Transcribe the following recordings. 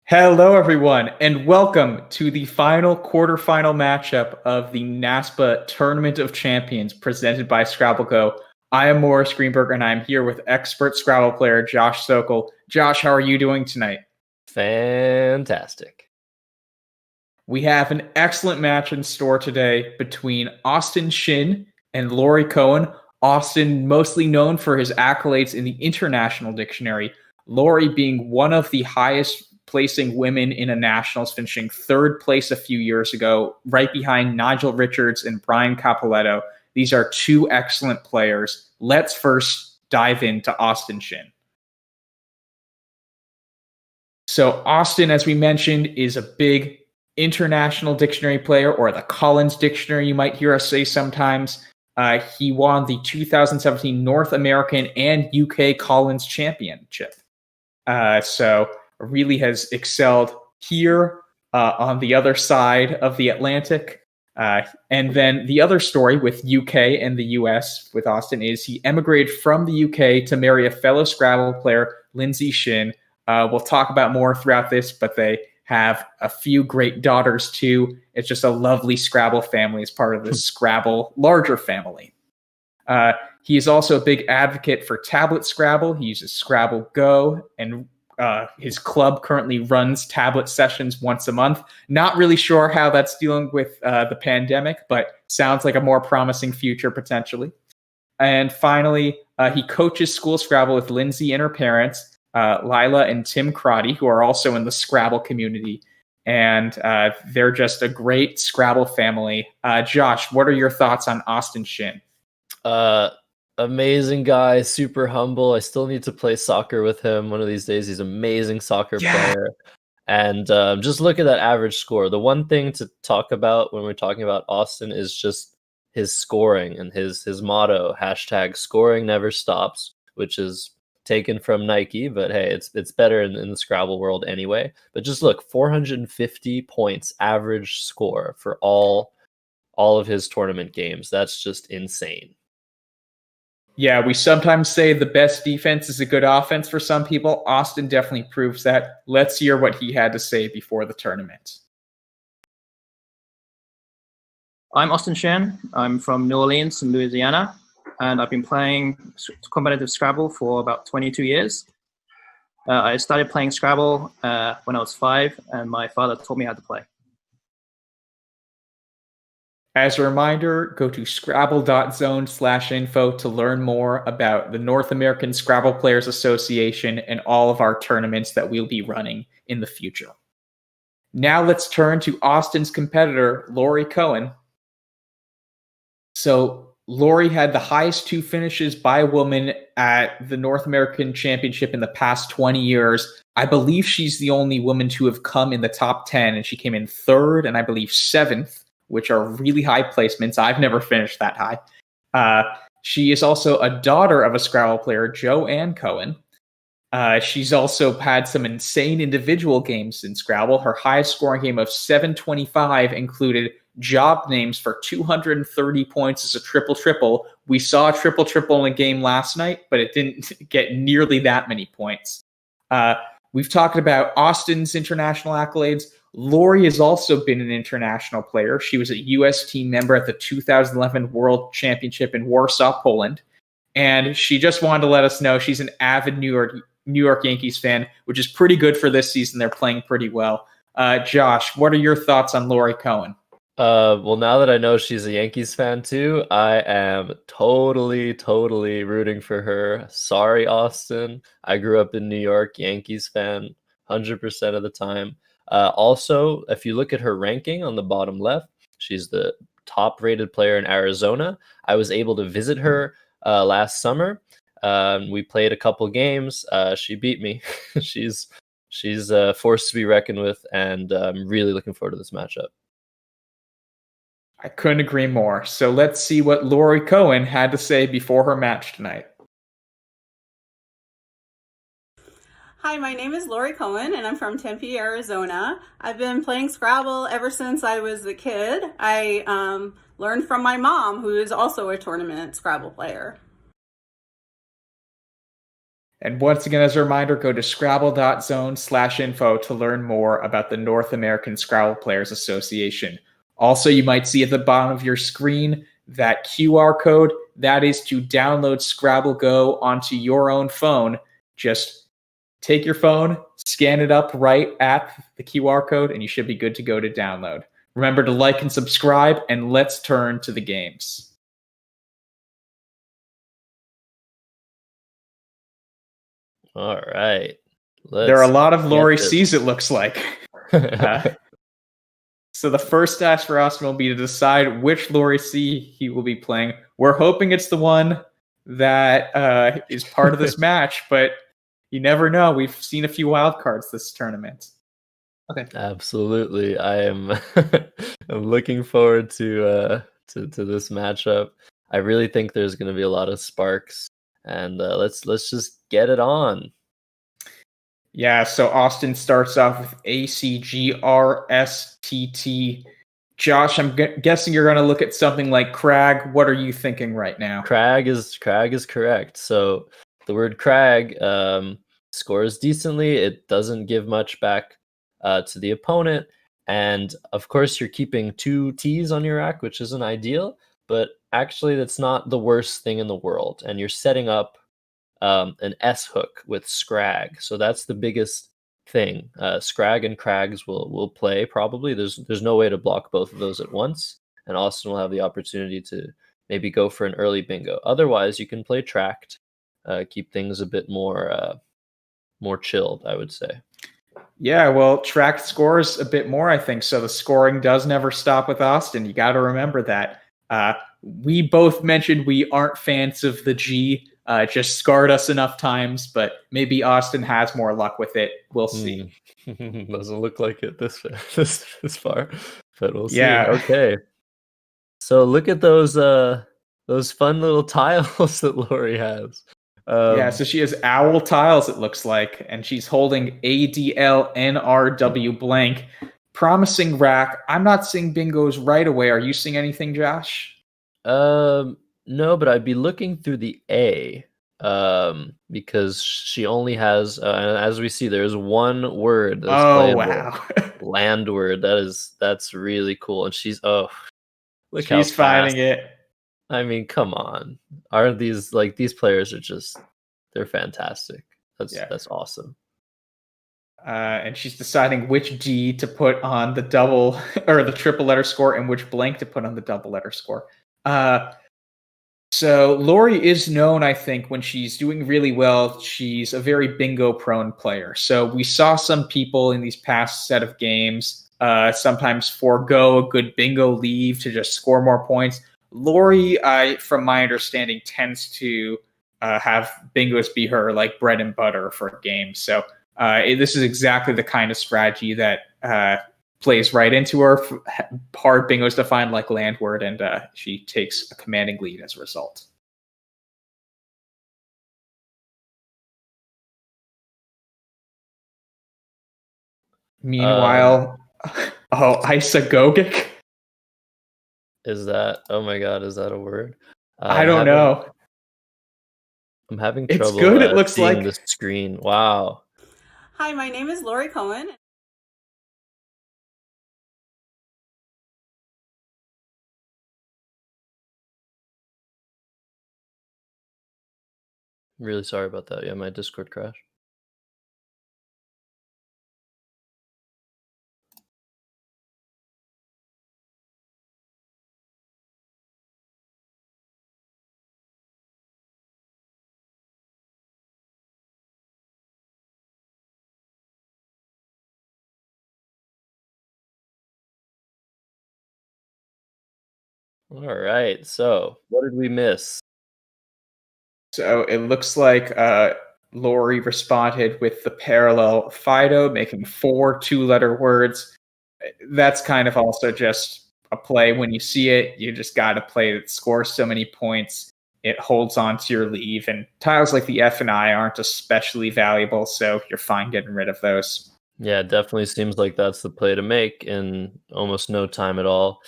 Hello, everyone, and welcome to the final quarterfinal matchup of the NASPA Tournament of Champions presented by Scrabble GO. I am Morris Greenberg, and I'm here with expert Scrabble player Josh Sokol. Josh, how are you doing tonight? Fantastic. We have an excellent match in store today between Austin Shin and Laurie Cohen. Austin, mostly known for his accolades in the International Dictionary, Laurie being one of the highest placing women in a nationals, finishing third place a few years ago, right behind Nigel Richards and Brian Capoletto. These are two excellent players. Let's first dive into Austin Shin. So Austin, as we mentioned, is a big international dictionary player, or the Collins Dictionary, you might hear us say sometimes. He won the 2017 North American and UK Collins Championship. So really has excelled here on the other side of the Atlantic. And then the other story with UK and the US with Austin is he emigrated from the UK to marry a fellow Scrabble player, Lindsay Shin. We'll talk about more throughout this, but they have a few great daughters too. It's just a lovely Scrabble family as part of the Scrabble larger family. He is also a big advocate for tablet Scrabble. He uses Scrabble GO, and his club currently runs tablet sessions once a month. Not really sure how that's dealing with the pandemic, but sounds like a more promising future potentially. And finally, he coaches school Scrabble with Lindsay and her parents, Lila and Tim Crotty, who are also in the Scrabble community. And they're just a great Scrabble family. Josh, what are your thoughts on Austin Shin? Amazing guy, super humble. I still need to play soccer with him one of these days. He's an amazing soccer player. And just look at that average score. The one thing to talk about when we're talking about Austin is just his scoring and his motto, hashtag scoring never stops, which is taken from Nike, but hey, it's better in the Scrabble world anyway. But just look, 450 points average score for all of his tournament games. That's just insane. Yeah, we sometimes say the best defense is a good offense for some people. Austin definitely proves that. Let's hear what he had to say before the tournament. I'm Austin Shin. I'm from New Orleans in Louisiana, and I've been playing competitive Scrabble for about 22 years. I started playing Scrabble when I was 5, and my father taught me how to play. As a reminder, go to scrabble.zone/info to learn more about the North American Scrabble Players Association and all of our tournaments that we'll be running in the future. Now let's turn to Austin's competitor, Laurie Cohen. So Laurie had the highest 2 finishes by a woman at the North American Championship in the past 20 years. I believe she's the only woman to have come in the top 10, and she came in 3rd and I believe 7th, which are really high placements. I've never finished that high. She is also a daughter of a Scrabble player, Joanne Cohen. She's also had some insane individual games in Scrabble. Her highest scoring game of 725 included job names for 230 points as a triple-triple. We saw a triple-triple in a game last night, but it didn't get nearly that many points. We've talked about Austin's international accolades. Laurie has also been an international player. She was a U.S. team member at the 2011 World Championship in Warsaw, Poland. And she just wanted to let us know she's an avid New York Yankees fan, which is pretty good for this season. They're playing pretty well. Josh, what are your thoughts on Laurie Cohen? Well, now that I know she's a Yankees fan too, I am totally rooting for her. Sorry, Austin. I grew up in New York, Yankees fan, 100% of the time. Also, if you look at her ranking on the bottom left, she's the top rated player in Arizona. I was able to visit her last summer. We played a couple games. She beat me. she's a force to be reckoned with, and I'm really looking forward to this matchup. I couldn't agree more. So let's see what Laurie Cohen had to say before her match tonight. Hi, my name is Laurie Cohen, and I'm from Tempe, Arizona. I've been playing Scrabble ever since I was a kid. I learned from my mom, who is also a tournament Scrabble player. And once again, as a reminder, go to scrabble.zone/info to learn more about the North American Scrabble Players Association. Also, you might see at the bottom of your screen that QR code. That is to download Scrabble Go onto your own phone. Just take your phone, scan it up right at the QR code, and you should be good to go to download. Remember to like and subscribe, and let's turn to the games. All right. There are a lot of Laurie C's, it looks like. So the first task for Austin will be to decide which Laurie C he will be playing. We're hoping it's the one that is part of this match, but you never know. We've seen a few wild cards this tournament. Okay. Absolutely. I am I'm looking forward to this matchup. I really think there's going to be a lot of sparks, and let's just get it on. Yeah, so Austin starts off with ACGRSTT. Josh, I'm guessing you're going to look at something like crag. What are you thinking right now? Crag is correct. So the word crag scores decently. It doesn't give much back to the opponent. And of course, you're keeping 2 T's on your rack, which isn't ideal. But actually, that's not the worst thing in the world. And you're setting up an S hook with scrag. So that's the biggest thing. Scrag and crags will play probably. There's no way to block both of those at once. And Austin will have the opportunity to maybe go for an early bingo. Otherwise, you can play tracked, keep things a bit more chilled, I would say. Yeah, well, tracked scores a bit more, I think. So the scoring does never stop with Austin. You got to remember that. We both mentioned we aren't fans of the G. Just scarred us enough times, but maybe Austin has more luck with it. We'll see. Doesn't look like it this far, but we'll see. Yeah. Okay. So look at those fun little tiles that Laurie has. Yeah, so she has owl tiles, it looks like, and she's holding ADLNRW blank. Promising rack. I'm not seeing bingos right away. Are you seeing anything, Josh? No, but I'd be looking through the A, because she only has, as we see, there's one word that's playable. Wow. Land word. That's really cool. And she's look she's finding it. I mean, come on. Aren't these these players are just, they're fantastic. That's awesome. And she's deciding which D to put on the double or the triple letter score and which blank to put on the double letter score. So Laurie is known, I think, when she's doing really well, she's a very bingo prone player. So we saw some people in these past set of games sometimes forego a good bingo leave to just score more points. Laurie, from my understanding, tends to have bingos be her like bread and butter for games. So this is exactly the kind of strategy that plays right into her. Hard bingos to find like landward, and she takes a commanding lead as a result. Meanwhile, isagogic? Is that, oh my god, is that a word? I don't know. I'm having trouble. It's good, it looks seeing like. the screen. Wow. Hi, my name is Laurie Cohen. I'm really sorry about that. Yeah, my Discord crashed. All right. So, what did we miss? So it looks like Laurie responded with the parallel Fido, making 4 two-letter words. That's kind of also just a play. When you see it, you just got to play that scores so many points. It holds on to your leave. And tiles like the F and I aren't especially valuable, so you're fine getting rid of those. Yeah, it definitely seems like that's the play to make in almost no time at all.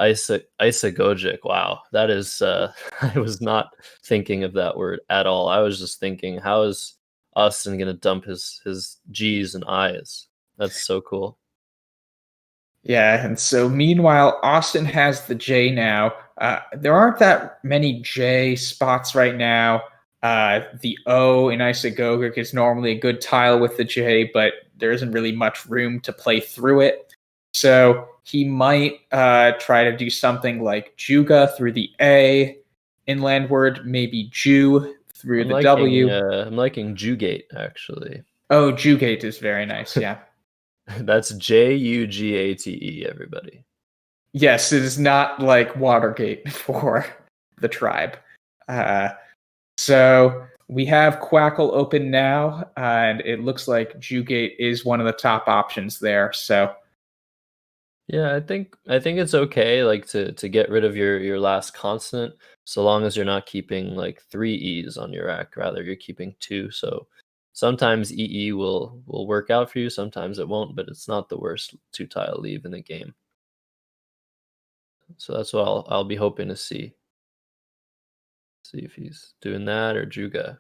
Isagogic. Wow, that is. I was not thinking of that word at all. I was just thinking, how is Austin gonna dump his G's and I's. That's so cool. Yeah, and so meanwhile, Austin has the J now. There aren't that many J spots right now. The O in Isagogic is normally a good tile with the J, but there isn't really much room to play through it. So he might try to do something like Juga through the A inland word, maybe Jew through the W. I'm liking Jugate, actually. Oh, Jugate is very nice, yeah. That's Jugate, everybody. Yes, it is not like Watergate for the tribe. So we have Quackle open now, and it looks like Jugate is one of the top options there. So yeah, I think it's okay, like to get rid of your last consonant, so long as you're not keeping like 3 E's on your rack. Rather, you're keeping 2. So sometimes EE will work out for you, sometimes it won't, but it's not the worst 2-tile leave in the game. So that's what I'll be hoping to see. See if he's doing that or Juga.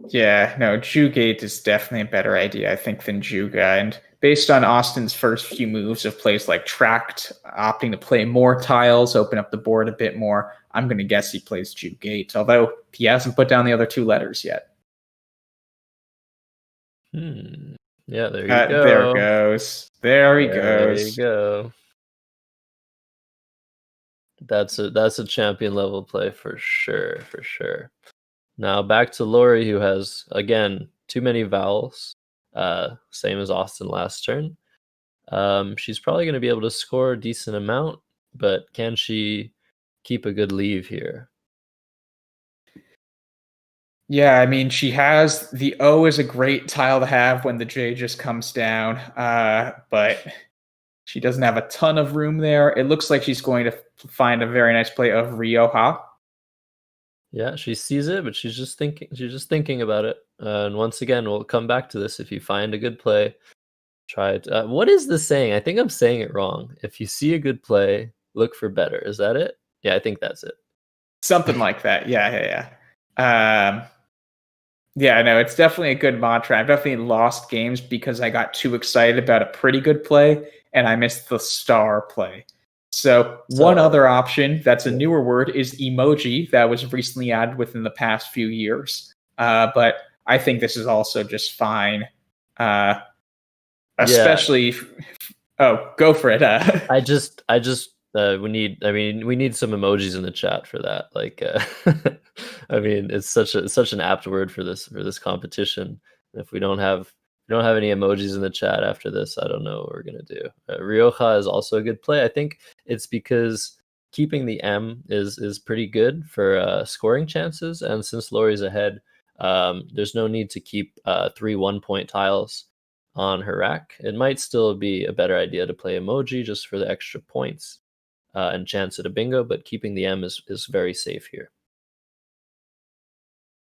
yeah, no, Jugate is definitely a better idea, I think, than Juga. And based on Austin's first few moves of plays like Tract, opting to play more tiles, open up the board a bit more, I'm going to guess he plays Jugate, although he hasn't put down the other 2 letters yet. Yeah, there you go. There goes. There he goes. There you go. That's a champion level play for sure, for sure. Now back to Laurie, who has, again, too many vowels, same as Austin last turn. She's probably going to be able to score a decent amount, but can she keep a good leave here? Yeah, I mean, she has the O is a great tile to have when the J just comes down, but she doesn't have a ton of room there. It looks like she's going to find a very nice play of Rioja. Yeah, she sees it, but she's just thinking about it. And once again, we'll come back to this. If you find a good play, try it. What is the saying? I think I'm saying it wrong. If you see a good play, look for better. Is that it? Yeah, I think that's it. Something like that. Yeah. Yeah, no, it's definitely a good mantra. I've definitely lost games because I got too excited about a pretty good play and I missed the star play. So one other option that's a newer word is emoji that was recently added within the past few years. But I think this is also just fine. Especially go for it. We need some emojis in the chat for that. Like, I mean, it's such an apt word for this competition. If we don't have any emojis in the chat after this, I don't know what we're gonna do. Rioja is also a good play. I think it's because keeping the M is pretty good for scoring chances, and since Laurie's ahead, there's no need to keep 3 1-point tiles on her rack. It might still be a better idea to play emoji just for the extra points and chance at a bingo, but keeping the M is very safe here.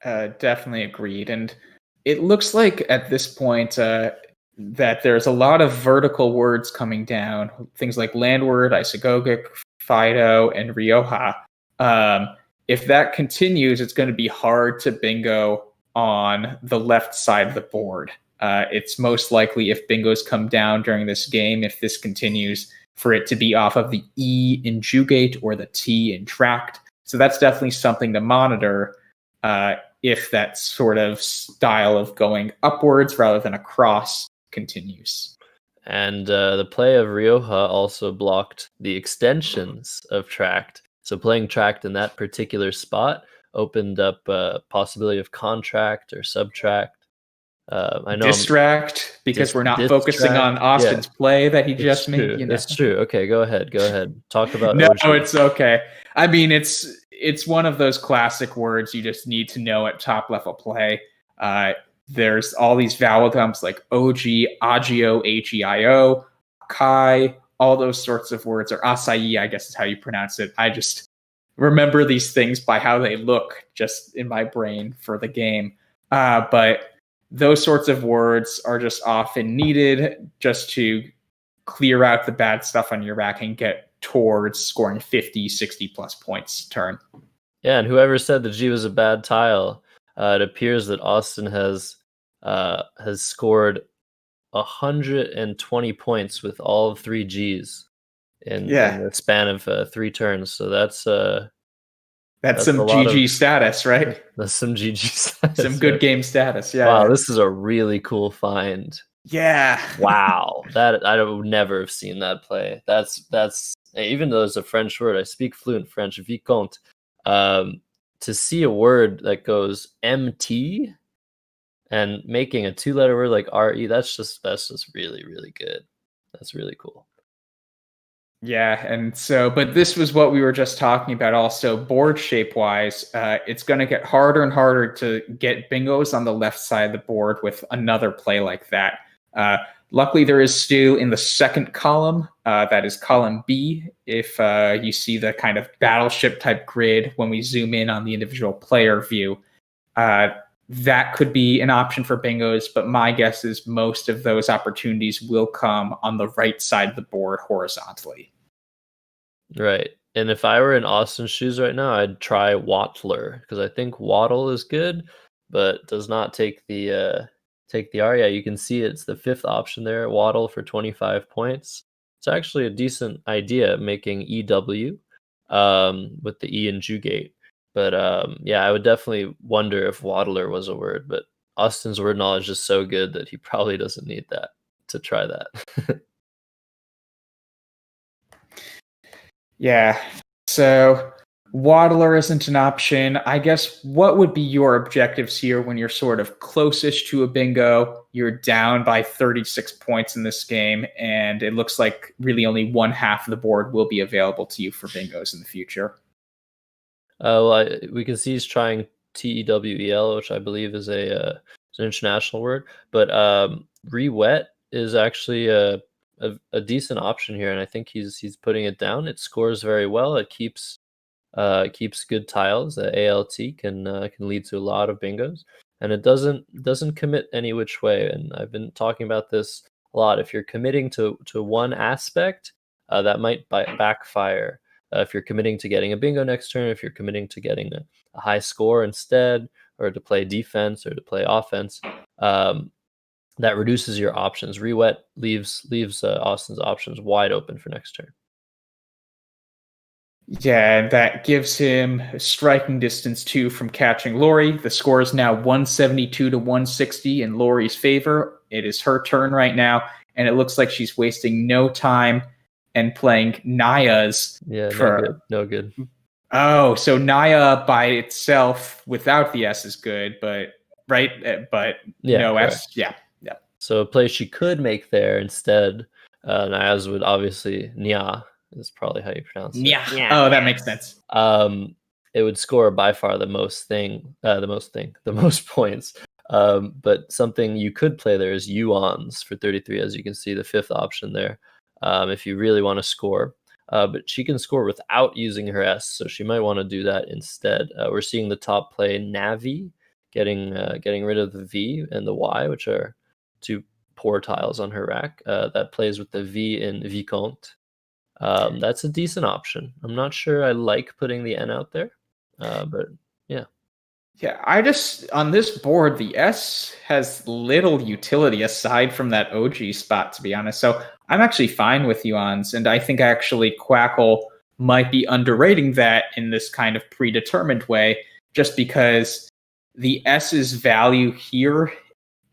Definitely agreed. And it looks like at this point that there's a lot of vertical words coming down, things like landword, Isagogic, Fido, and Rioja. If that continues, it's going to be hard to bingo on the left side of the board. It's most likely, if bingos come down during this game, if this continues, for it to be off of the E in Jugate or the T in Tract. So that's definitely something to monitor if that sort of style of going upwards rather than across continues. And the play of Rioja also blocked the extensions of Tract. So playing Tract in that particular spot opened up a possibility of contract or subtract. I know distract because we're not focusing on Austin's play that he just made. It's true. Okay, go ahead. Talk about No, OG. it's okay. I mean, it's one of those classic words you just need to know at top level play. There's all these vowel dumps like OG, agio, HEIO, kai, all those sorts of words, or acai, I guess is how you pronounce it. I just remember these things by how they look just in my brain for the game. But those sorts of words are just often needed just to clear out the bad stuff on your rack and get towards scoring 50, 60 plus points turn. Yeah, and whoever said the G was a bad tile, it appears that Austin has scored 120 points with all 3 Gs in the span of 3 turns. So that's some a lot GG status, right? That's some GG status. Some good game status. Yeah. Wow, this is a really cool find. Yeah. Wow, that I would never have seen that play. That's even though it's a French word, I speak fluent French. Vicomte. To see a word that goes MT and making a 2-letter word like RE, that's just really, really good. That's really cool. Yeah, and so, but this was what we were just talking about also, board shape-wise. It's going to get harder and harder to get bingos on the left side of the board with another play like that. Luckily, there is still in the second column, that is column B, if you see the kind of battleship-type grid when we zoom in on the individual player view. That could be an option for bingos, but my guess is most of those opportunities will come on the right side of the board horizontally. Right. And if I were in Austin's shoes right now, I'd try Wattler, because I think Waddle is good, but does not take the R. Yeah, you can see it's the 5th option there, Waddle for 25 points. It's actually a decent idea, making EW with the E in Jugate. But yeah, I would definitely wonder if Waddler was a word, but Austin's word knowledge is so good that he probably doesn't need that to try that. Yeah, so Waddler isn't an option. I guess what would be your objectives here when you're sort of closest to a bingo? You're down by 36 points in this game, and it looks like really only one half of the board will be available to you for bingos in the future. Well, we can see he's trying TEWEL, which I believe is an international word, but re-wet is actually a decent option here, and I think he's putting it down. It scores very well. It keeps good tiles. ALT can lead to a lot of bingos, and it doesn't commit any which way. And I've been talking about this a lot. If you're committing to one aspect, that might backfire. If you're committing to getting a bingo next turn, if you're committing to getting a high score instead, or to play defense or to play offense, that reduces your options. Re-wet leaves Austin's options wide open for next turn. Yeah, that gives him striking distance too from catching Laurie. The score is now 172 to 160 in Laurie's favor. It is her turn right now, and it looks like she's wasting no time and playing Naya's. Yeah, no good. Oh, so Naya by itself without the S is good, but right, but yeah, no correct. S. Yeah. So a play she could make there instead, Naya's would obviously Nya is probably how you pronounce it. Yeah. Oh, that makes sense. It would score by far the most points. But something you could play there is Yuans for 33, as you can see, the 5th option there. If you really want to score, but she can score without using her S, so she might want to do that instead. We're seeing the top play Navi, getting rid of the V and the Y, which are 2 poor tiles on her rack. That plays with the V in Vicomte. That's a decent option. I'm not sure I like putting the N out there, but yeah. Yeah, I just, on this board, the S has little utility aside from that OG spot, to be honest. So I'm actually fine with Yuans, and I think actually Quackle might be underrating that in this kind of predetermined way, just because the S's value here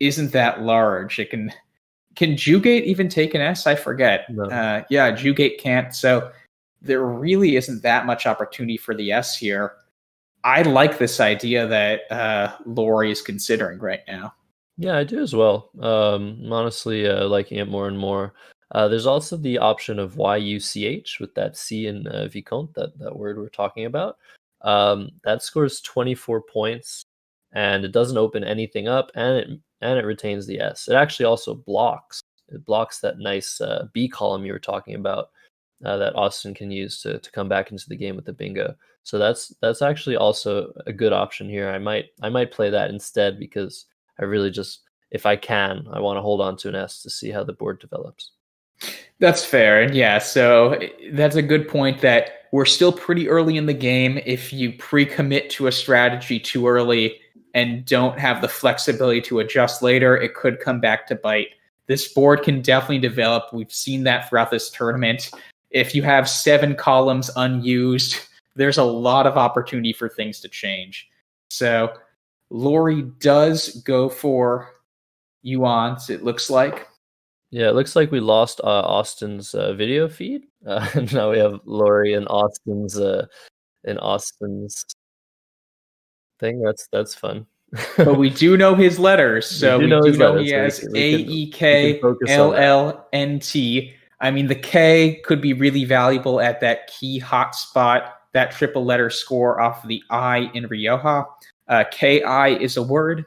isn't that large. It can Jugate even take an S? I forget. No. Yeah, Jugate can't. So there really isn't that much opportunity for the S here. I like this idea that Laurie is considering right now. Yeah, I do as well. I'm honestly liking it more and more. There's also the option of YUCH with that C in Vicomte, that word we're talking about. That scores 24 points, and it doesn't open anything up, and it retains the S. It actually also blocks. It blocks that nice B column you were talking about that Austin can use to come back into the game with the bingo. So that's actually also a good option here. I might play that instead, because I really just, if I can, I want to hold on to an S to see how the board develops. That's fair. And yeah, so that's a good point that we're still pretty early in the game. If you pre-commit to a strategy too early and don't have the flexibility to adjust later, it could come back to bite. This board can definitely develop. We've seen that throughout this tournament. If you have 7 columns unused, there's a lot of opportunity for things to change. So LAURIE does go for Yuan's, it looks like. Yeah, it looks like we lost Austin's video feed. Now we have LAURIE and Austin's thing. That's fun. But we do know his letters, so we do know he has AEKLLNT. I mean, the K could be really valuable at that key hotspot, that triple letter score off the I in Rioja. KI is a word,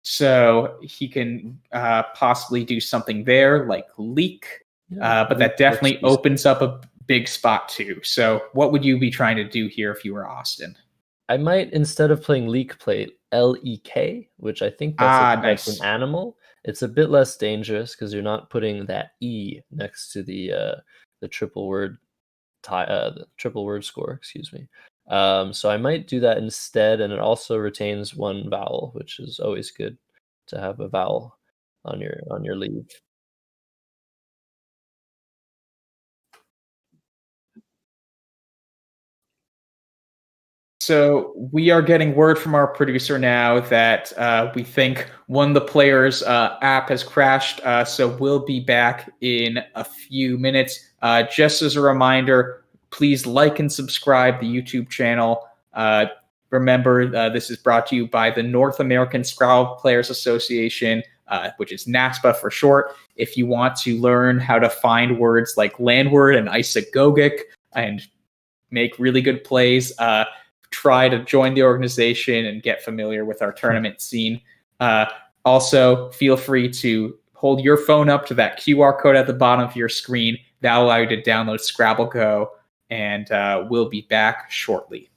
so he can possibly do something there, like leak. But that definitely opens up a big spot too. So what would you be trying to do here if you were Austin? I might, instead of playing leak, play LEK, which I think that's nice. an animal. It's a bit less dangerous because you're not putting that E next to the triple word the triple word score, excuse me. So I might do that instead, and it also retains 1 vowel, which is always good to have a vowel on your leave. So we are getting word from our producer now that we think one of the players' app has crashed. So we'll be back in a few minutes. Just as a reminder, please like and subscribe the YouTube channel. Remember, this is brought to you by the North American Scrabble Players Association, which is NASPA for short. If you want to learn how to find words like landward and isagogic and make really good plays, try to join the organization and get familiar with our tournament scene. Also, feel free to hold your phone up to that QR code at the bottom of your screen. That will allow you to download Scrabble GO, and we'll be back shortly.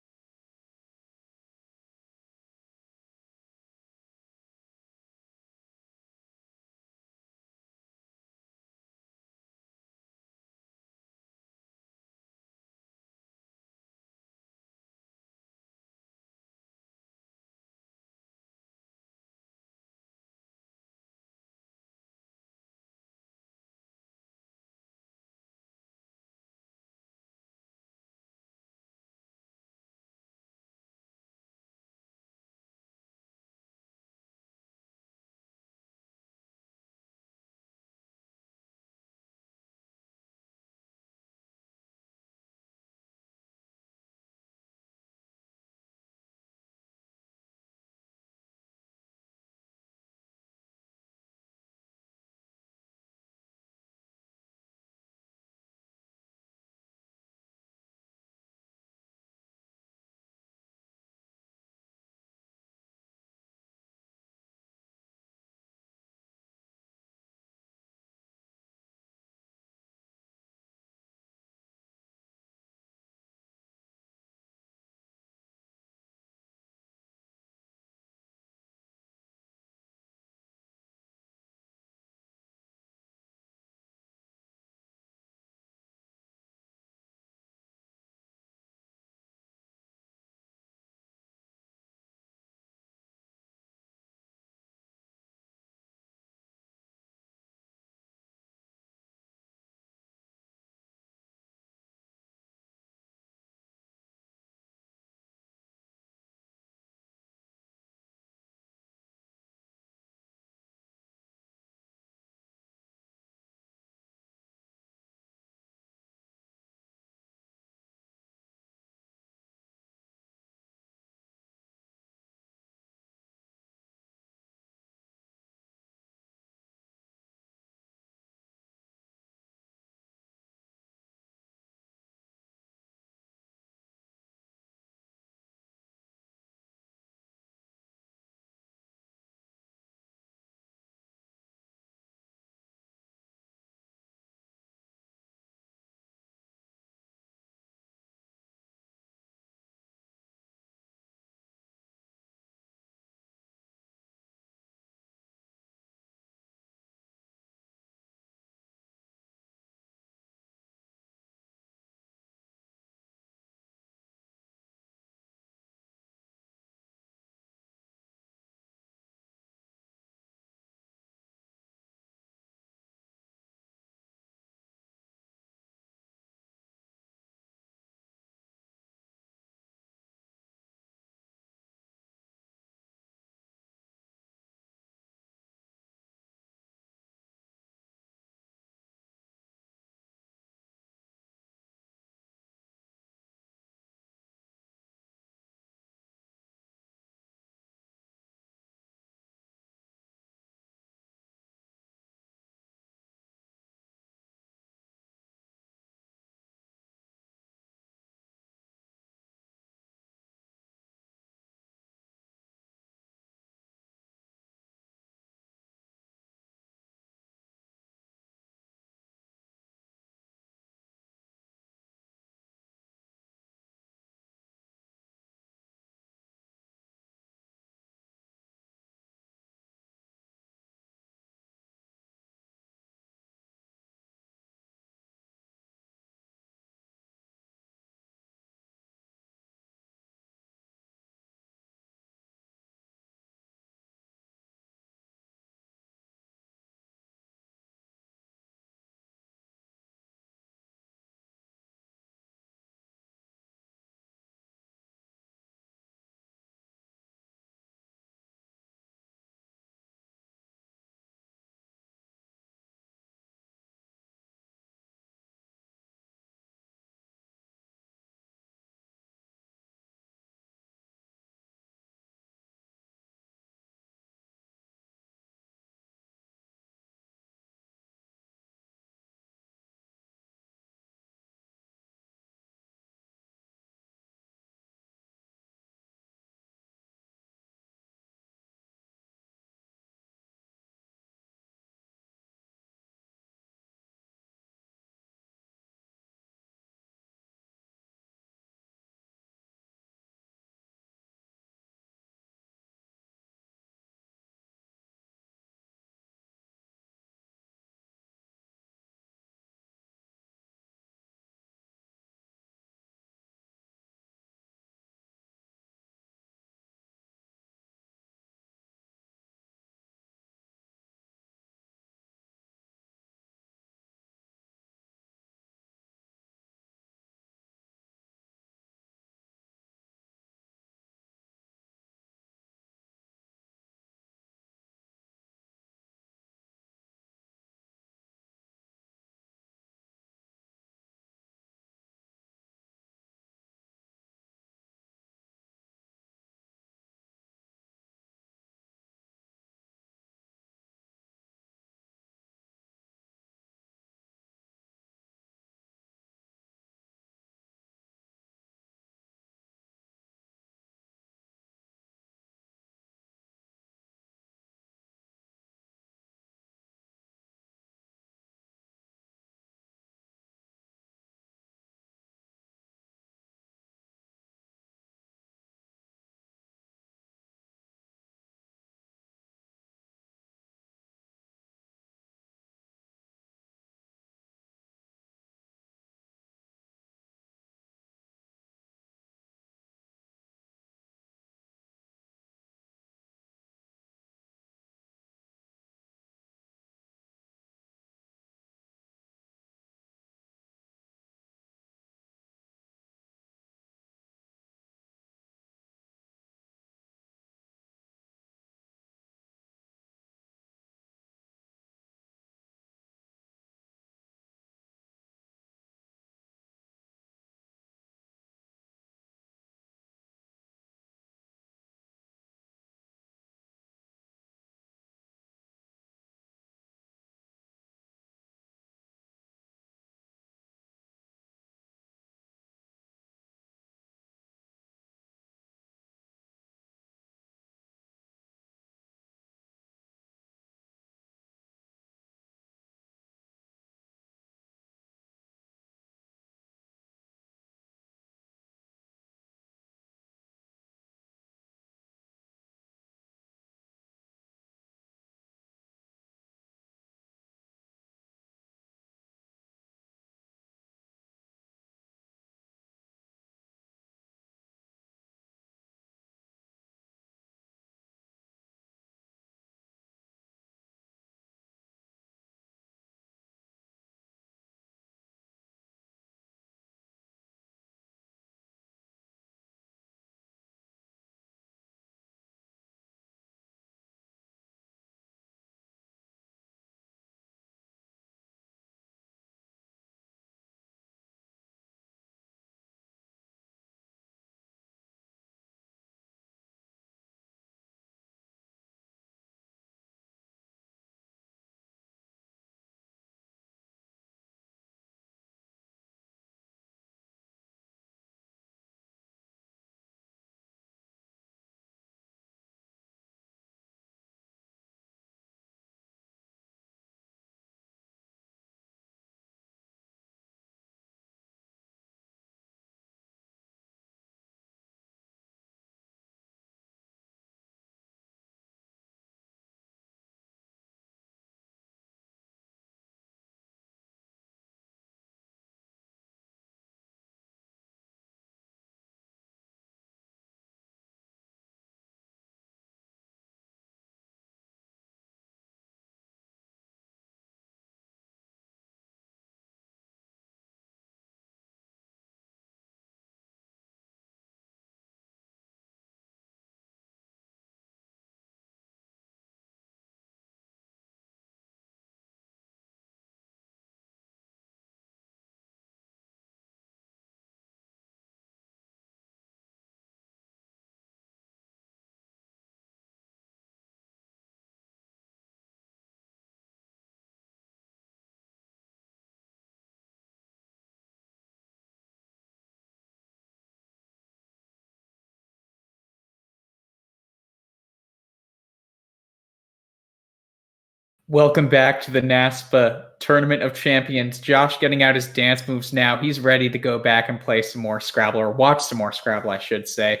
Welcome back to the NASPA Tournament of Champions. Josh getting out his dance moves now. He's ready to go back and play some more Scrabble, or watch some more Scrabble, I should say.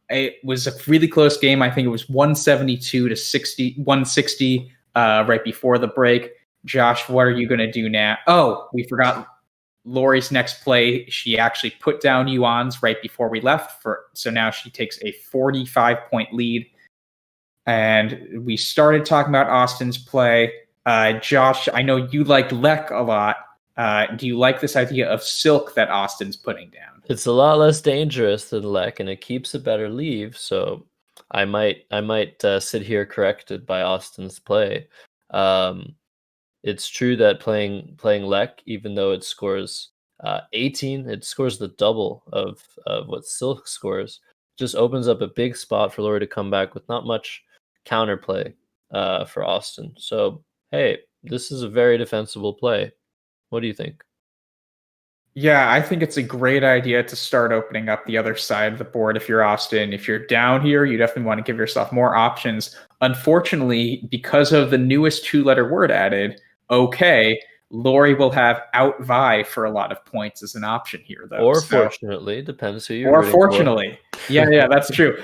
It was a really close game. I think it was 172 to 160 right before the break. Josh, what are you going to do now? Oh, we forgot Laurie's next play. She actually put down Yuan's right before we left, so now she takes a 45-point lead. And we started talking about Austin's play. Josh, I know you liked Lek a lot. Do you like this idea of Silk that Austin's putting down? It's a lot less dangerous than Lek, and it keeps a better leave. So I might sit here corrected by Austin's play. It's true that playing Lek, even though it scores 18, it scores the double of what Silk scores. Just opens up a big spot for Laurie to come back with not much counterplay for Austin. So, hey, this is a very defensible play. What do you think? Yeah, I think it's a great idea to start opening up the other side of the board if you're Austin. If you're down here, you definitely want to give yourself more options. Unfortunately, because of the newest 2-letter word added, okay, Laurie will have outvie for a lot of points as an option here, though. Or fortunately, depends who you're Or fortunately. Yeah, that's true.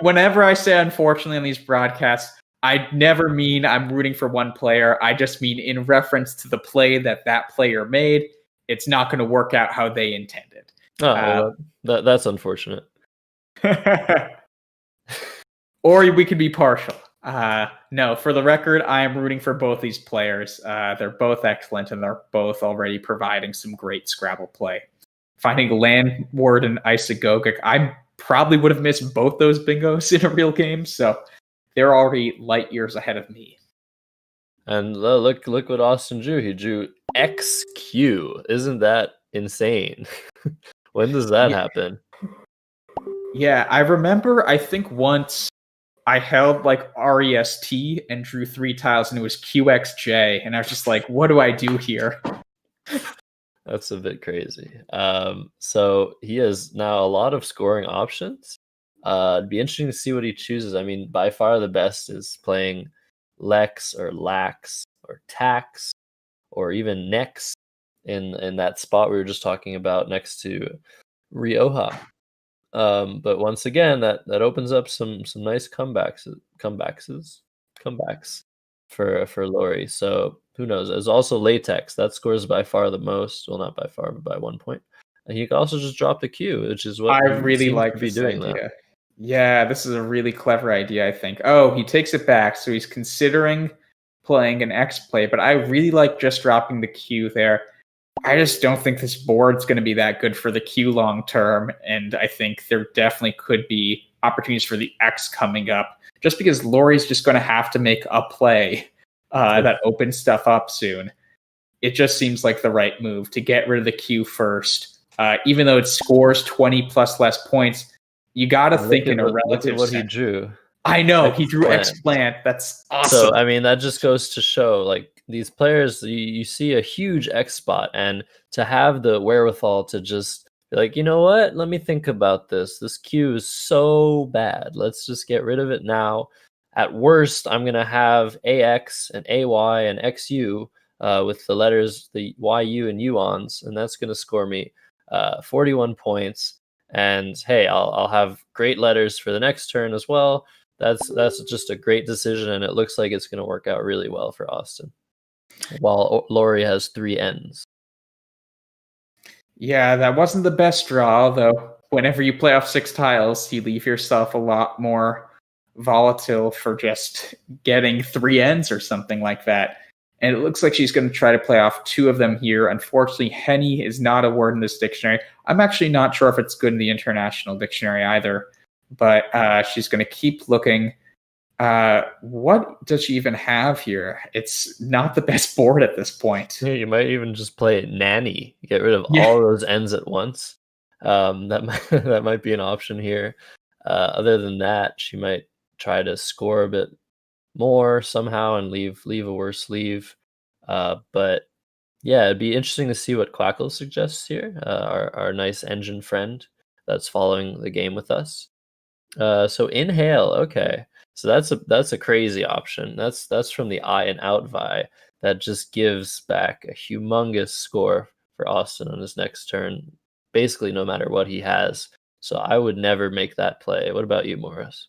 Whenever I say unfortunately on these broadcasts, I never mean I'm rooting for one player. I just mean in reference to the play that player made. It's not going to work out how they intended. Oh, that's unfortunate. Or we could be partial. No, for the record, I am rooting for both these players. They're both excellent, and they're both already providing some great Scrabble play. Finding Landward and Isagogic, I probably would have missed both those bingos in a real game, so they're already light years ahead of me. And look what Austin drew. He drew XQ. Isn't that insane? When does that happen? Yeah, I remember, I think once I held like REST and drew 3 tiles and it was QXJ, and I was just like, what do I do here? That's a bit crazy. So he has now a lot of scoring options. It'd be interesting to see what he chooses. I mean, by far the best is playing Lex or Lax or Tax or even Nex in that spot we were just talking about next to Rioja. But once again, that opens up some nice comebacks for Laurie. So who knows? There's also Latex that scores by far the most. Well, not by far, but by 1 point. And you can also just drop the Q, which is what I really like to be doing. idea. That. Yeah, this is a really clever idea, I think. Oh, he takes it back, so he's considering playing an X play, but I really like just dropping the Q there. I just don't think this board's going to be that good for the Q long term, and I think there definitely could be opportunities for the X coming up, just because Laurie's just going to have to make a play that opens stuff up soon. It just seems like the right move to get rid of the Q first. Even though it scores 20 plus less points, you got to think in a relative what sense. He drew. I know, he drew Explant. That's awesome. So, I mean, that just goes to show, like, these players, you see a huge X spot, and to have the wherewithal to just be like, you know what? Let me think about this. This Q is so bad. Let's just get rid of it now. At worst, I'm going to have AX and AY and XU with the letters, the YU and UONs, and that's going to score me 41 points. And hey, I'll have great letters for the next turn as well. That's just a great decision, and it looks like it's going to work out really well for Austin. While Laurie has 3 N's. Yeah, that wasn't the best draw, though. Whenever you play off 6 tiles, you leave yourself a lot more volatile for just getting 3 N's or something like that. And it looks like she's going to try to play off 2 of them here. Unfortunately, Henny is not a word in this dictionary. I'm actually not sure if it's good in the international dictionary either. But she's going to keep looking. What does she even have here? It's not the best board at this point. Yeah, you might even just play Nanny. Get rid of all those N's at once. That might be an option here. Other than that, she might try to score a bit more somehow and leave a worse leave. But yeah, it'd be interesting to see what Quackle suggests here. Our nice engine friend that's following the game with us. So Inhale, okay. So that's a crazy option. That's from the I and out Vi that just gives back a humongous score for Austin on his next turn, basically no matter what he has. So I would never make that play. What about you, Morris?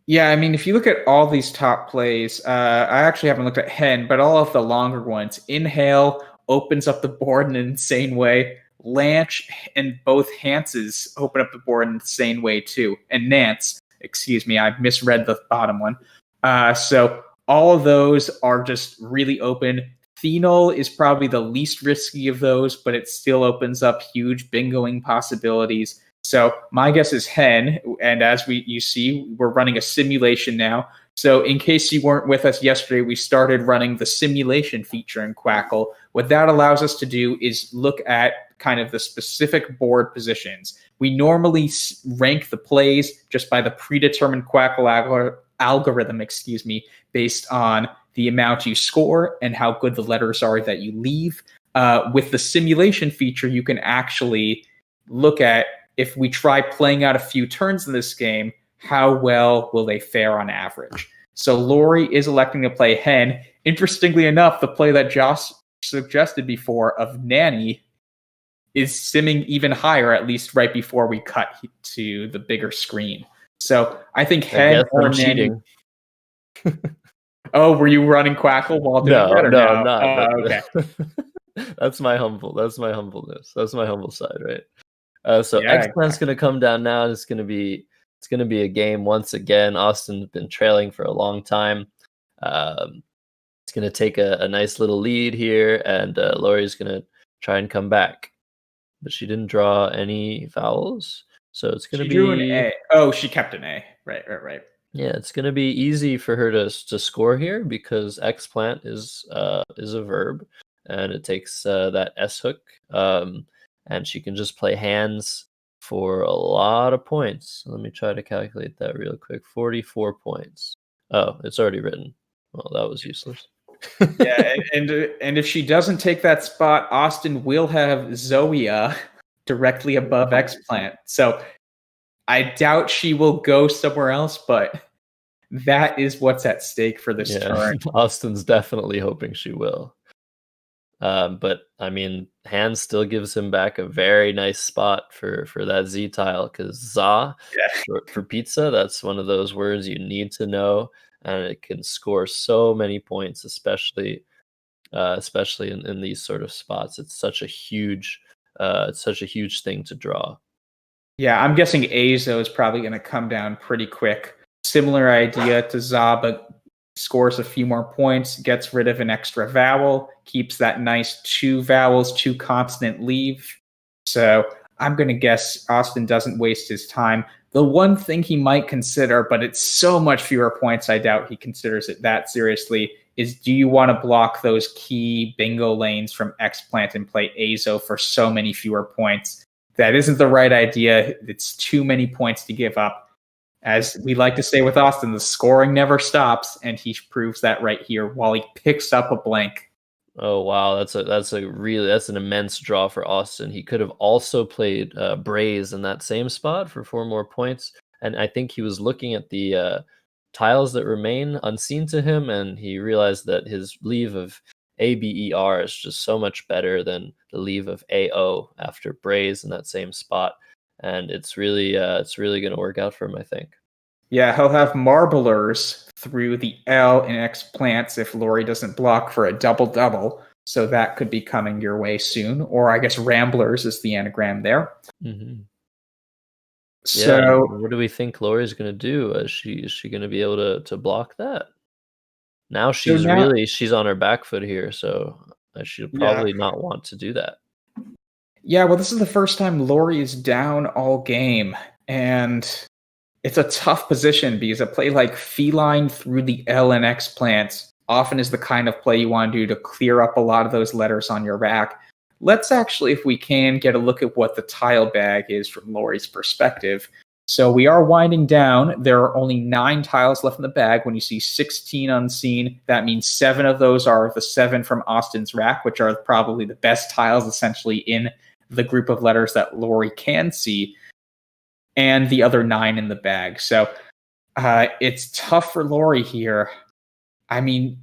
Yeah, I mean, if you look at all these top plays, I actually haven't looked at Hen, but all of the longer ones, Inhale opens up the board in an insane way. Lanch and both Hanses open up the board in an insane way too. And Nance, excuse me, I misread the bottom one. So all of those are just really open. Phenol is probably the least risky of those, but it still opens up huge bingoing possibilities. So my guess is Hen, and as you see, we're running a simulation now. So in case you weren't with us yesterday, we started running the simulation feature in Quackle. What that allows us to do is look at kind of the specific board positions. We normally rank the plays just by the predetermined Quackle algorithm, based on the amount you score and how good the letters are that you leave. With the simulation feature, you can actually look at, if we try playing out a few turns in this game, how well will they fare on average? So Laurie is electing to play Hen. Interestingly enough, the play that Josh suggested before of Nanny is simming even higher, at least right before we cut to the bigger screen. So I think Hen or Nanny. Oh, were you running Quackle while doing that? No, I'm not. Okay. That's my humbleness. That's my humble side, right? So Yeah, X-Plant's going to come down now. It's going to be a game once again. Austin's been trailing for a long time. It's going to take a nice little lead here, and Laurie's going to try and come back. But she didn't draw any vowels, so it's going to be... She drew an A. Oh, she kept an A. Right. Yeah, it's going to be easy for her to score here because X-Plant is a verb, and it takes that S hook. And she can just play hands for a lot of points. Let me try to calculate that real quick. 44 points. Oh, it's already written. Well, that was useless. Yeah, and if she doesn't take that spot, Austin will have Zoea directly above X-Plant. So I doubt she will go somewhere else, but that is what's at stake for this turn. Austin's definitely hoping she will. But I mean, Hand still gives him back a very nice spot for that Z tile, because Za, short for pizza, that's one of those words you need to know, and it can score so many points, especially in these sort of spots. It's such a huge thing to draw. Yeah, I'm guessing Azo is probably going to come down pretty quick. Similar idea to Za, but scores a few more points, gets rid of an extra vowel, keeps that nice 2 vowels, 2 consonant leave. So I'm going to guess Austin doesn't waste his time. The one thing he might consider, but it's so much fewer points, I doubt he considers it that seriously, is do you want to block those key bingo lanes from X-Plant and play Azo for so many fewer points? That isn't the right idea. It's too many points to give up. As we like to say with Austin, the scoring never stops, and he proves that right here while he picks up a blank. Oh wow, that's an immense draw for Austin. He could have also played Braze in that same spot for 4 more points, and I think he was looking at the tiles that remain unseen to him, and he realized that his leave of ABER is just so much better than the leave of AO after Braze in that same spot. And it's really going to work out for him, I think. Yeah, he'll have Marblers through the L in X-Plants if Laurie doesn't block for a double-double. So that could be coming your way soon. Or I guess Ramblers is the anagram there. Mm-hmm. So yeah, what do we think Laurie's going to do? Is she going to be able to block that? Now she's on her back foot here, so she'll probably not want to do that. Yeah, well, this is the first time Laurie is down all game, and it's a tough position because a play like Feline through the L and X-Plants often is the kind of play you want to do to clear up a lot of those letters on your back. Let's actually, if we can, get a look at what the tile bag is from Laurie's perspective. So we are winding down. There are only 9 tiles left in the bag. When you see 16 unseen, that means 7 of those are the 7 from Austin's rack, which are probably the best tiles essentially in the group of letters that Laurie can see, and the other 9 in the bag. So It's tough for Laurie here. I mean,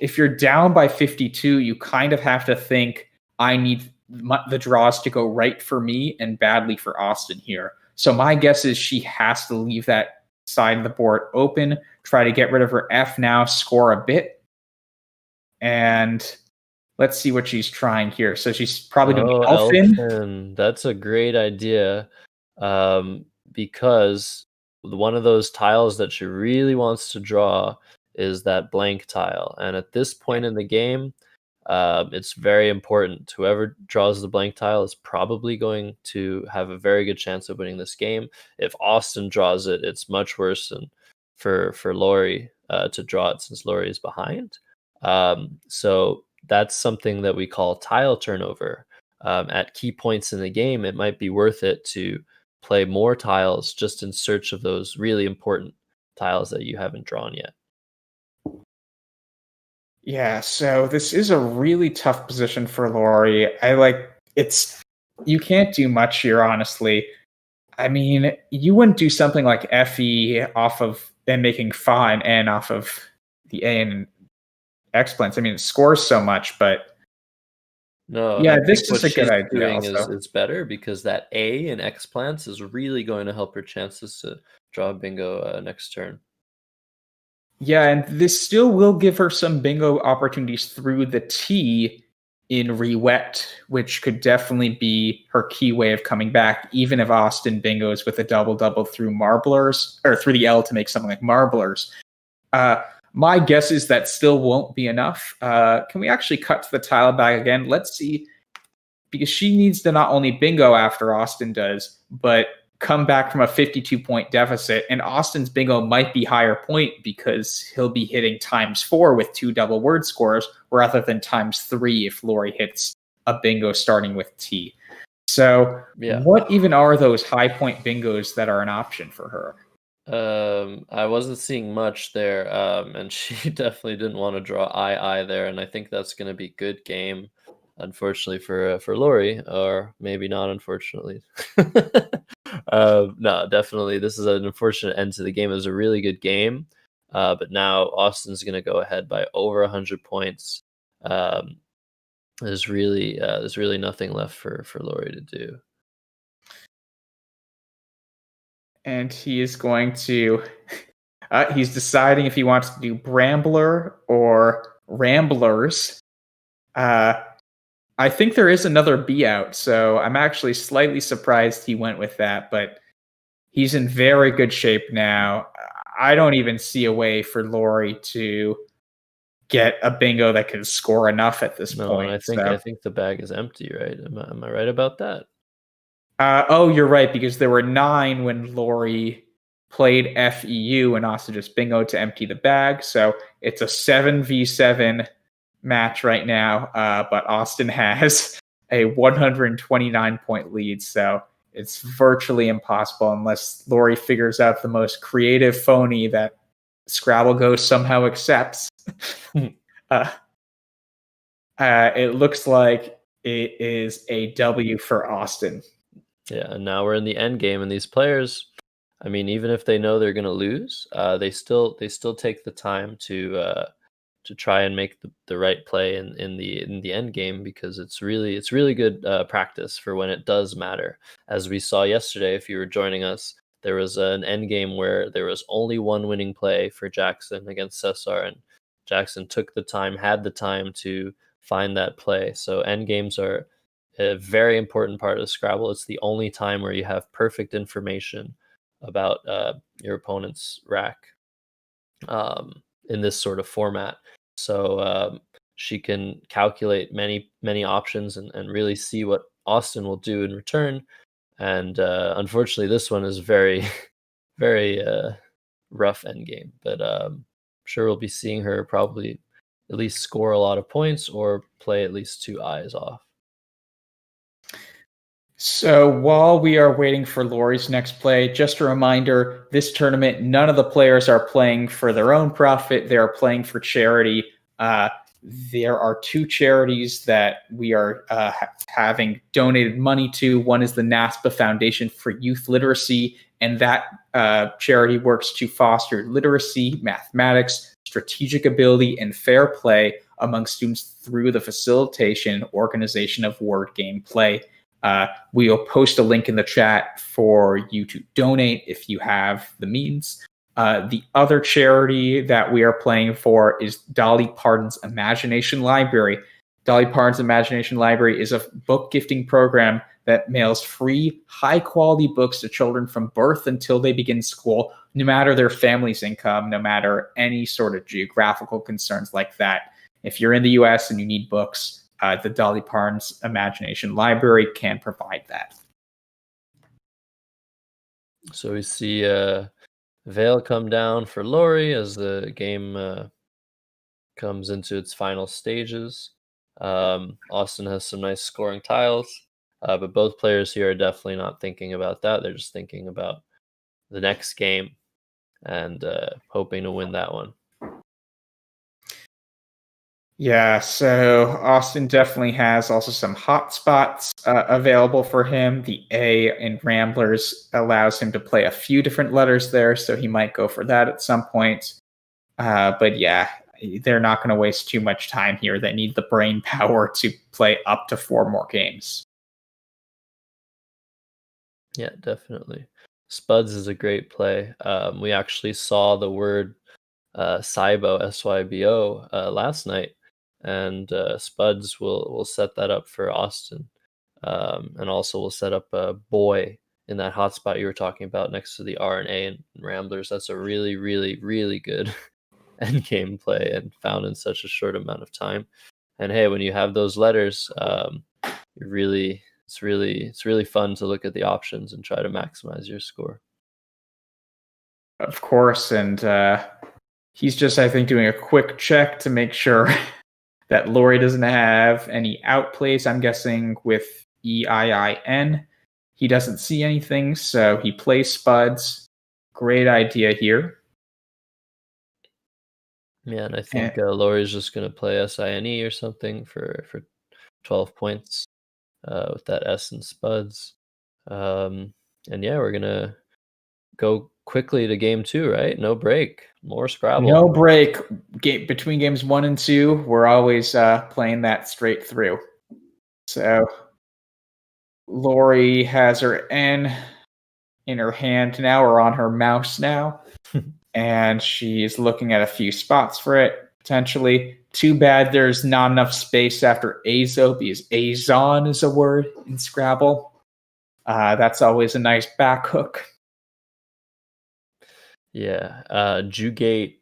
if you're down by 52, you kind of have to think, I need the draws to go right for me and badly for Austin here. So my guess is she has to leave that side of the board open, try to get rid of her F now, score a bit. And let's see what she's trying here. So she's probably doing Elfin. That's a great idea, because one of those tiles that she really wants to draw is that blank tile. And at this point in the game, it's very important. Whoever draws the blank tile is probably going to have a very good chance of winning this game. If Austin draws it, it's much worse than for Laurie to draw it, since Laurie is behind. So that's something that we call tile turnover. At key points in the game, it might be worth it to play more tiles just in search of those really important tiles that you haven't drawn yet. Yeah, so this is a really tough position for Laurie. You can't do much here, honestly. I mean, you wouldn't do something like FE off of and making Fa and N off of the A and explants. I mean, it scores so much, but no, yeah, this is a good idea. Is better, because that A in explants is really going to help her chances to draw bingo next turn. Yeah, and this still will give her some bingo opportunities through the T in Rewet, which could definitely be her key way of coming back, even if Austin bingos with a double-double through Marblers, or through the L to make something like Marblers. My guess is that still won't be enough. Can we actually cut to the tile bag again? Let's see, because she needs to not only bingo after Austin does, but come back from a 52-point deficit, and Austin's bingo might be higher point because he'll be hitting ×4 with 2 double word scores rather than ×3 if Laurie hits a bingo starting with T. So What even are those high point bingos that are an option for her? I wasn't seeing much there, and she definitely didn't want to draw I there, and I think that's going to be good game, unfortunately for Laurie, or maybe not unfortunately. No, definitely this is an unfortunate end to the game. It was a really good game, but now Austin's going to go ahead by over 100 points. There's really nothing left for Laurie to do. And he is going to he's deciding if he wants to do Brambler or Ramblers. I think there is another B out, so I'm actually slightly surprised he went with that, but he's in very good shape now. I don't even see a way for Laurie to get a bingo that can score enough at this point. I think the bag is empty, right? Am I right about that? Oh, you're right, because there were 9 when Laurie played FEU and Austin just bingoed to empty the bag. So it's a 7v7 match right now, but Austin has a 129-point lead. So it's virtually impossible unless Laurie figures out the most creative phony that Scrabble GO somehow accepts. It looks like it is a W for Austin. Yeah, and now we're in the end game, and these players, I mean, even if they know they're going to lose, they still take the time to try and make the right play in the end game, because it's really good practice for when it does matter. As we saw yesterday, if you were joining us, there was an end game where there was only one winning play for Jackson against Cesar, and Jackson had the time to find that play. So end games are a very important part of Scrabble. It's the only time where you have perfect information about your opponent's rack in this sort of format. So she can calculate many options and really see what Austin will do in return. And unfortunately, this one is very, very rough endgame. But I'm sure we'll be seeing her probably at least score a lot of points or play at least 2 eyes off. So while we are waiting for Laurie's next play, just a reminder, this tournament, none of the players are playing for their own profit. They are playing for charity. There are 2 charities that we are having donated money to. One is the NASPA Foundation for Youth Literacy, and that charity works to foster literacy, mathematics, strategic ability, and fair play among students through the facilitation and organization of word game play. We'll post a link in the chat for you to donate if you have the means. The other charity that we are playing for is Dolly Parton's Imagination Library. Dolly Parton's Imagination Library is a book gifting program that mails free, high-quality books to children from birth until they begin school, no matter their family's income, no matter any sort of geographical concerns like that. If you're in the U.S. and you need books, the Dolly Parton's Imagination Library can provide that. So we see Veil come down for Laurie as the game comes into its final stages. Austin has some nice scoring tiles, but both players here are definitely not thinking about that. They're just thinking about the next game and hoping to win that one. Yeah, so Austin definitely has also some hotspots available for him. The A in Ramblers allows him to play a few different letters there, so he might go for that at some point. But yeah, they're not going to waste too much time here. They need the brain power to play up to 4 more games. Yeah, definitely. Spuds is a great play. We actually saw the word Sybo, SYBO, last night. And Spuds will set that up for Austin. And also will set up a boy in that hotspot you were talking about next to the R and A and Ramblers. That's a really, really, really good endgame play and found in such a short amount of time. And hey, when you have those letters, it's really fun to look at the options and try to maximize your score. Of course, and he's just, I think, doing a quick check to make sure that Laurie doesn't have any outplays. I'm guessing with EIIN. He doesn't see anything, so he plays Spuds. Great idea here. Yeah, and I think Laurie's just going to play SINE or something for 12 points with that S and Spuds. And yeah, we're going to go quickly to game 2, right? No break. More Scrabble. No break. Between games 1 and 2, we're always playing that straight through. So Laurie has her N in her hand now, or on her mouse now. And she's looking at a few spots for it, potentially. Too bad there's not enough space after Azo, because Azon is a word in Scrabble. That's always a nice back hook. Yeah, Jugate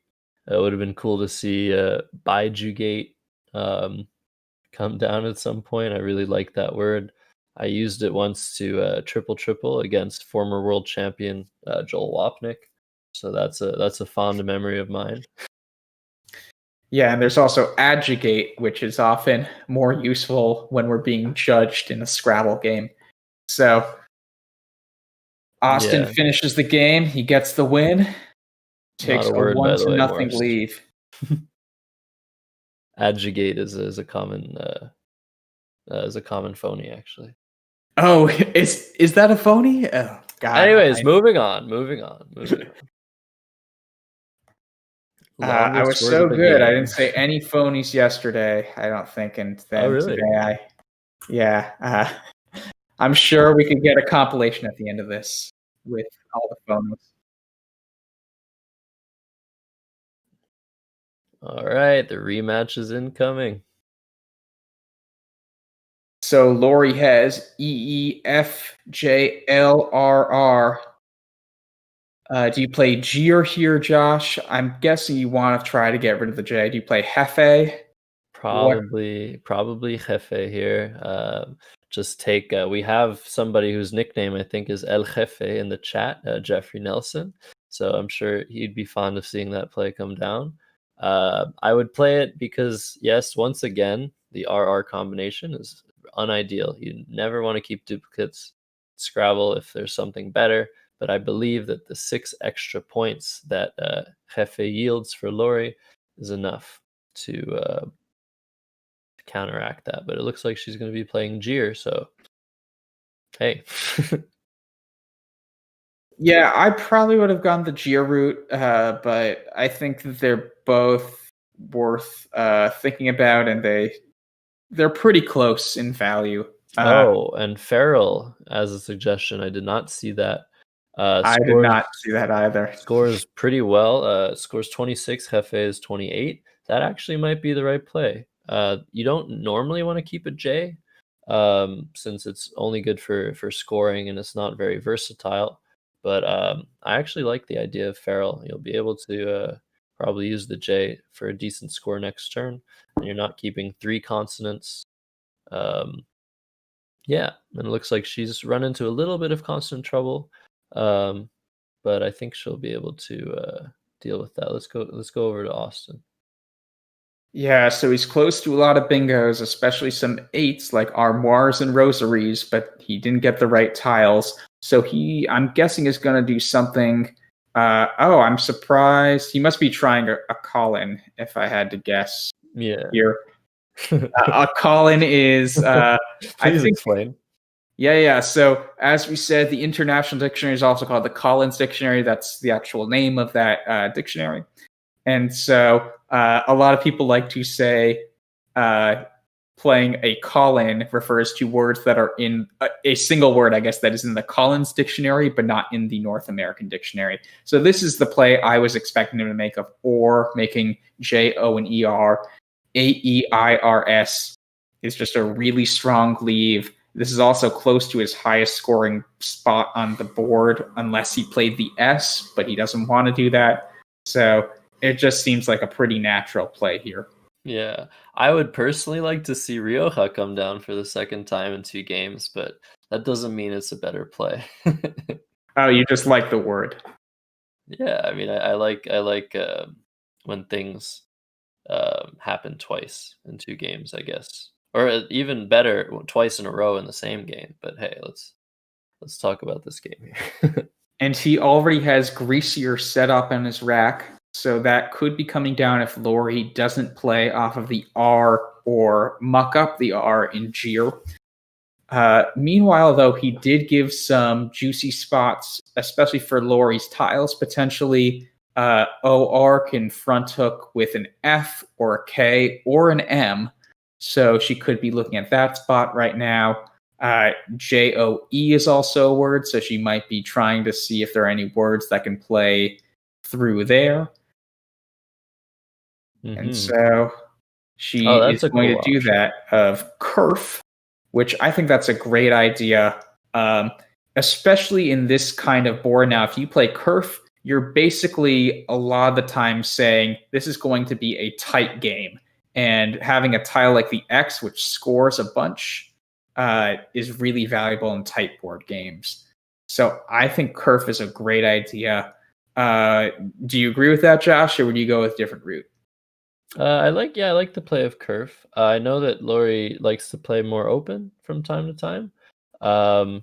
would have been cool to see by Jugate come down at some point. I really like that word. I used it once to triple against former world champion Joel Wapnick. So that's a fond memory of mine. Yeah, and there's also adjugate, which is often more useful when we're being judged in a Scrabble game. So Austin finishes the game. He gets the win. Takes a word, 1-0 lead. Adjugate is a common phony, actually. Oh, is that a phony? Oh, God. Anyways, moving on. I was so good. Game. I didn't say any phonies yesterday, I don't think. And then really? today, I'm sure we could get a compilation at the end of this with all the phonies. All right, the rematch is incoming. So Laurie has EEFJLRR. Do you play G here, Josh? I'm guessing you want to try to get rid of the J. Do you play Jefe? Probably Jefe here. Just take. We have somebody whose nickname I think is El Jefe in the chat, Jeffrey Nelson. So I'm sure he'd be fond of seeing that play come down. I would play it because, yes, once again, the RR combination is unideal. You never want to keep duplicates Scrabble if there's something better. But I believe that the 6 extra points that Jefe yields for Laurie is enough to counteract that. But it looks like she's going to be playing Gier, so hey. Yeah, I probably would have gone the Geo route, but I think that they're both worth thinking about, and they're pretty close in value. And Feral as a suggestion. I did not see that. I did not see that either. Scores pretty well. Scores 26. Hefe is 28. That actually might be the right play. You don't normally want to keep a J, since it's only good for scoring and it's not very versatile. But I actually like the idea of Feral. You'll be able to probably use the J for a decent score next turn, and you're not keeping 3 consonants. Yeah, and it looks like she's run into a little bit of constant trouble, but I think she'll be able to deal with that. Let's go over to Austin. Yeah, so he's close to a lot of bingos, especially some 8s like armoires and rosaries, but he didn't get the right tiles. So I'm guessing, is going to do something. I'm surprised. He must be trying a call-in, if I had to guess. Yeah. Here. A call-in is... Please explain. Yeah. So, as we said, the International Dictionary is also called the Collins Dictionary. That's the actual name of that dictionary. And so a lot of people like to say playing a call-in refers to words that are in a single word, I guess, that is in the Collins Dictionary, but not in the North American Dictionary. So this is the play I was expecting him to make of or, making J-O and E-R. A-E-I-R-S is just a really strong leave. This is also close to his highest scoring spot on the board, unless he played the S, but he doesn't want to do that. So it just seems like a pretty natural play here. Yeah, I would personally like to see Rioja come down for the second time in 2 games, but that doesn't mean it's a better play. Oh, you just like the word. Yeah, I mean, I like when things happen twice in 2 games, I guess, or even better, twice in a row in the same game. But hey, let's talk about this game here. And he already has Greasier set up in his rack, so that could be coming down if Laurie doesn't play off of the R or muck up the R in Gier. Meanwhile, though, he did give some juicy spots, especially for Laurie's tiles. Potentially, OR can front hook with an F or a K or an M, so she could be looking at that spot right now. J-O-E is also a word, so she might be trying to see if there are any words that can play through there. Mm-hmm. And so she is going to do that of Kerf, which I think that's a great idea, especially in this kind of board. Now, if you play Kerf, you're basically a lot of the time saying this is going to be a tight game. And having a tile like the X, which scores a bunch, is really valuable in tight board games. So I think Kerf is a great idea. Do you agree with that, Josh, or would you go with a different route? I like the play of Kerf. I know that Laurie likes to play more open from time to time.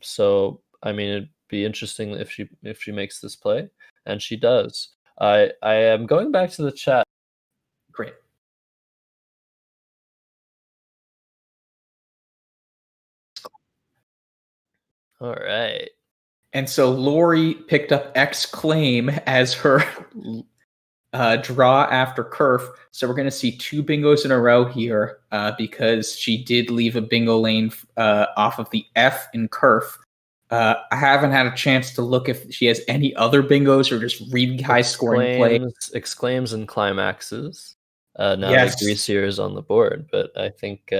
So I mean, it'd be interesting if she makes this play, and she does. I am going back to the chat. Great. All right. And so Laurie picked up Exclaim as her draw after Kerf. So we're going to see 2 bingos in a row here because she did leave a bingo lane off of the F in Kerf. I haven't had a chance to look if she has any other bingos or just really high scoring plays. Exclaims and climaxes. Now that Greasier is on the board, but I think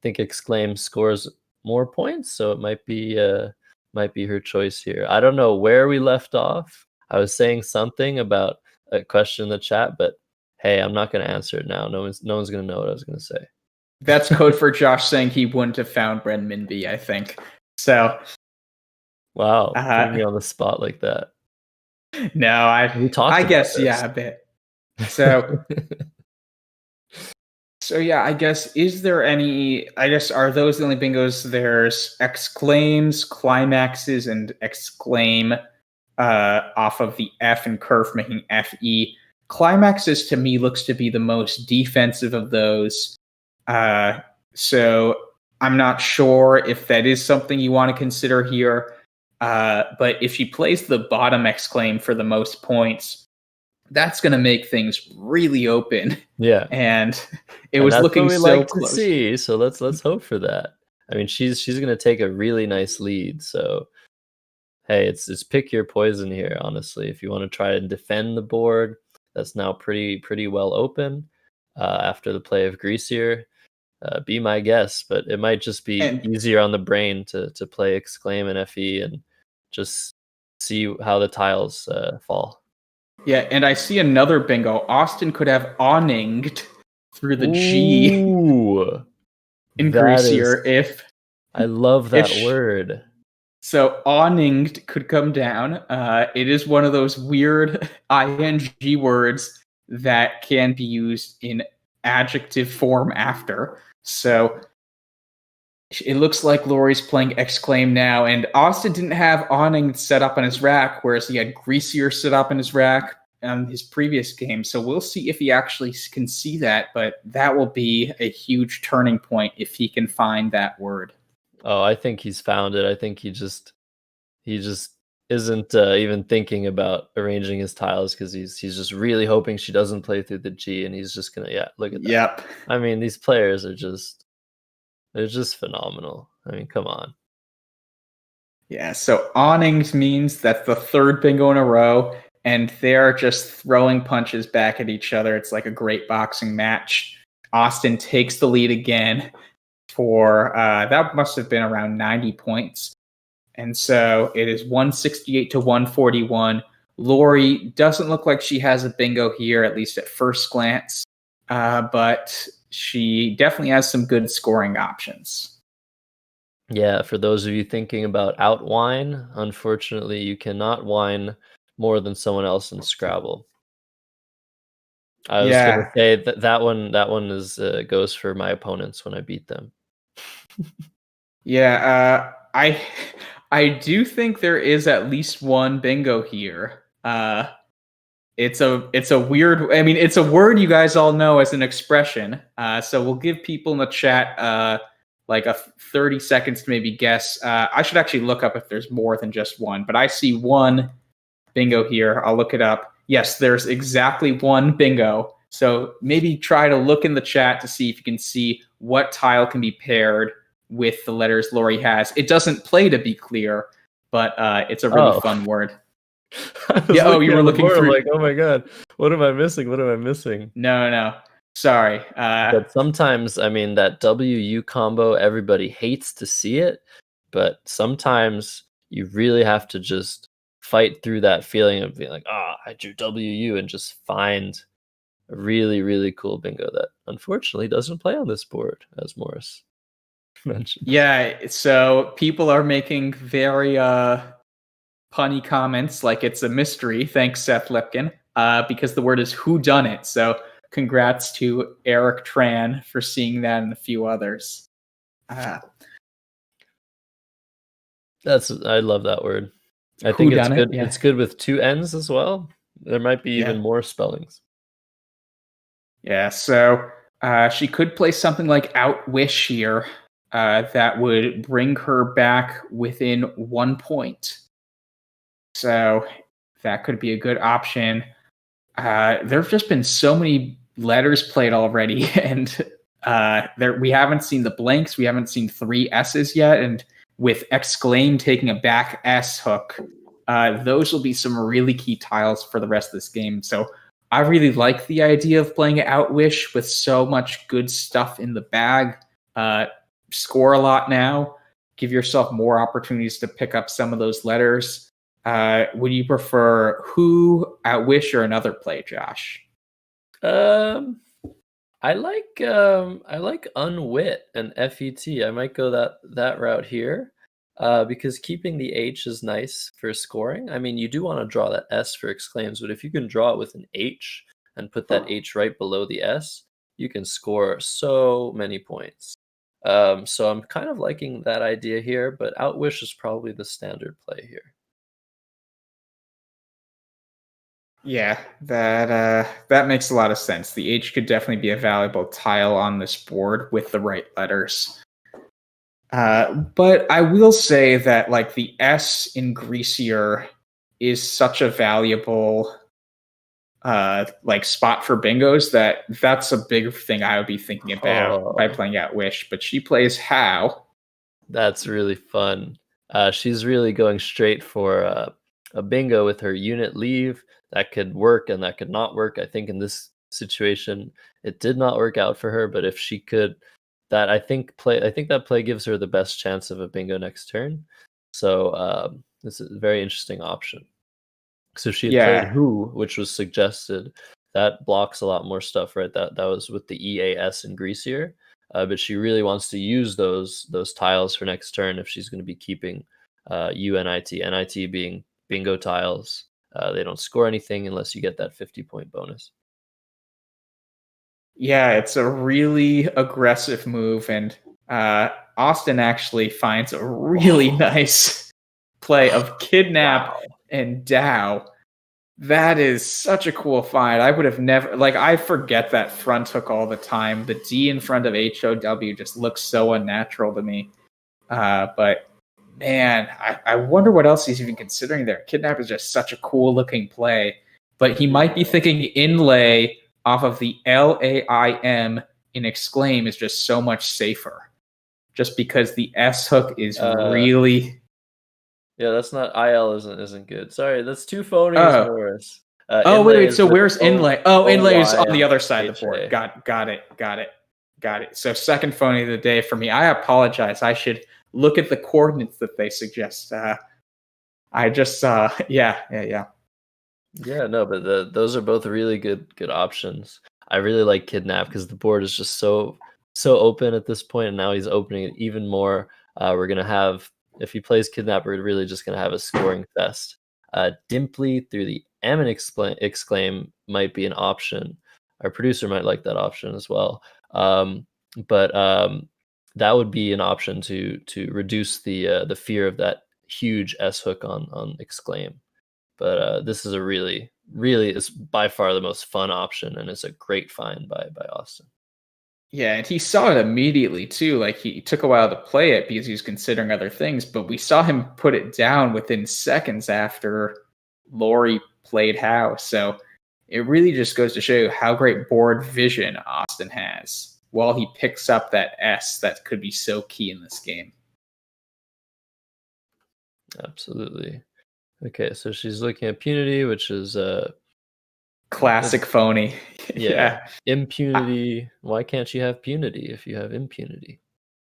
Exclaim scores more points, so it might be her choice here. I don't know where we left off. I was saying something about a question in the chat, but hey, I'm not going to answer it now. No one's going to know what I was going to say. That's code for Josh saying he wouldn't have found Bren Minby, I think. So, wow, putting me on the spot like that. No, I guess a bit. So. So yeah, I guess, are those the only bingos? There's Exclaims, Climaxes, and Exclaim off of the F and Kerf, making FE. Climaxes, to me, looks to be the most defensive of those. So I'm not sure if that is something you want to consider here. But if she plays the bottom exclaim for the most points, that's going to make things really open. Yeah. And it And was that's looking what we so like close. to see. So let's hope for that. I mean, she's going to take a really nice lead. So hey, it's pick your poison here. Honestly, if you want to try and defend the board, that's now pretty well open after the play of Greasier. Be my guest, but it might just be easier on the brain to play exclaim and FE and just see how the tiles fall. Yeah, and I see another bingo. Austin could have awninged through the G in Greasier if... I love that word. So awninged could come down. It is one of those weird ing words that can be used in adjective form after. So it looks like Laurie's playing exclaim now, and Austin didn't have awning set up on his rack, whereas he had Greasier set up in his rack on his previous game. So we'll see if he actually can see that, but that will be a huge turning point if he can find that word. Oh, I think he's found it. I think he just isn't even thinking about arranging his tiles because he's just really hoping she doesn't play through the G, and he's just gonna look at that. Yep. I mean, these players are just phenomenal. I mean, come on. Yeah, so awnings means that's the third bingo in a row, and they're just throwing punches back at each other. It's like a great boxing match. Austin takes the lead again for, that must have been around 90 points. And so it is 168 to 141. Laurie doesn't look like she has a bingo here, at least at first glance, but she definitely has some good scoring options. Yeah, for those of you thinking about outwine, unfortunately, you cannot wine more than someone else in Scrabble. I was gonna say that one is goes for my opponents when I beat them. Yeah, I do think there is at least one bingo here. It's a weird. I mean, it's a word you guys all know as an expression. So we'll give people in the chat like 30 seconds to maybe guess. I should actually look up if there's more than just one, but I see one bingo here. I'll look it up. Yes, there's exactly one bingo. So maybe try to look in the chat to see if you can see what tile can be paired with the letters Laurie has. It doesn't play, to be clear, but it's a really fun word. Yeah, you were looking through. Like, oh my god, what am I missing? What am I missing? No. Sorry. But sometimes, I mean, that WU combo, everybody hates to see it, but sometimes you really have to just fight through that feeling of being like, I drew WU, and just find a really, really cool bingo that unfortunately doesn't play on this board, as Morris mentioned. Yeah, so people are making very punny comments like it's a mystery. Thanks, Seth Lipkin, because the word is whodunit. So congrats to Eric Tran for seeing that and a few others. I love that word. I think it's good. Yeah. It's good with two N's as well. There might be even more spellings. Yeah, so she could play something like Outwish here. That would bring her back within 1 point. So that could be a good option. There have just been so many letters played already, and we haven't seen the blanks. We haven't seen 3 S's yet, and with exclaim taking a back S hook, those will be some really key tiles for the rest of this game. So I really like the idea of playing Outwish with so much good stuff in the bag. Score a lot now. Give yourself more opportunities to pick up some of those letters. Would you prefer Who, Outwish, or another play, Josh? I like Unwit and FET. I might go that route here, because keeping the H is nice for scoring. I mean, you do want to draw that S for exclaims, but if you can draw it with an H and put that H right below the S, you can score so many points. So I'm kind of liking that idea here, but Outwish is probably the standard play here. Yeah, that makes a lot of sense. The H could definitely be a valuable tile on this board with the right letters. But I will say that like the S in Greasier is such a valuable like spot for bingos that's a big thing I would be thinking about by playing out Wish. But she plays How. That's really fun. She's really going straight for a bingo with her unit leave. That could work and that could not work. I think in this situation it did not work out for her, but if she could, I think that play gives her the best chance of a bingo next turn. So this is a very interesting option. So she had played Who, which was suggested. That blocks a lot more stuff, right? That was with the EAS and Greasier. But she really wants to use those tiles for next turn if she's going to be keeping UNIT. NIT being bingo tiles. They don't score anything unless you get that 50-point bonus. Yeah, it's a really aggressive move, and Austin actually finds a really nice play of Kidnap and Dow. That is such a cool find. I would have never, like, I forget that front hook all the time. The D in front of HOW just looks so unnatural to me. But man, I wonder what else he's even considering there. Kidnap is just such a cool looking play, but he might be thinking inlay off of the LAIM in Exclaim is just so much safer. Just because the S hook is really... Yeah, that's not IL isn't good. Sorry, that's two phonies, Morris. Wait. So where's inlay? Inlay is on the other side of the board. Got it. So second phony of the day for me. I apologize. I should look at the coordinates that they suggest. I just yeah. Yeah, no, but those are both really good options. I really like Kidnap because the board is just so open at this point, and now he's opening it even more. We're gonna have, if he plays Kidnap, we're really just gonna have a scoring fest. Dimply through the M and Exclaim might be an option. Our producer might like that option as well. But that would be an option to reduce the fear of that huge S hook on Exclaim. But this is a really is by far the most fun option, and it's a great find by Austin. Yeah, and he saw it immediately too. Like, he took a while to play it because he was considering other things, but we saw him put it down within seconds after LAURIE played How. So it really just goes to show you how great board vision Austin has while he picks up that S that could be so key in this game. Absolutely. Okay, so she's looking at Punity, which is classic phony. Yeah. Impunity. Why can't you have Punity if you have Impunity?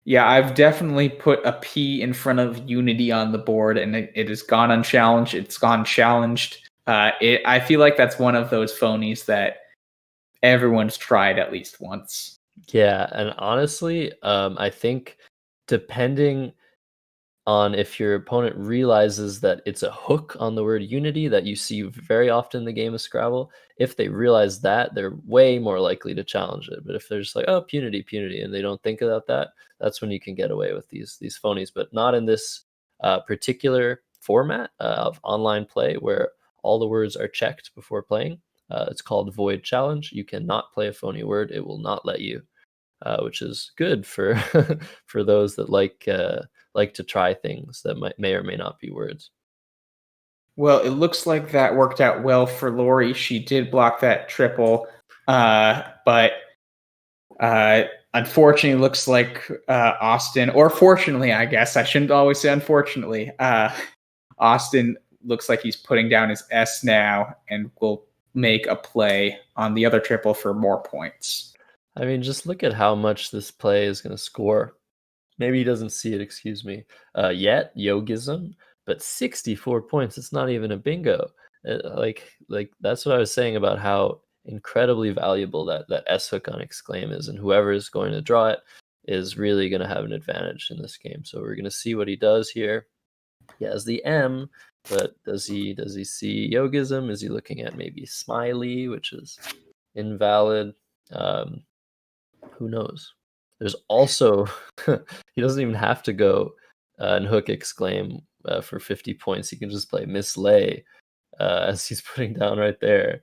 Yeah, I've definitely put a P in front of Unity on the board, and it has gone unchallenged. It's gone challenged. I feel like that's one of those phonies that everyone's tried at least once. Yeah, and honestly, I think depending on if your opponent realizes that it's a hook on the word unity that you see very often in the game of Scrabble, if they realize that, they're way more likely to challenge it. But if they're just like, oh, punity, and they don't think about that, that's when you can get away with these phonies. But not in this particular format of online play where all the words are checked before playing. It's called Void Challenge. You cannot play a phony word. It will not let you, which is good for for those that like to try things that may or may not be words. Well, it looks like that worked out well for LAURIE. She did block that triple, but unfortunately, looks like Austin, or fortunately, I guess I shouldn't always say unfortunately, Austin looks like he's putting down his S now and will make a play on the other triple for more points. I mean, just look at how much this play is going to score. Maybe he doesn't see it, excuse me, yet, Yogism, but 64 points. It's not even a bingo. Like that's what I was saying about how incredibly valuable that S hook on Exclaim is, and whoever is going to draw it is really going to have an advantage in this game. So we're going to see what he does here. He has the M, but does he see Yogism? Is he looking at maybe Smiley, which is invalid? Who knows? There's also, he doesn't even have to go and hook Exclaim for 50 points. He can just play Mislay as he's putting down right there.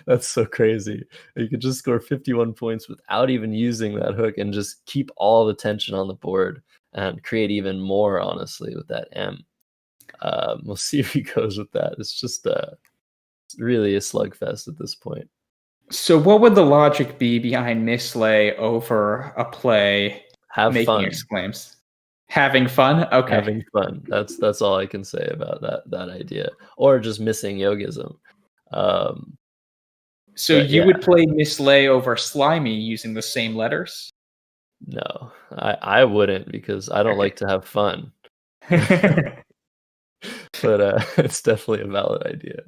That's so crazy. You could just score 51 points without even using that hook and just keep all the tension on the board and create even more, honestly, with that M. We'll see if he goes with that. It's just really a slugfest at this point. So what would the logic be behind mislay over a play Have making fun. exclaims? Having fun? Okay. Having fun. That's all I can say about that idea. Or just missing yogism. So you would play mislay over slimy using the same letters? No, I wouldn't, because I don't like to have fun. But it's definitely a valid idea.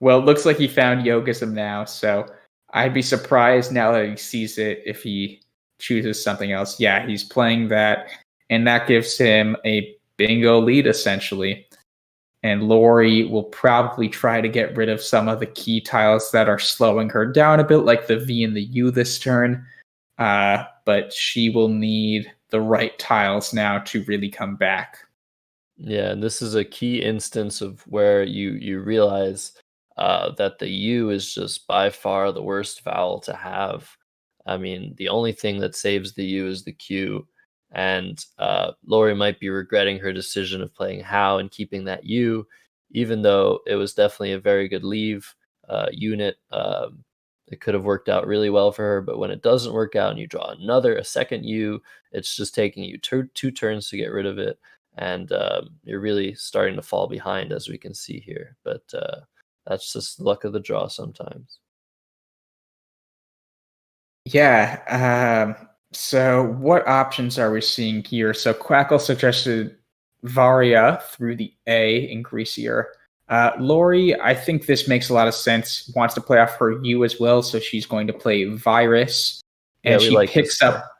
Well, it looks like he found yogism now, so I'd be surprised now that he sees it if he chooses something else. Yeah, he's playing that, and that gives him a bingo lead, essentially. And LAURIE will probably try to get rid of some of the key tiles that are slowing her down a bit, like the V and the U this turn. But she will need the right tiles now to really come back. Yeah, and this is a key instance of where you realize that the U is just by far the worst vowel to have. I mean, the only thing that saves the U is the Q. And LAURIE might be regretting her decision of playing how and keeping that U, even though it was definitely a very good leave unit. It could have worked out really well for her, but when it doesn't work out and you draw a second U, it's just taking you two turns to get rid of it. And you're really starting to fall behind, as we can see here. But that's just luck of the draw sometimes. Yeah. So what options are we seeing here? So Quackle suggested Varia through the A in Greasier. LAURIE, I think this makes a lot of sense, wants to play off her U as well, so she's going to play Virus. And she picks up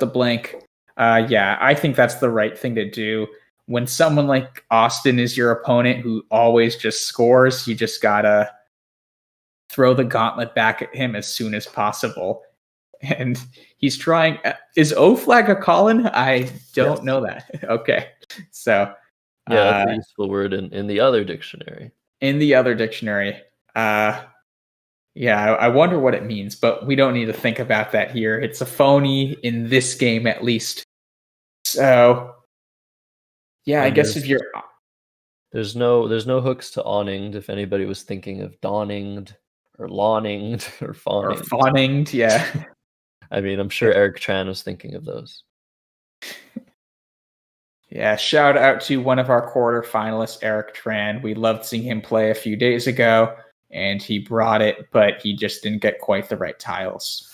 the blank. Yeah, I think that's the right thing to do. When someone like Austin is your opponent who always just scores, you just gotta throw the gauntlet back at him as soon as possible. And he's trying. Is O flag a Colin? I don't know that. Okay. So. Yeah, that's a useful word in the other dictionary. In the other dictionary. Yeah, I wonder what it means, but we don't need to think about that here. It's a phony in this game, at least. So, yeah, I guess if you're... There's no hooks to awninged, if anybody was thinking of dawninged, or lawninged, or fawninged. Or fawninged, yeah. I mean, I'm sure Eric Tran was thinking of those. Yeah, shout out to one of our quarterfinalists, Eric Tran. We loved seeing him play a few days ago, and he brought it, but he just didn't get quite the right tiles.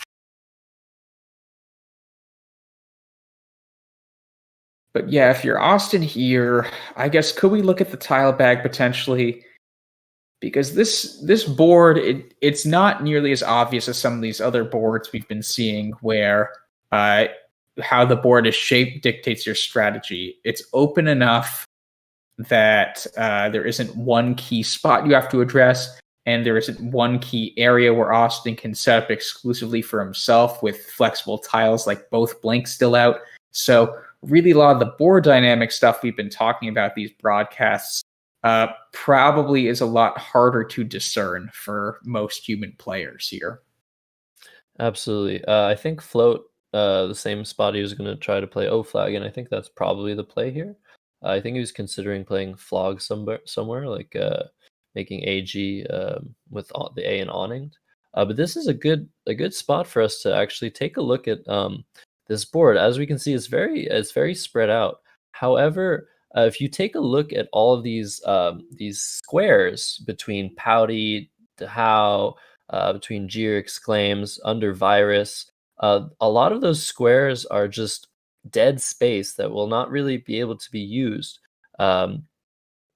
But yeah, if you're Austin here, I guess could we look at the tile bag potentially? Because this board, it's not nearly as obvious as some of these other boards we've been seeing where how the board is shaped dictates your strategy. It's open enough that there isn't one key spot you have to address, and there isn't one key area where Austin can set up exclusively for himself with flexible tiles like both blanks still out. So really a lot of the board dynamic stuff we've been talking about these broadcasts probably is a lot harder to discern for most human players here. Absolutely. I think Float, the same spot he was going to try to play O flag, and I think that's probably the play here. I think he was considering playing Flog somewhere like making AG with the A and awninged. But this is a good spot for us to actually take a look at this board. As we can see, it's very spread out. However, if you take a look at all of these squares between Pouty, How, between Jeer, Exclaims, under Virus, a lot of those squares are just dead space that will not really be able to be used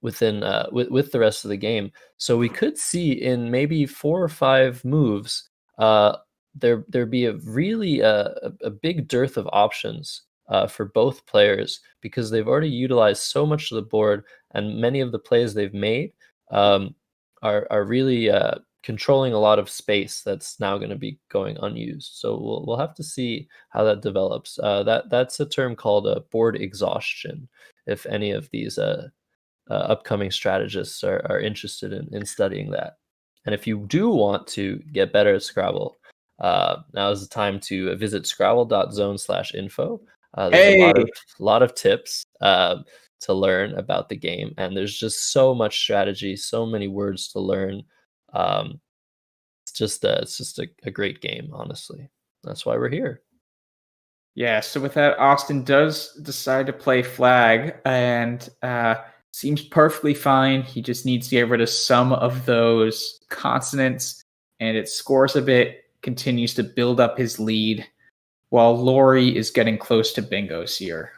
within with the rest of the game. So we could see in maybe 4 or 5 moves there'd be a really a big dearth of options for both players, because they've already utilized so much of the board, and many of the plays they've made are really controlling a lot of space that's now going to be going unused. So we'll have to see how that develops. That's a term called board exhaustion, if any of these upcoming strategists are interested in studying that. And if you do want to get better at Scrabble, now is the time to visit scrabble.zone/info. There's a lot of tips to learn about the game, and there's just so much strategy, so many words to learn. It's just a great game, honestly. That's why we're here. Yeah, so with that, Austin does decide to play flag, and seems perfectly fine. He just needs to get rid of some of those consonants, and it scores a bit, continues to build up his lead, while Laurie is getting close to bingos here.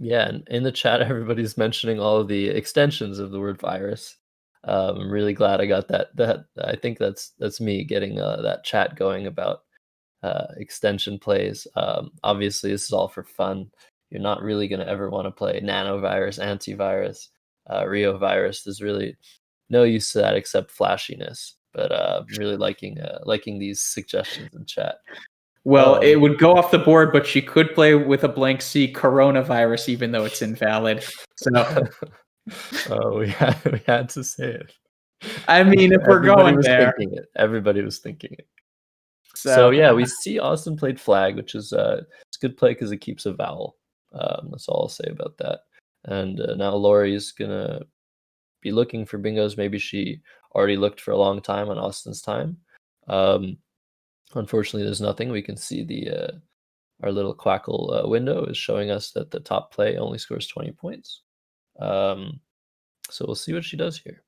Yeah, and in the chat, everybody's mentioning all of the extensions of the word virus. I'm really glad I got that. I think that's me getting that chat going about extension plays. Obviously, this is all for fun. You're not really going to ever want to play nanovirus, antivirus, reovirus. There's really no use to that except flashiness. But I'm really liking these suggestions in chat. Well, it would go off the board, but she could play with a blank C, coronavirus, even though it's invalid. So, we had to say it. I mean, if we're going there, everybody was thinking it. So yeah, we see Austin played flag, which is it's a good play because it keeps a vowel. That's all I'll say about that. And now Laurie's gonna be looking for bingos. Maybe she already looked for a long time on Austin's time. Unfortunately, there's nothing. We can see our little Quackle window is showing us that the top play only scores 20 points. So we'll see what she does here.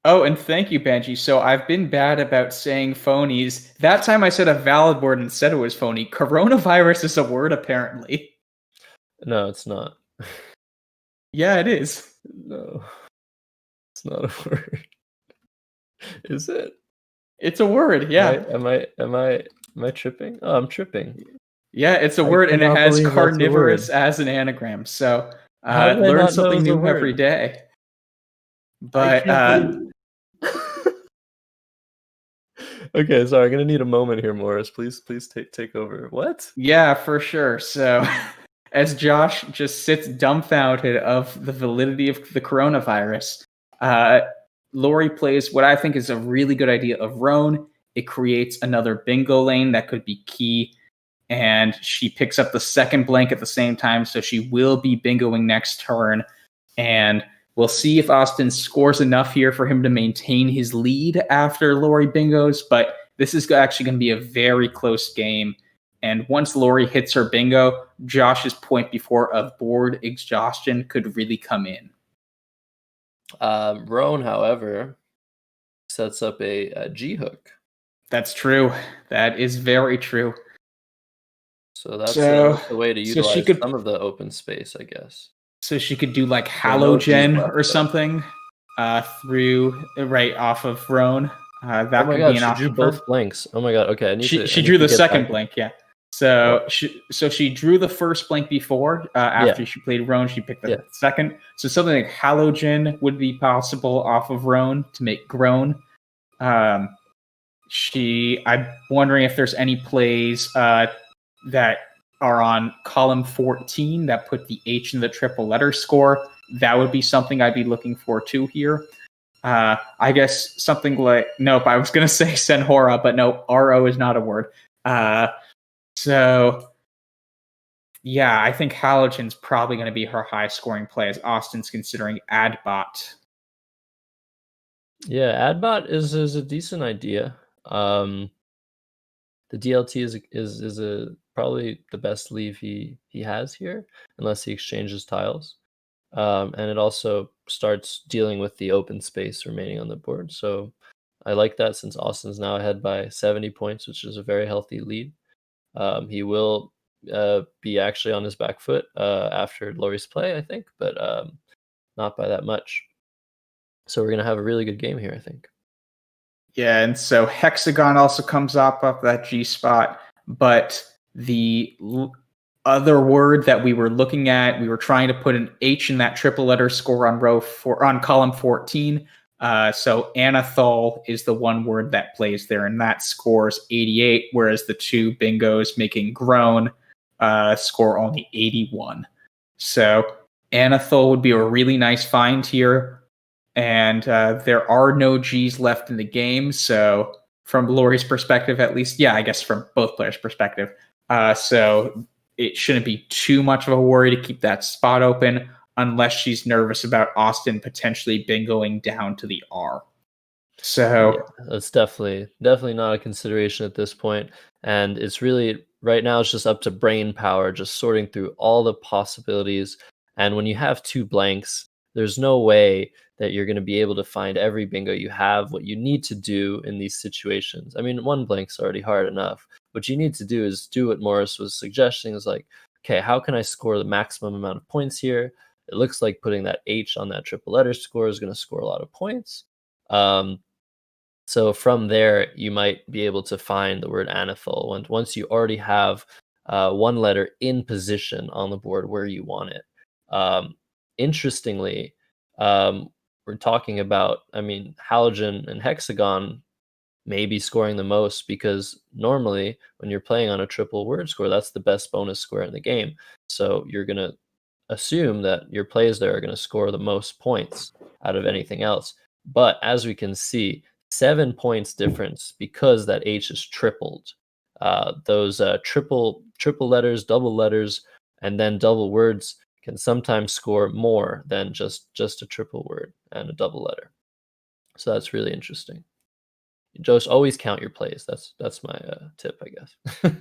Oh, and thank you, Benji. So I've been bad about saying phonies. That time I said a valid word and said it was phony. Coronavirus is a word, apparently. No, it's not. Yeah, it is. No, it's not a word. Is it? It's a word, yeah. Am I tripping? Oh, I'm tripping. Yeah, it's a word, and it has carnivorous as an anagram. So learn something new every day. But okay, sorry, I'm gonna need a moment here, Morris. Please take over. What? Yeah, for sure. So as Josh just sits dumbfounded of the validity of the coronavirus, Laurie plays what I think is a really good idea of Roan. It creates another bingo lane that could be key, and she picks up the second blank at the same time, so she will be bingoing next turn. And we'll see if Austin scores enough here for him to maintain his lead after Laurie bingos, but this is actually going to be a very close game. And once Laurie hits her bingo, Josh's point before of board exhaustion could really come in. Roan, however, sets up a G hook. That's true. That is very true. So that's the way to utilize some of the open space, I guess. So she could do like halogen or something through right off of Roan. That could be an option. She drew both blanks. Oh my god! Okay, she drew the second blank. Yeah. So she drew the first blank before. After she played Roan, she picked the second. So something like halogen would be possible off of Roan to make groan. I'm wondering if there's any plays that are on column 14 that put the H in the triple letter score. That would be something I'd be looking for too here. I guess something like, nope, I was going to say Senhora, but no, RO is not a word. So yeah, I think halogen's probably going to be her high scoring play as Austin's considering Adbot. Yeah, Adbot is a decent idea. The DLT is probably the best leave he has here, unless he exchanges tiles. And it also starts dealing with the open space remaining on the board. So I like that since Austin's now ahead by 70 points, which is a very healthy lead. He will be actually on his back foot after Laurie's play, I think, but not by that much. So we're going to have a really good game here, I think. Yeah, and so Hexagon also comes up that G spot, but the other word that we were looking at, we were trying to put an H in that triple letter score on column 14. So Anathol is the one word that plays there, and that scores 88, whereas the two bingos making groan score only 81. So Anathol would be a really nice find here. and there are no G's left in the game. So from Laurie's perspective, at least, yeah, I guess from both players' perspective, so it shouldn't be too much of a worry to keep that spot open, unless she's nervous about Austin potentially bingoing down to the R. So yeah, that's definitely not a consideration at this point. And it's really, right now, it's just up to brain power, just sorting through all the possibilities. And when you have 2 blanks, there's no way that you're going to be able to find every bingo you have. What you need to do in these situations, I mean, 1 blank's already hard enough. What you need to do is do what Morris was suggesting, is like, okay, how can I score the maximum amount of points here? It looks like putting that H on that triple letter score is going to score a lot of points. So from there, you might be able to find the word anaphil once you already have 1 letter in position on the board where you want it. Interestingly, we're talking about, I mean, halogen and hexagon may be scoring the most, because normally when you're playing on a triple word score, that's the best bonus score in the game. So you're going to assume that your plays there are going to score the most points out of anything else. But as we can see, 7 points difference because that H is tripled. Those triple letters, double letters, and then double words can sometimes score more than just a triple word and a double letter. So that's really interesting. Just always count your plays. That's my tip, I guess.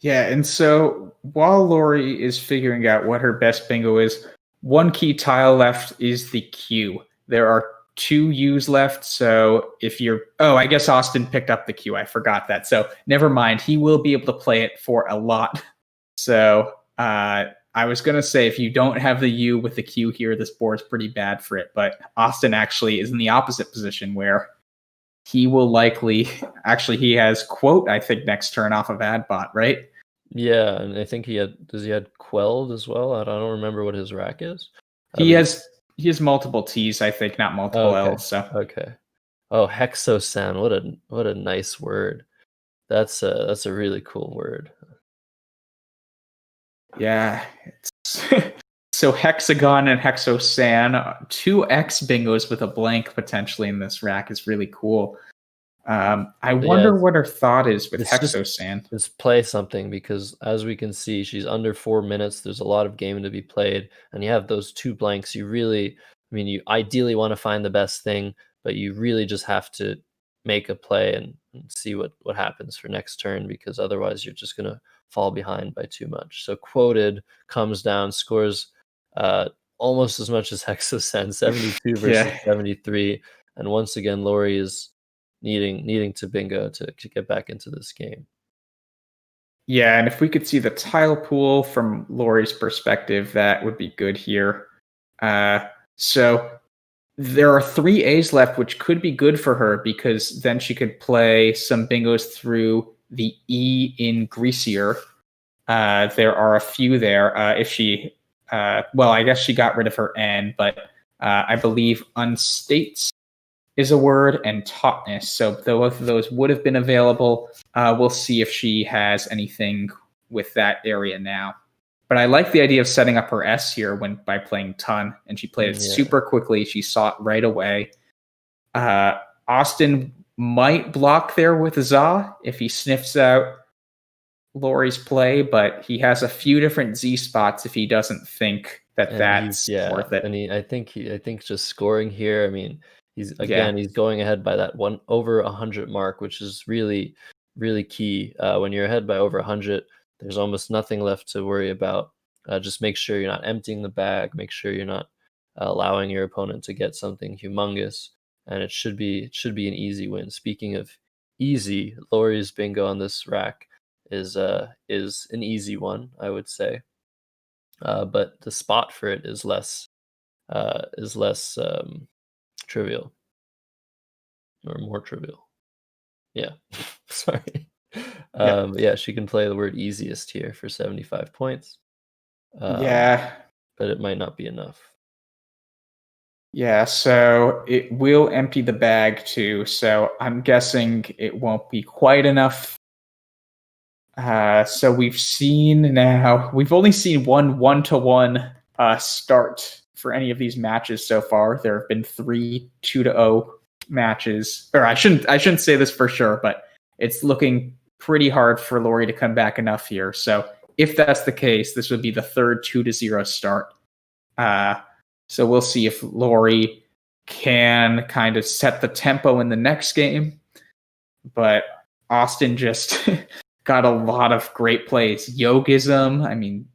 yeah, and so while Laurie is figuring out what her best bingo is, 1 key tile left is the Q. There are 2 U's left, so if you're... Oh, I guess Austin picked up the Q. I forgot that. So never mind. He will be able to play it for a lot. So I was going to say, if you don't have the U with the Q here, this board's pretty bad for it. But Austin actually is in the opposite position, where he will likely... Actually, he has quote, I think, next turn off of Adbot, right? Yeah, and I think he had quelled as well. I don't remember what his rack is. He has multiple T's, I think, not multiple L's. So okay. Oh, hexosan! What a nice word. That's a really cool word. Yeah. So hexagon and hexosan, 2 X bingos with a blank potentially in this rack is really cool. I wonder what her thought is with hexosan. Just play something, because as we can see, she's under 4 minutes. There's a lot of game to be played, and you have those 2 blanks. You really, I mean, you ideally want to find the best thing, but you really just have to make a play and see what happens for next turn, because otherwise you're just going to fall behind by too much. So quoted comes down, scores almost as much as hexosan, 72 versus 73. And once again, Laurie is needing to bingo to get back into this game. Yeah, and if we could see the tile pool from Laurie's perspective, that would be good here. So there are 3 A's left, which could be good for her, because then she could play some bingos through the E in greasier. There are a few there. If she, well, I guess she got rid of her N, but I believe unstates is a word, and tautness. So both of those would have been available. We'll see if she has anything with that area now. But I like the idea of setting up her S here by playing ton, and she played it super quickly. She saw it right away. Austin might block there with za if he sniffs out Laurie's play, but he has a few different Z spots if he doesn't think that's worth it. And I think just scoring here, I mean, he's going ahead by that over 100 mark, which is really, really key. When you're ahead by over 100, there's almost nothing left to worry about. Just make sure you're not emptying the bag. Make sure you're not allowing your opponent to get something humongous, and it should be an easy win. Speaking of easy, Laurie's bingo on this rack is an easy one, I would say. But the spot for it is less trivial, or more trivial. Yeah, sorry. She can play the word easiest here for 75 points. But it might not be enough. Yeah, so it will empty the bag too. So I'm guessing it won't be quite enough. So we've only seen one 1-to-1 start for any of these matches so far. There have been 3 2-0 matches. Or I shouldn't say this for sure, but it's looking pretty hard for Laurie to come back enough here. So if that's the case, this would be the third 2-0 start. So we'll see if Laurie can kind of set the tempo in the next game. But Austin just got a lot of great plays. Yogism, I mean,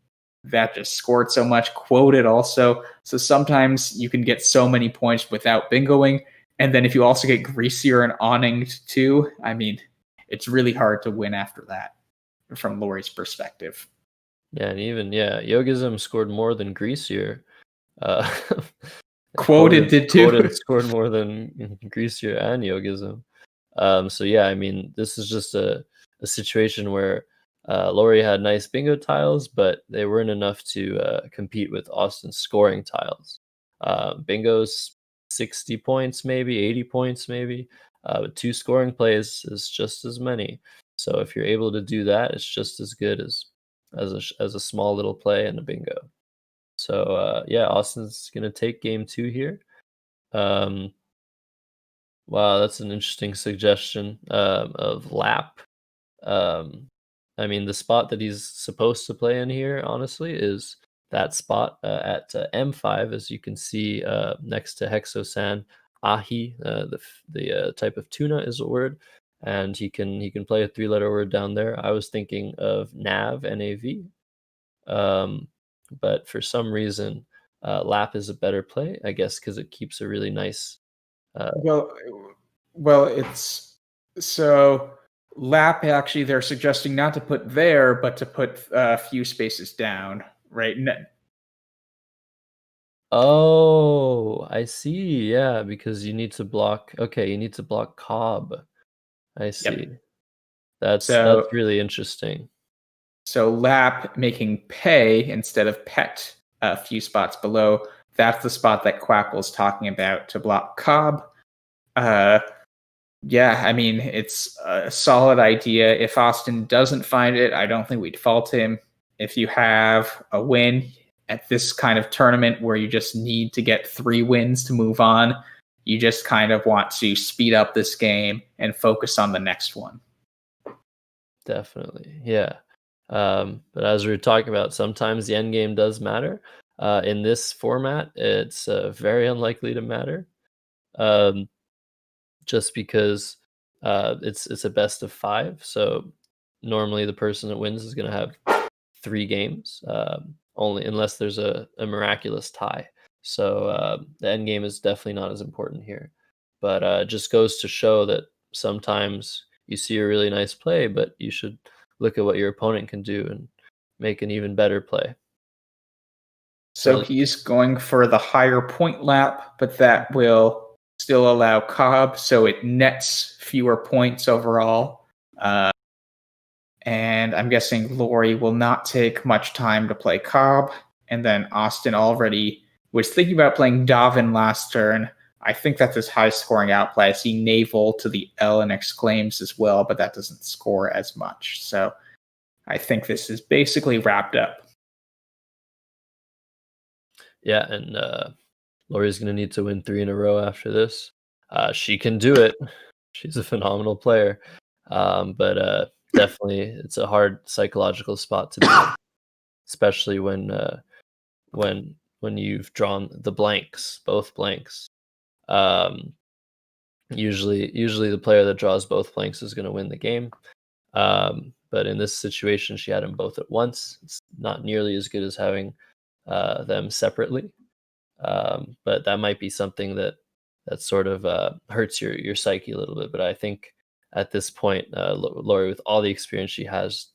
that just scored so much. Quoted also. So sometimes you can get so many points without bingoing. And then if you also get Greasier and Awninged too, I mean, it's really hard to win after that from Laurie's perspective. Yeah, and even, Yogism scored more than Greasier. Quoted did too. Quoted scored more than Greasier and Yogism. So yeah, I mean, this is just a situation where Laurie had nice bingo tiles, but they weren't enough to compete with Austin's scoring tiles. Bingo's 60 points, maybe 80 points, maybe. But 2 scoring plays is just as many. So if you're able to do that, it's just as good as a small little play and a bingo. So yeah, Austin's gonna take game 2 here. Wow, that's an interesting suggestion of lap. I mean, the spot that he's supposed to play in here, honestly, is that spot at M5, as you can see next to Hexosan. Ahi, the type of tuna is a word, and he can play a 3-letter word down there. I was thinking of nav, N-A-V, but for some reason, lap is a better play, I guess, because it keeps a really nice. Well, it's so lap. Actually, they're suggesting not to put there, but to put a few spaces down, right? Oh, I see. Yeah, because you need to block. Okay, you need to block Cobb. I see. Yep. That's really interesting. So lap making pay instead of pet a few spots below. That's the spot that Quackle's talking about to block Cobb. Yeah, I mean, it's a solid idea. If Austin doesn't find it, I don't think we'd fault him. If you have a win at this kind of tournament where you just need to get 3 wins to move on, you just kind of want to speed up this game and focus on the next one. Definitely, yeah. But as we were talking about, sometimes the end game does matter. In this format, it's very unlikely to matter. Just because it's a best of 5. So normally the person that wins is going to have 3 games, only unless there's a miraculous tie. So the end game is definitely not as important here. But it just goes to show that sometimes you see a really nice play, but you should look at what your opponent can do and make an even better play. So he's going for the higher point lap, but that will still allow Cobb, so it nets fewer points overall. And I'm guessing Laurie will not take much time to play Cobb. And then Austin already was thinking about playing Davin last turn. I think that's his high scoring outplay. I see Naval to the L and exclaims as well, but that doesn't score as much. So I think this is basically wrapped up. Yeah, and Laurie's going to need to win 3 in a row after this. She can do it. She's a phenomenal player. But definitely it's a hard psychological spot to be in, especially when you've drawn the blanks, both blanks. Usually the player that draws both blanks is going to win the game. But in this situation, she had them both at once. It's not nearly as good as having them separately. But that might be something that sort of hurts your psyche a little bit. But I think at this point, Laurie, with all the experience she has,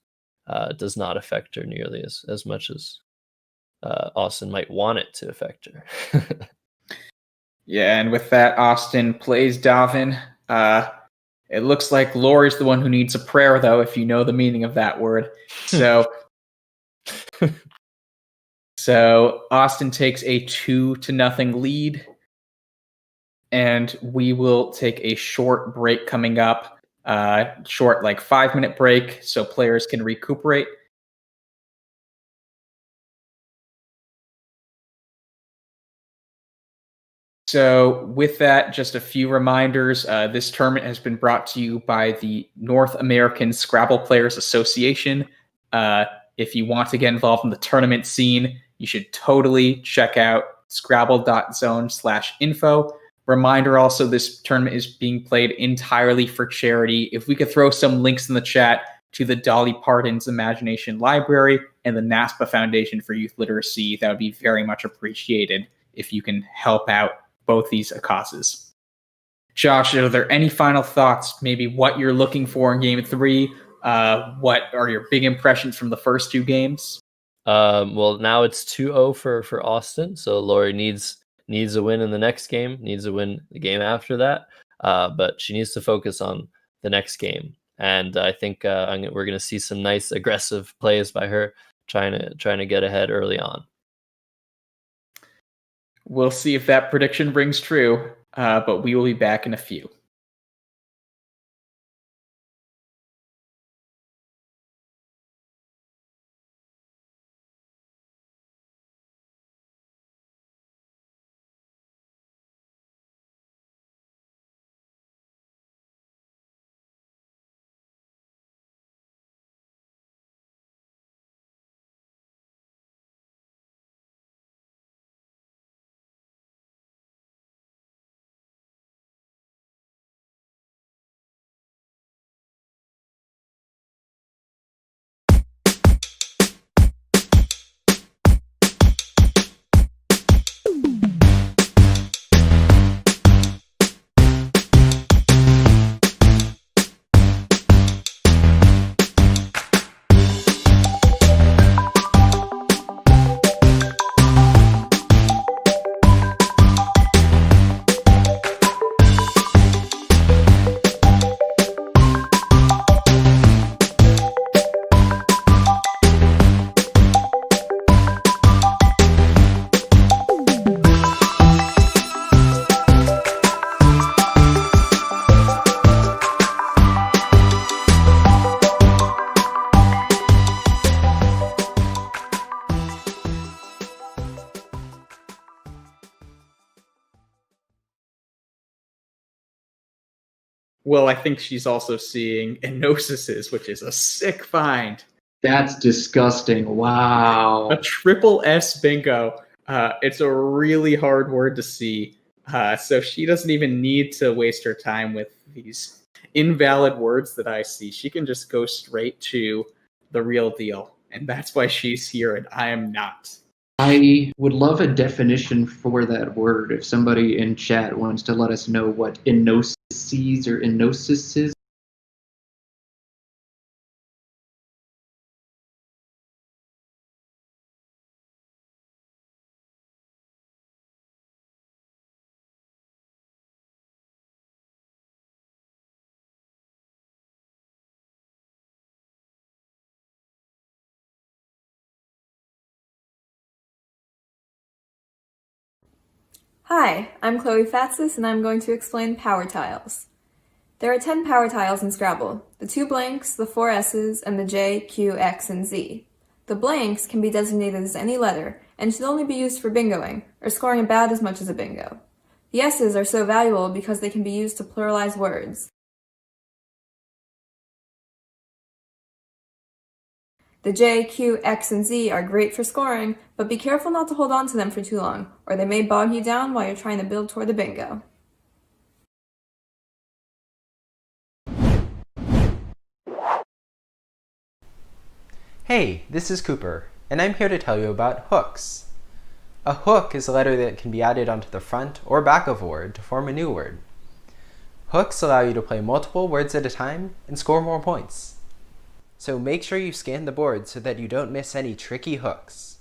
does not affect her nearly as much as Austin might want it to affect her. Yeah, and with that, Austin plays Davin. It looks like Laurie's the one who needs a prayer, though, if you know the meaning of that word. So, so Austin takes a 2-0 lead, and we will take a short break coming up. Short, like 5-minute break, so players can recuperate. So with that, just a few reminders. This tournament has been brought to you by the North American Scrabble Players Association. If you want to get involved in the tournament scene, you should totally check out scrabble.zone/info. Reminder also, this tournament is being played entirely for charity. If we could throw some links in the chat to the Dolly Parton's Imagination Library and the NASPA Foundation for Youth Literacy, that would be very much appreciated if you can help out both these causes. Josh, are there any final thoughts? Maybe what you're looking for in Game 3? What are your big impressions from the first two games? Well, now it's 2-0 for Austin, so Laurie needs a win in the next game, needs to win the game after that, but she needs to focus on the next game. And I think we're going to see some nice aggressive plays by her, trying to get ahead early on. We'll see if that prediction rings true, but we will be back in a few. Well, I think she's also seeing enosises, which is a sick find. That's disgusting. Wow. A triple S bingo. It's a really hard word to see. So she doesn't even need to waste her time with these invalid words that I see. She can just go straight to the real deal. And that's why she's here and I am not. I would love a definition for that word if somebody in chat wants to let us know what enoses or enosis is. Hi, I'm Chloe Fatsis and I'm going to explain power tiles. There are 10 power tiles in Scrabble, the 2 blanks, the 4 S's, and the J, Q, X, and Z. The blanks can be designated as any letter and should only be used for bingoing, or scoring about as much as a bingo. The S's are so valuable because they can be used to pluralize words. The J, Q, X, and Z are great for scoring, but be careful not to hold on to them for too long, or they may bog you down while you're trying to build toward the bingo. Hey, this is Cooper, and I'm here to tell you about hooks. A hook is a letter that can be added onto the front or back of a word to form a new word. Hooks allow you to play multiple words at a time and score more points. So make sure you scan the board so that you don't miss any tricky hooks.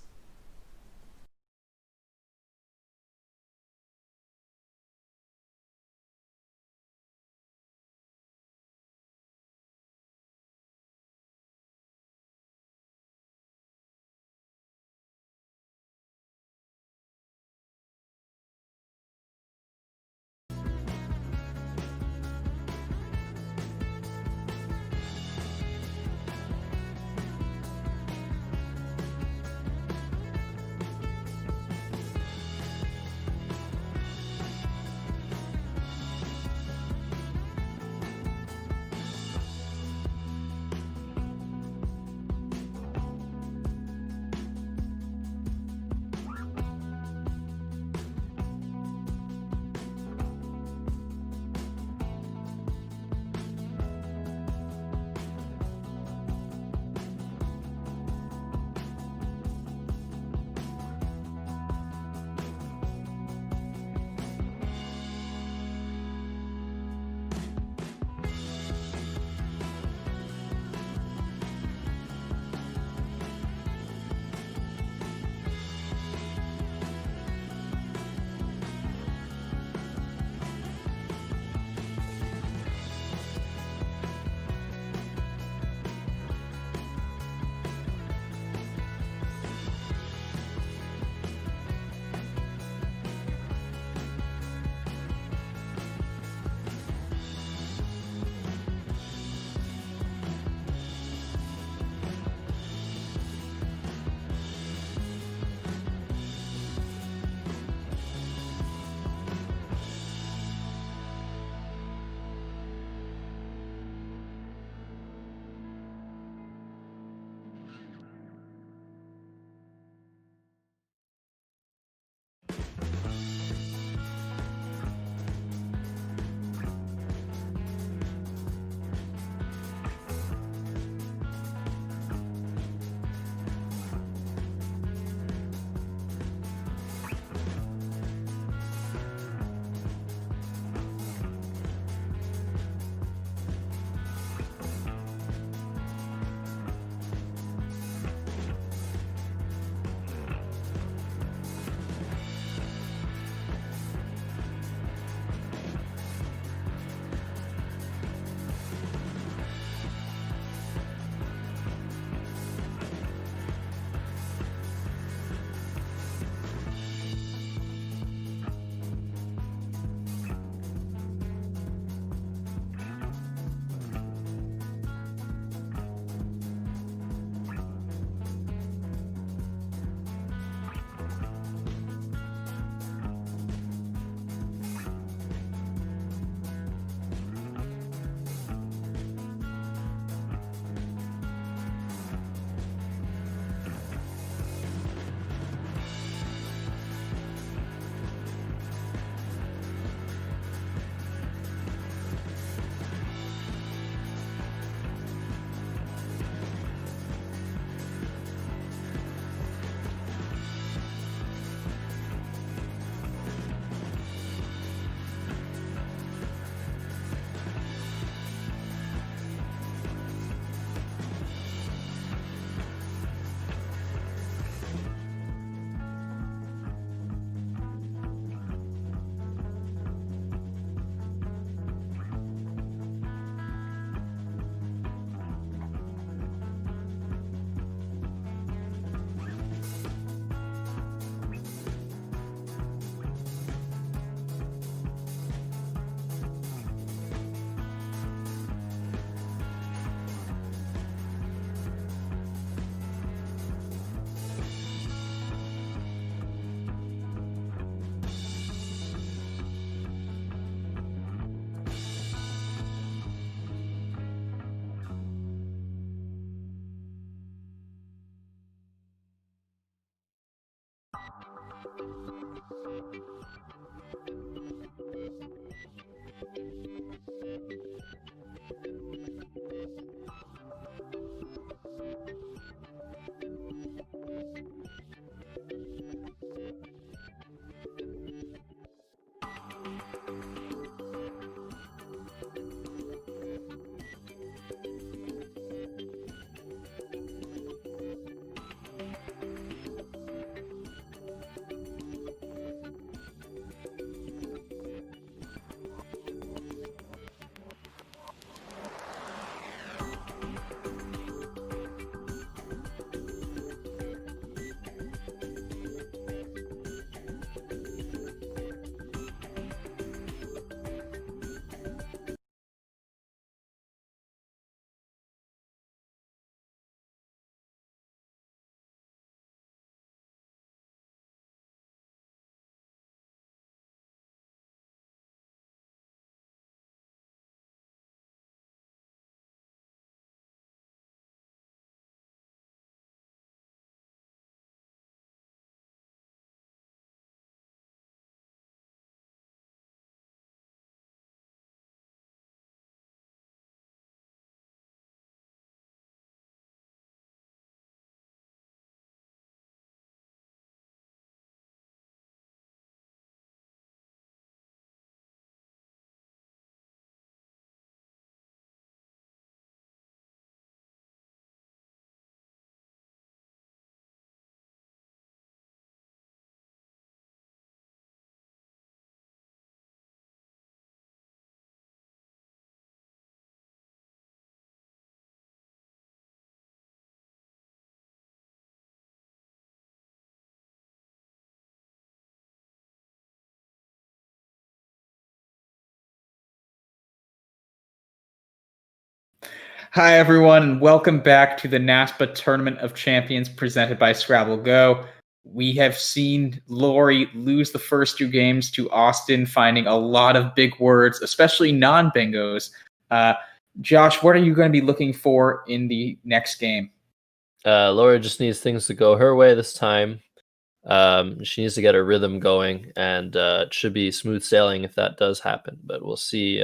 Hi, everyone, and welcome back to the NASPA Tournament of Champions presented by Scrabble GO. We have seen LAURIE lose the first 2 games to Austin, finding a lot of big words, especially non-bingos. Josh, what are you going to be looking for in the next game? LAURIE just needs things to go her way this time. She needs to get her rhythm going, and it should be smooth sailing if that does happen. But we'll see.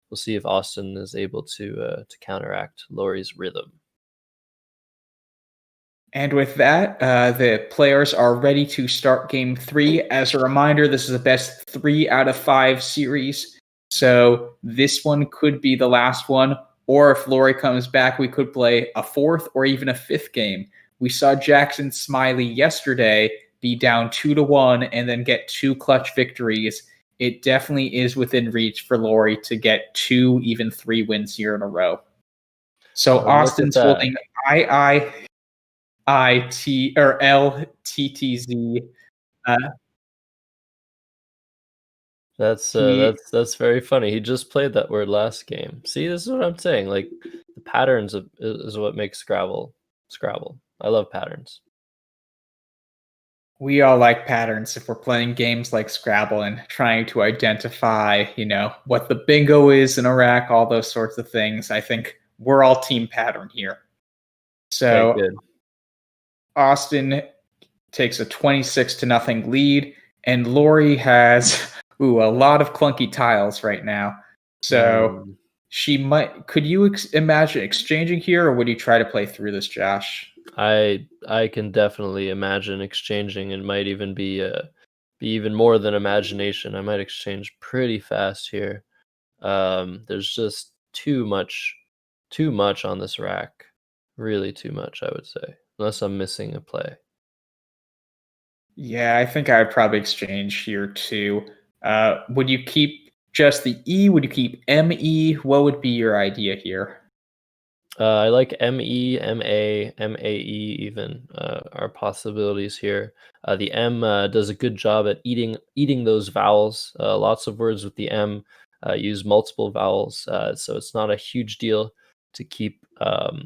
We'll see if Austin is able to counteract LAURIE's rhythm. And with that, the players are ready to start game 3. As a reminder, this is a best 3 out of 5 series. So this one could be the last one. Or if LAURIE comes back, we could play a 4th or even a 5th game. We saw Jackson Smiley yesterday be down 2-1 and then get 2 clutch victories. It definitely is within reach for LAURIE to get 2, even 3 wins here in a row. So Austin's holding IIIT or LTTZ. That's very funny. He just played that word last game. See, this is what I'm saying. Like, the patterns is what makes Scrabble. I love patterns. We all like patterns if we're playing games like Scrabble and trying to identify, what the bingo is in Iraq, all those sorts of things. I think we're all team pattern here. So Okay, good. Austin takes a 26-0 lead, and LAURIE has a lot of clunky tiles right now. So she might. Could you imagine exchanging here, or would you try to play through this, Josh? I can definitely imagine exchanging. It might even be even more than imagination. I might exchange pretty fast here. There's just too much on this rack. Really too much, I would say, unless I'm missing a play. Yeah, I think I would probably exchange here too. Would you keep just the E? Would you keep ME? What would be your idea here? I like ME, MA, MAE even are possibilities here. The M does a good job at eating those vowels. Lots of words with the M use multiple vowels, so it's not a huge deal to keep that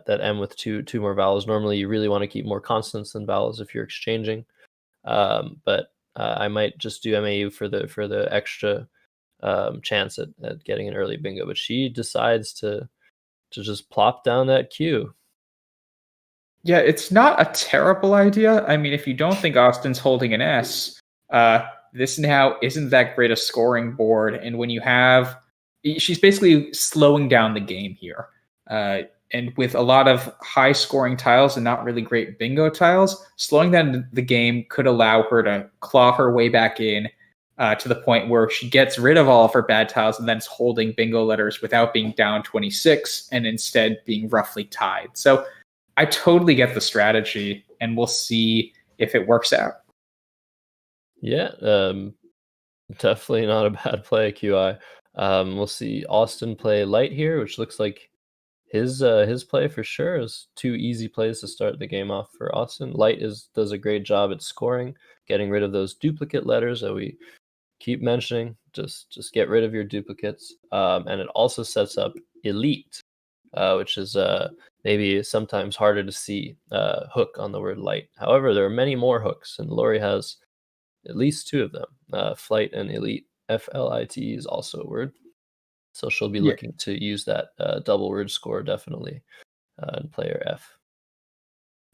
M with two more vowels. Normally, you really want to keep more consonants than vowels if you're exchanging. But I might just do MAU for the extra chance at getting an early bingo. But she decides to just plop down that Q. Yeah, it's not a terrible idea. I mean, if you don't think Austin's holding an S, this now isn't that great a scoring board. And when you have, she's basically slowing down the game here. And with a lot of high scoring tiles and not really great bingo tiles, slowing down the game could allow her to claw her way back in to the point where she gets rid of all of her bad tiles and then is holding bingo letters without being down 26 and instead being roughly tied. So I totally get the strategy, and we'll see if it works out. Yeah, definitely not a bad play, QI. We'll see Austin play light here, which looks like his play for sure is 2 easy plays to start the game off for Austin. Light does a great job at scoring, getting rid of those duplicate letters that we keep mentioning. Just get rid of your duplicates, and it also sets up elite, which is maybe sometimes harder to see hook on the word light. However, there are many more hooks, and LAURIE has at least 2 of them. Flight and elite. FLIT is also a word. So she'll be looking to use that double word score definitely in player F.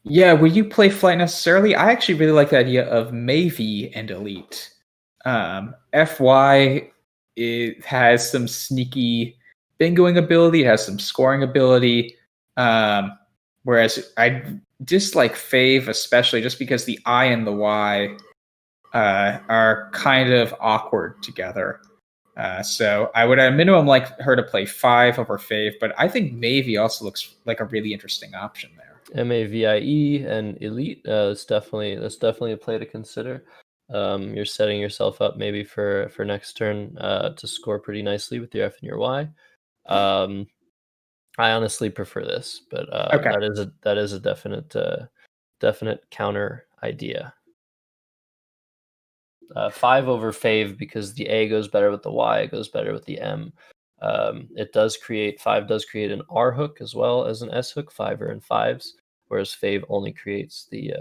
Yeah, will you play flight necessarily? I actually really like the idea of Mavie and elite. FY, it has some sneaky bingoing ability. It has some scoring ability. Whereas I dislike Fave, especially just because the I and the Y are kind of awkward together. So I would at a minimum like her to play 5 over Fave, but I think Mavie also looks like a really interesting option there. MAVIE and elite. That's definitely a play to consider. You're setting yourself up maybe for next turn to score pretty nicely with your F and your Y. I honestly prefer this, but Okay. that is a definite counter idea. 5 over Fave because the A goes better with the Y, it goes better with the M. It does create 5 does create an R hook as well as an S hook, 5er and 5s, whereas Fave only creates the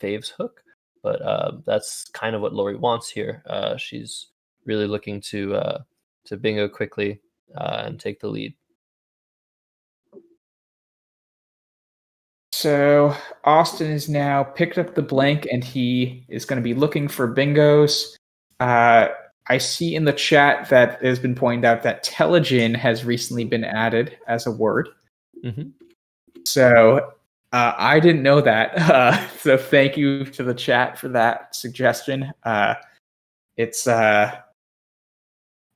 Faves hook. But that's kind of what Laurie wants here. She's really looking to bingo quickly and take the lead. So Austin has now picked up the blank and he is going to be looking for bingos. I see in the chat that it has been pointed out that telegin has recently been added as a word. Mm-hmm. So I didn't know that. So thank you to the chat for that suggestion. It's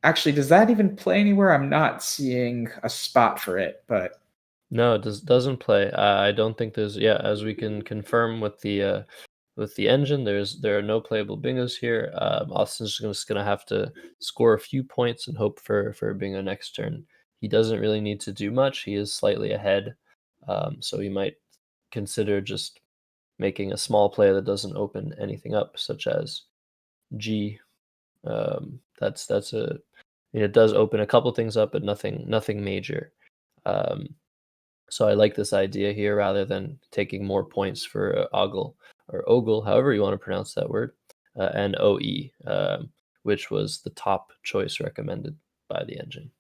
actually, does that even play anywhere? I'm not seeing a spot for it, but no, it doesn't play. I don't think there's. Yeah, as we can confirm with the engine, there are no playable bingos here. Austin's just gonna have to score a few points and hope for a bingo next turn. He doesn't really need to do much. He is slightly ahead, so he might consider just making a small play that doesn't open anything up, such as G. That's a. It does open a couple things up, but nothing major. So I like this idea here rather than taking more points for ogle or ogle, however you want to pronounce that word, and OE, which was the top choice recommended by the engine.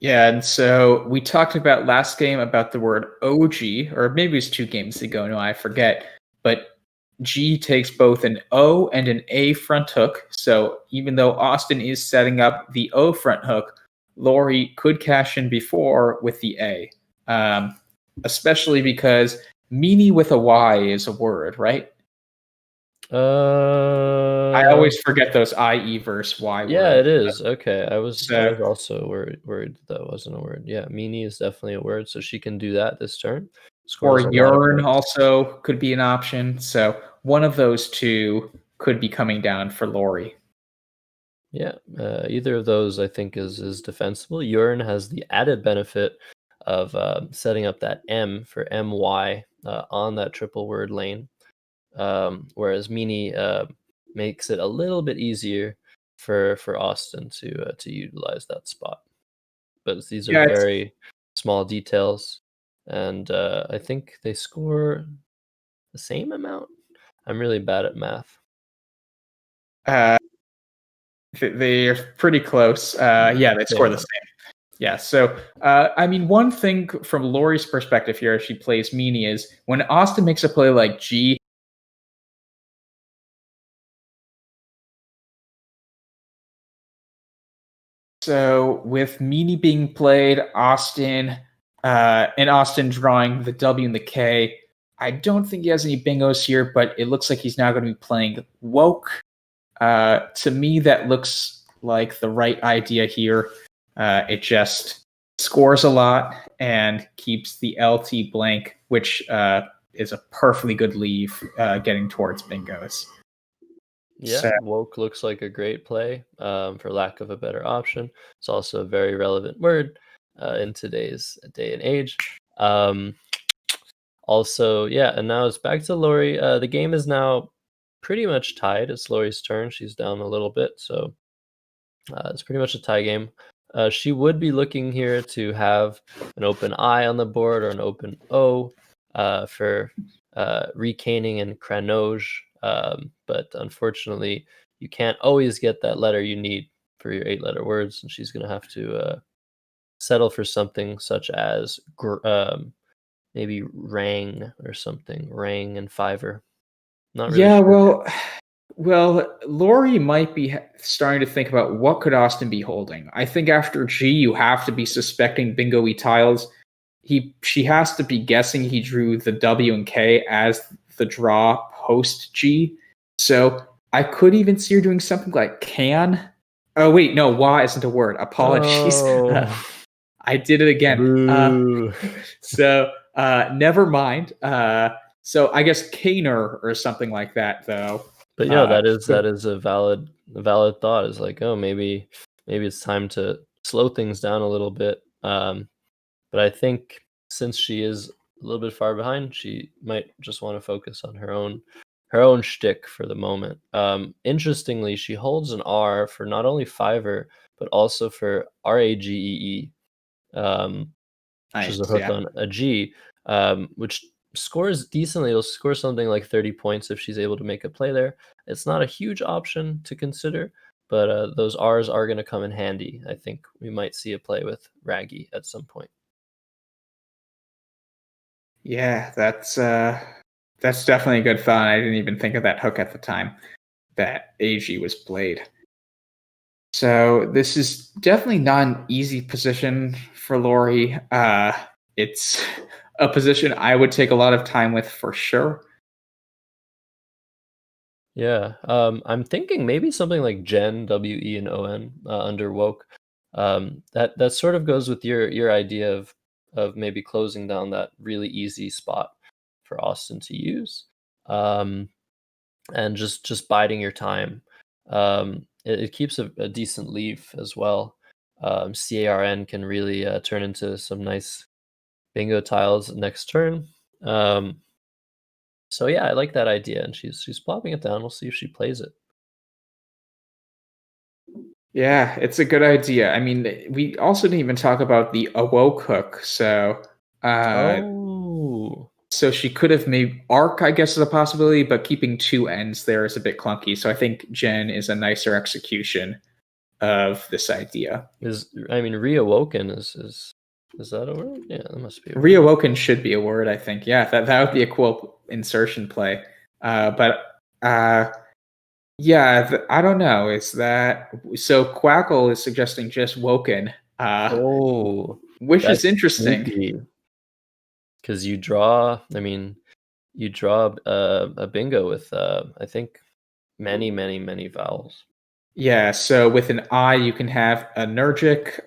Yeah, and so we talked about last game about the word OG, or maybe it was 2 games ago, no, I forget. But G takes both an O and an A front hook. So even though Austin is setting up the O front hook, Laurie could cash in before with the A, especially because meanie with a Y is a word, right? I always forget those IE versus Y words. Yeah, it is. Okay, I was also worried that wasn't a word. Yeah, meanie is definitely a word, so she can do that this turn. Or yearn also could be an option. So one of those 2 could be coming down for Laurie. Yeah, either of those I think is defensible. Yearn has the added benefit of setting up that M for MY on that triple word lane, whereas meanie makes it a little bit easier for Austin to utilize that spot. But these are very small details, and I think they score the same amount. I'm really bad at math. They're pretty close. Yeah, they score the same. Yeah, so I mean, one thing from Laurie's perspective here, as she plays meanie, is when Austin makes a play like G. So with meanie being played, Austin and Austin drawing the W and the K, I don't think he has any bingos here, but it looks like he's now going to be playing woke. To me, that looks like the right idea here. It just scores a lot and keeps the LT blank, which is a perfectly good leave getting towards bingos. Yeah, so woke looks like a great play, for lack of a better option. It's also a very relevant word in today's day and age. Also, yeah, and now it's back to Laurie. The game is now pretty much tied. It's Laurie's turn. She's down a little bit, so it's pretty much a tie game. She would be looking here to have an open I on the board or an open O for recaning and cranoge. But unfortunately, you can't always get that letter you need for your 8-letter words, and she's going to have to settle for something such as maybe rang or something. Rang and fiver. Not really sure. Well, Laurie might be starting to think about what could Austin be holding. I think after G, you have to be suspecting bingo-y tiles. She has to be guessing he drew the W and K as the draw post G. So I could even see her doing something like can. Oh wait, no, Y isn't a word. Apologies. Oh. I did it again. So never mind. So I guess caner or something like that, though. But yeah, that is a valid thought. Is like, oh, maybe it's time to slow things down a little bit. But I think since she is a little bit far behind, she might just want to focus on her own shtick for the moment. Interestingly, she holds an R for not only fiver but also for RAGEE, which is a hook on a G, which scores decently. It'll score something like 30 points if she's able to make a play there. It's not a huge option to consider, but those R's are going to come in handy. I think we might see a play with Raggy at some point. Yeah, that's definitely a good thought. I didn't even think of that hook at the time that AG was played. So this is definitely not an easy position for LAURIE. It's a position I would take a lot of time with for sure. Yeah, I'm thinking maybe something like Gen, WE, and ON under woke. That sort of goes with your idea of maybe closing down that really easy spot for Austin to use, and just biding your time. It keeps a decent leave as well. CARN can really turn into some nice bingo tiles next turn. So yeah, I like that idea, and she's plopping it down. We'll see if she plays it. Yeah, it's a good idea. I mean, we also didn't even talk about the awoke hook. So, so she could have made arc, I guess, is a possibility, but keeping two ends there is a bit clunky. So I think Gen is a nicer execution of this idea. Reawoken is that a word? Yeah, that must be a word. Reawoken should be a word, I think. Yeah, that would be a cool insertion play. Yeah, I don't know. Is that so? Quackle is suggesting just woken. Which is interesting. Because you draw. I mean, you draw a bingo with I think many vowels. Yeah. So with an I, you can have anergic.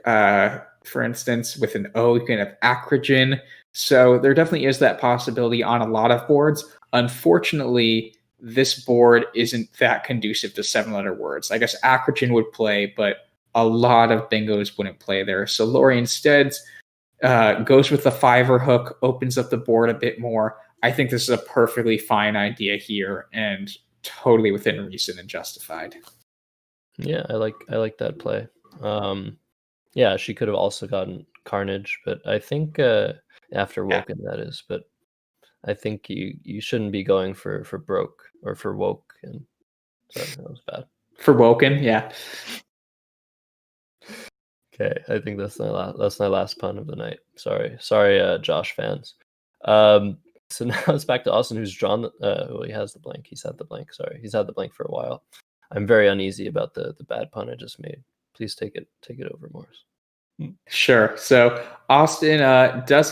For instance, with an O, you can have acrogen. So there definitely is that possibility on a lot of boards. Unfortunately, this board isn't that conducive to 7-letter words. I guess acrogen would play, but a lot of bingos wouldn't play there. So LAURIE instead goes with the fiver hook, opens up the board a bit more. I think this is a perfectly fine idea here and totally within reason and justified. Yeah, I like that play. Yeah, she could have also gotten Carnage, but I think after Woken that is, but I think you shouldn't be going for broke or for woke, and sorry, that was bad. For Woken, yeah. Okay, I think that's my last pun of the night. Sorry, Josh fans. So now it's back to Austin, who's drawn. Well, he has the blank. He's had the blank. Sorry, he's had the blank for a while. I'm very uneasy about the bad pun I just made. Please take it over, Morris. Sure. So Austin does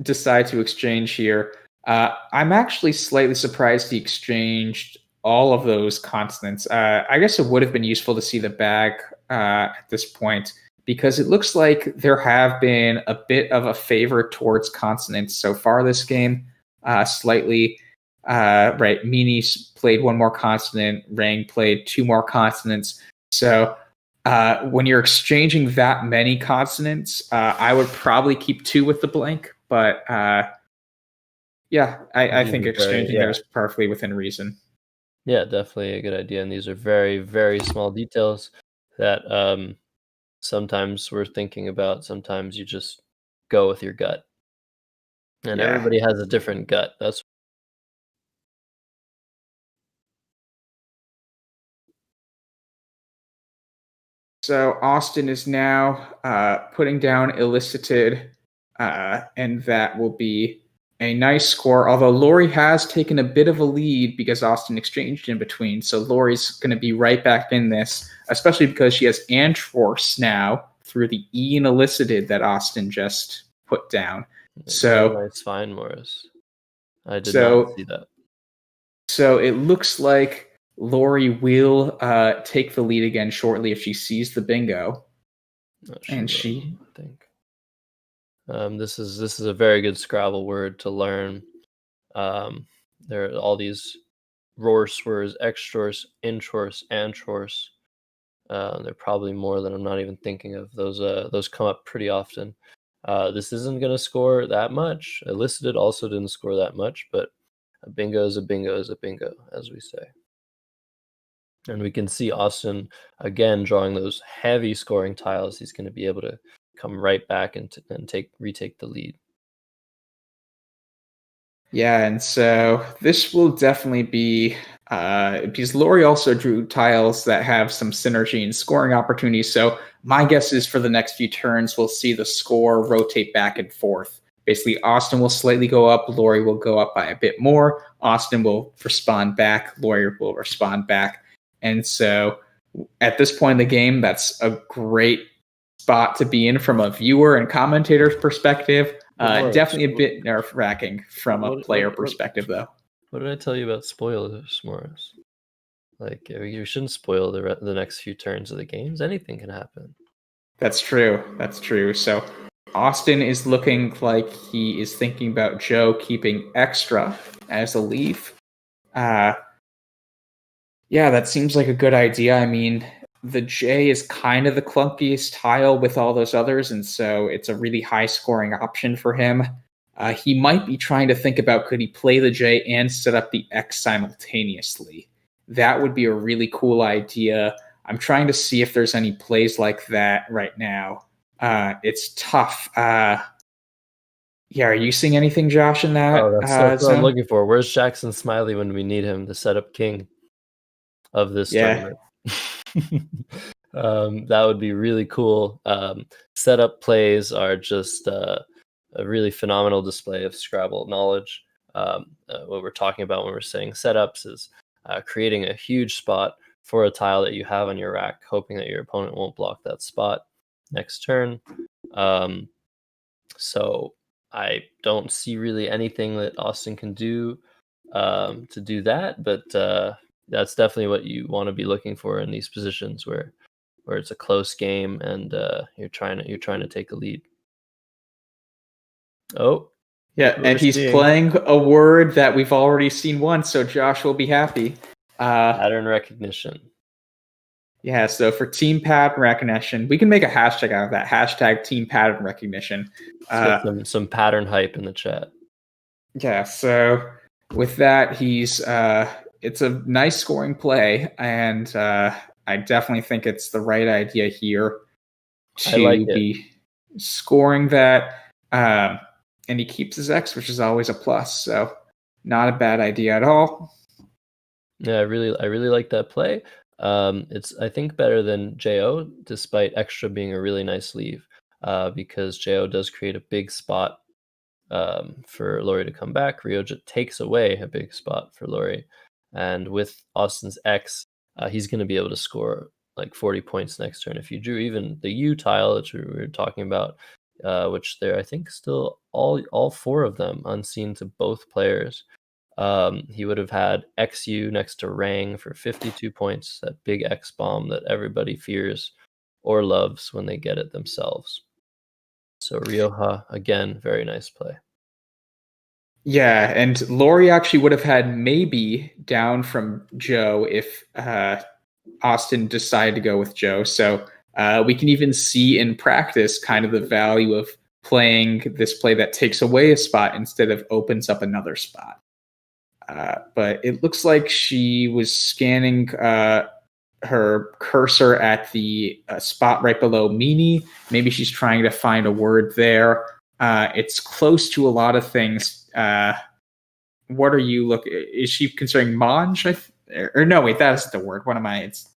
decide to exchange here. I'm actually slightly surprised he exchanged all of those consonants. I guess it would have been useful to see the bag at this point, because it looks like there have been a bit of a favor towards consonants so far this game. Slightly. Right. Meanies played one more consonant. Rang played two more consonants. So when you're exchanging that many consonants, I would probably keep two with the blank. But yeah, I think exchanging there is perfectly within reason. Yeah, definitely a good idea. And these are very, very small details that sometimes we're thinking about. Sometimes you just go with your gut. And everybody has a different gut. That's So Austin is now putting down elicited, and that will be a nice score. Although LAURIE has taken a bit of a lead because Austin exchanged in between. So LAURIE's going to be right back in this, especially because she has Anforce now through the E in elicited that Austin just put down. So nice find, Morris. I did not see that. So it looks like LAURIE will take the lead again shortly if she sees the bingo. I think this is a very good Scrabble word to learn. There are all these roarse words: extrorse, introrse, antrorse. There are probably more that I'm not even thinking of. Those come up pretty often. This isn't going to score that much. Elicited also didn't score that much, but a bingo is a bingo is a bingo, as we say. And we can see Austin, again, drawing those heavy scoring tiles. He's going to be able to come right back and retake the lead. Yeah, and so this will definitely be because Laurie also drew tiles that have some synergy and scoring opportunities. So my guess is for the next few turns, we'll see the score rotate back and forth. Basically, Austin will slightly go up, Laurie will go up by a bit more. Austin will respond back, Laurie will respond back. And so at this point in the game, that's a great spot to be in from a viewer and commentator's perspective. Definitely a bit nerve-wracking from a player perspective, though. What did I tell you about spoilers, Morris? Like, you shouldn't spoil the next few turns of the games. Anything can happen. That's true. That's true. So Austin is looking like he is thinking about Joe keeping extra as a leaf. Yeah, that seems like a good idea. I mean, the J is kind of the clunkiest tile with all those others, and so it's a really high-scoring option for him. He might be trying to think about, could he play the J and set up the X simultaneously? That would be a really cool idea. I'm trying to see if there's any plays like that right now. It's tough. Yeah, are you seeing anything, Josh, in that? Oh, that's what I'm zone? looking for. Where's Jackson Smiley when we need him, the setup king of this tournament? That would be really cool. Setup plays are just a really phenomenal display of Scrabble knowledge. What we're talking about when we're saying setups is creating a huge spot for a tile that you have on your rack, hoping that your opponent won't block that spot next turn. So I don't see really anything that Austin can do to do that, but that's definitely what you want to be looking for in these positions where it's a close game and you're trying to take a lead. Oh, yeah, and he's playing a word that we've already seen once, so Josh will be happy. Pattern recognition. Yeah, so for team pattern recognition, we can make a hashtag out of that. Hashtag team pattern recognition. Get some pattern hype in the chat. Yeah, so with that, he's it's a nice scoring play, and I definitely think it's the right idea here to be scoring that. And he keeps his X, which is always a plus. So not a bad idea at all. Yeah, I really like that play. It's, I think, better than JO, despite extra being a really nice leave, because JO does create a big spot for Laurie to come back. Ryoja takes away a big spot for Laurie. And with Austin's X, he's going to be able to score like 40 points next turn. If you drew even the U tile, which we were talking about, which there, I think, still all four of them unseen to both players, he would have had XU next to Rang for 52 points, that big X bomb that everybody fears or loves when they get it themselves. So Ryoja, again, very nice play. Yeah, and Laurie actually would have had maybe down from Joe if Austin decided to go with Joe. So we can even see in practice kind of the value of playing this play that takes away a spot instead of opens up another spot. But it looks like she was scanning her cursor at the spot right below Meanie. Maybe she's trying to find a word there. It's close to a lot of things. What are you looking? Is she considering Mange? Or no, wait, that isn't the word. What am I? It's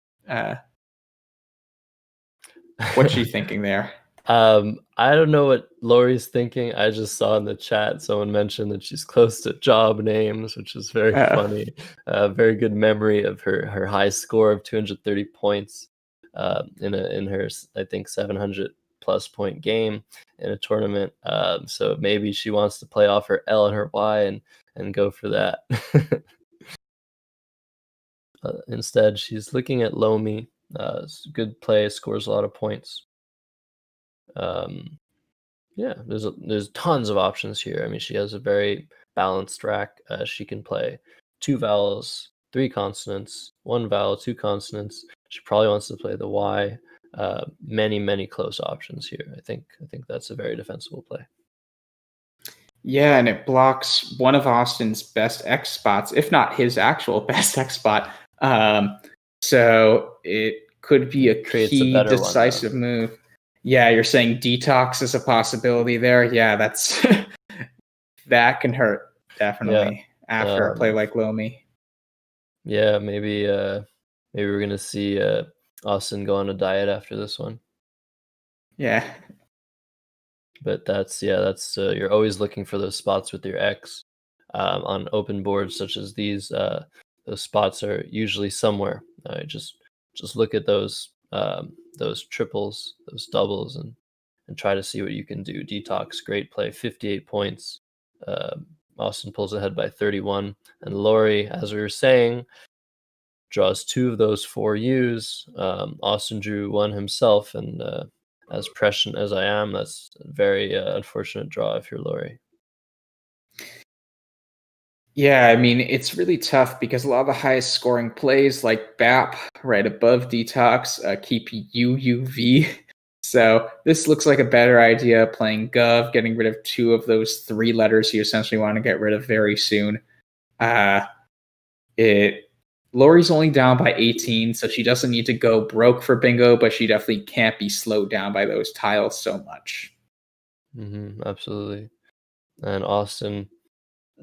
what's she thinking there? I don't know what Laurie's thinking. I just saw in the chat someone mentioned that she's close to job names, which is very funny. Very good memory of her high score of 230 points in her, I think, 700 plus point game in a tournament. So maybe she wants to play off her L and her Y and go for that. Instead, she's looking at Lomi. Good play, scores a lot of points. Yeah, there's tons of options here. I mean, she has a very balanced rack. She can play 2 vowels, 3 consonants, 1 vowel, 2 consonants. She probably wants to play the Y. Many close options here. I think that's a very defensible play. Yeah, and it blocks one of Austin's best X spots, if not his actual best X spot. So it could be a Creates a key better one, decisive move. Yeah, you're saying detox is a possibility there. Yeah, that's that can hurt definitely after a play like Lomi. Yeah, maybe we're gonna see Austin go on a diet after this one. Yeah. But that's you're always looking for those spots with your X on open boards such as these. Those spots are usually somewhere. Just look at those triples, those doubles, and try to see what you can do. Detox, great play, 58 points. Austin pulls ahead by 31, and LAURIE, as we were saying, draws 2 of those 4 U's. Austin drew 1 himself, and as prescient as I am, that's a very unfortunate draw if you're LAURIE. Yeah, I mean, it's really tough because a lot of the highest scoring plays like BAP right above Detox keep UUV. So this looks like a better idea, playing Gov, getting rid of 2 of those 3 letters you essentially want to get rid of very soon. LAURIE's only down by 18, so she doesn't need to go broke for bingo, but she definitely can't be slowed down by those tiles so much. Absolutely. And Austin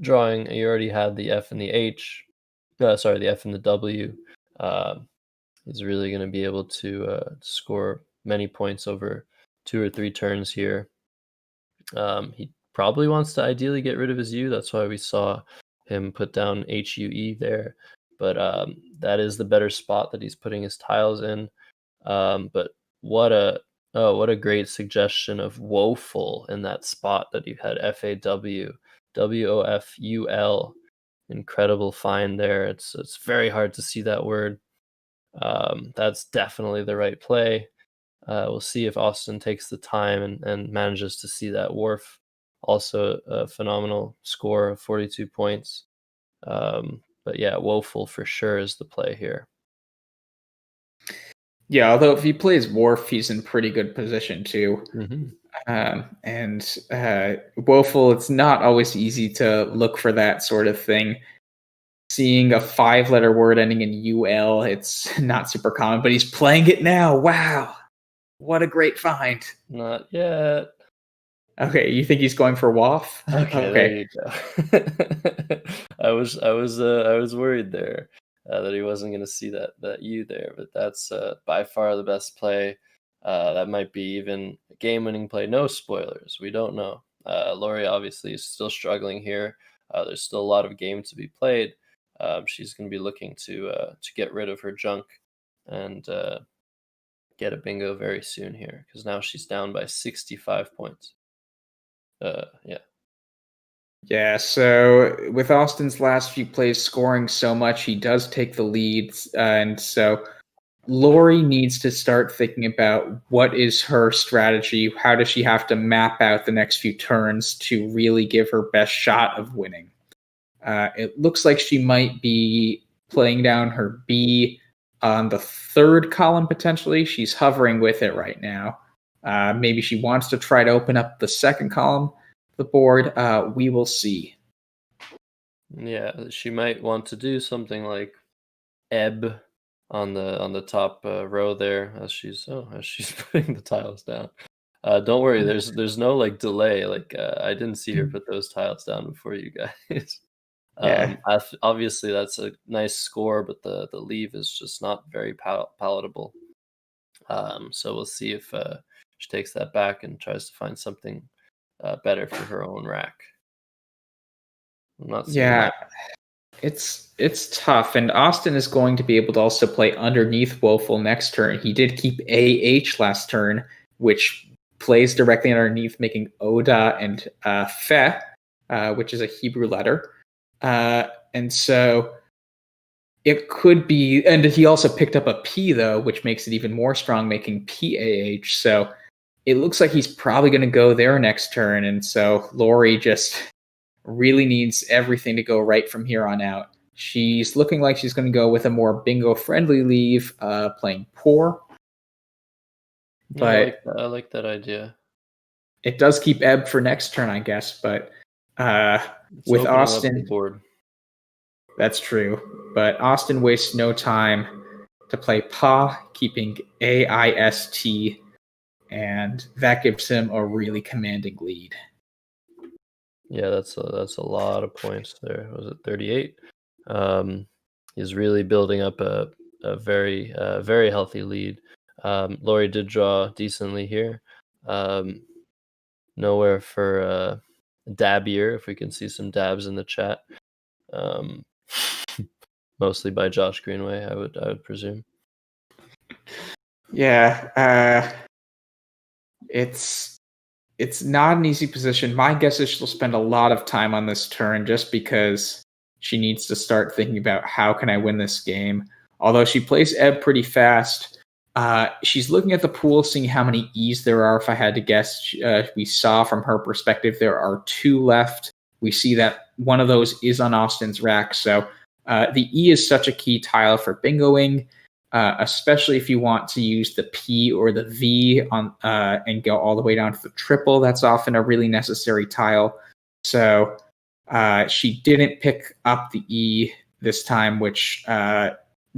drawing, you already had the F and the H. The F and the W. He's really going to be able to score many points over 2 or 3 turns here. He probably wants to ideally get rid of his U. That's why we saw him put down HUE there. But that is the better spot that he's putting his tiles in. But what a great suggestion of woeful in that spot that you had FAW, WOFUL. Incredible find there. It's very hard to see that word. That's definitely the right play. We'll see if Austin takes the time and manages to see that Wharf. Also a phenomenal score of 42 points. But yeah, woeful for sure is the play here. Yeah, although if he plays Wharf, he's in pretty good position too. And woeful, it's not always easy to look for that sort of thing. Seeing a 5-letter word ending in UL, it's not super common, but he's playing it now. Wow. What a great find. Not yet. Okay, you think he's going for WAF? Okay. There you go. I was worried there that he wasn't going to see that U there, but that's by far the best play. That might be even a game-winning play. No spoilers. We don't know. LAURIE obviously is still struggling here. There's still a lot of game to be played. She's going to be looking to get rid of her junk and get a bingo very soon here, because now she's down by 65 points. Yeah, so with Austin's last few plays scoring so much, he does take the leads. And so LAURIE needs to start thinking about what is her strategy. How does she have to map out the next few turns to really give her best shot of winning? It looks like she might be playing down her B on the 3rd column, potentially. She's hovering with it right now. Maybe she wants to try to open up the 2nd column of the board. We will see. Yeah, she might want to do something like ebb on the top row there as she's putting the tiles down. Don't worry, there's no like delay. Like I didn't see her put those tiles down before you guys. Obviously that's a nice score, but the leave is just not very palatable. So we'll see if she takes that back and tries to find something better for her own rack. I'm not seeing that. It's tough, and Austin is going to be able to also play underneath Woeful next turn. He did keep AH last turn, which plays directly underneath, making Oda and Fe, which is a Hebrew letter. And so it could be, and he also picked up a P though, which makes it even more strong, making PAH. So it looks like he's probably going to go there next turn. And so LAURIE just really needs everything to go right from here on out. She's looking like she's going to go with a more bingo-friendly leave, playing Poor. But I like that idea. It does keep ebb for next turn, I guess. But with Austin, board. That's true. But Austin wastes no time to play Pa, keeping AIST, and that gives him a really commanding lead. Yeah, that's a lot of points there. Was it 38? He's really building up a very very healthy lead. Laurie did draw decently here. Nowhere for Dabbier, if we can see some dabs in the chat. Mostly by Josh Greenway, I would presume. Yeah, it's not an easy position. My guess is she'll spend a lot of time on this turn just because she needs to start thinking about how can I win this game. Although she plays Ebb pretty fast, she's looking at the pool, seeing how many E's there are. If I had to guess, we saw from her perspective there are 2 left. We see that one of those is on Austin's rack. So the E is such a key tile for bingoing. Especially if you want to use the P or the V on and go all the way down to the triple. That's often a really necessary tile. So she didn't pick up the E this time, which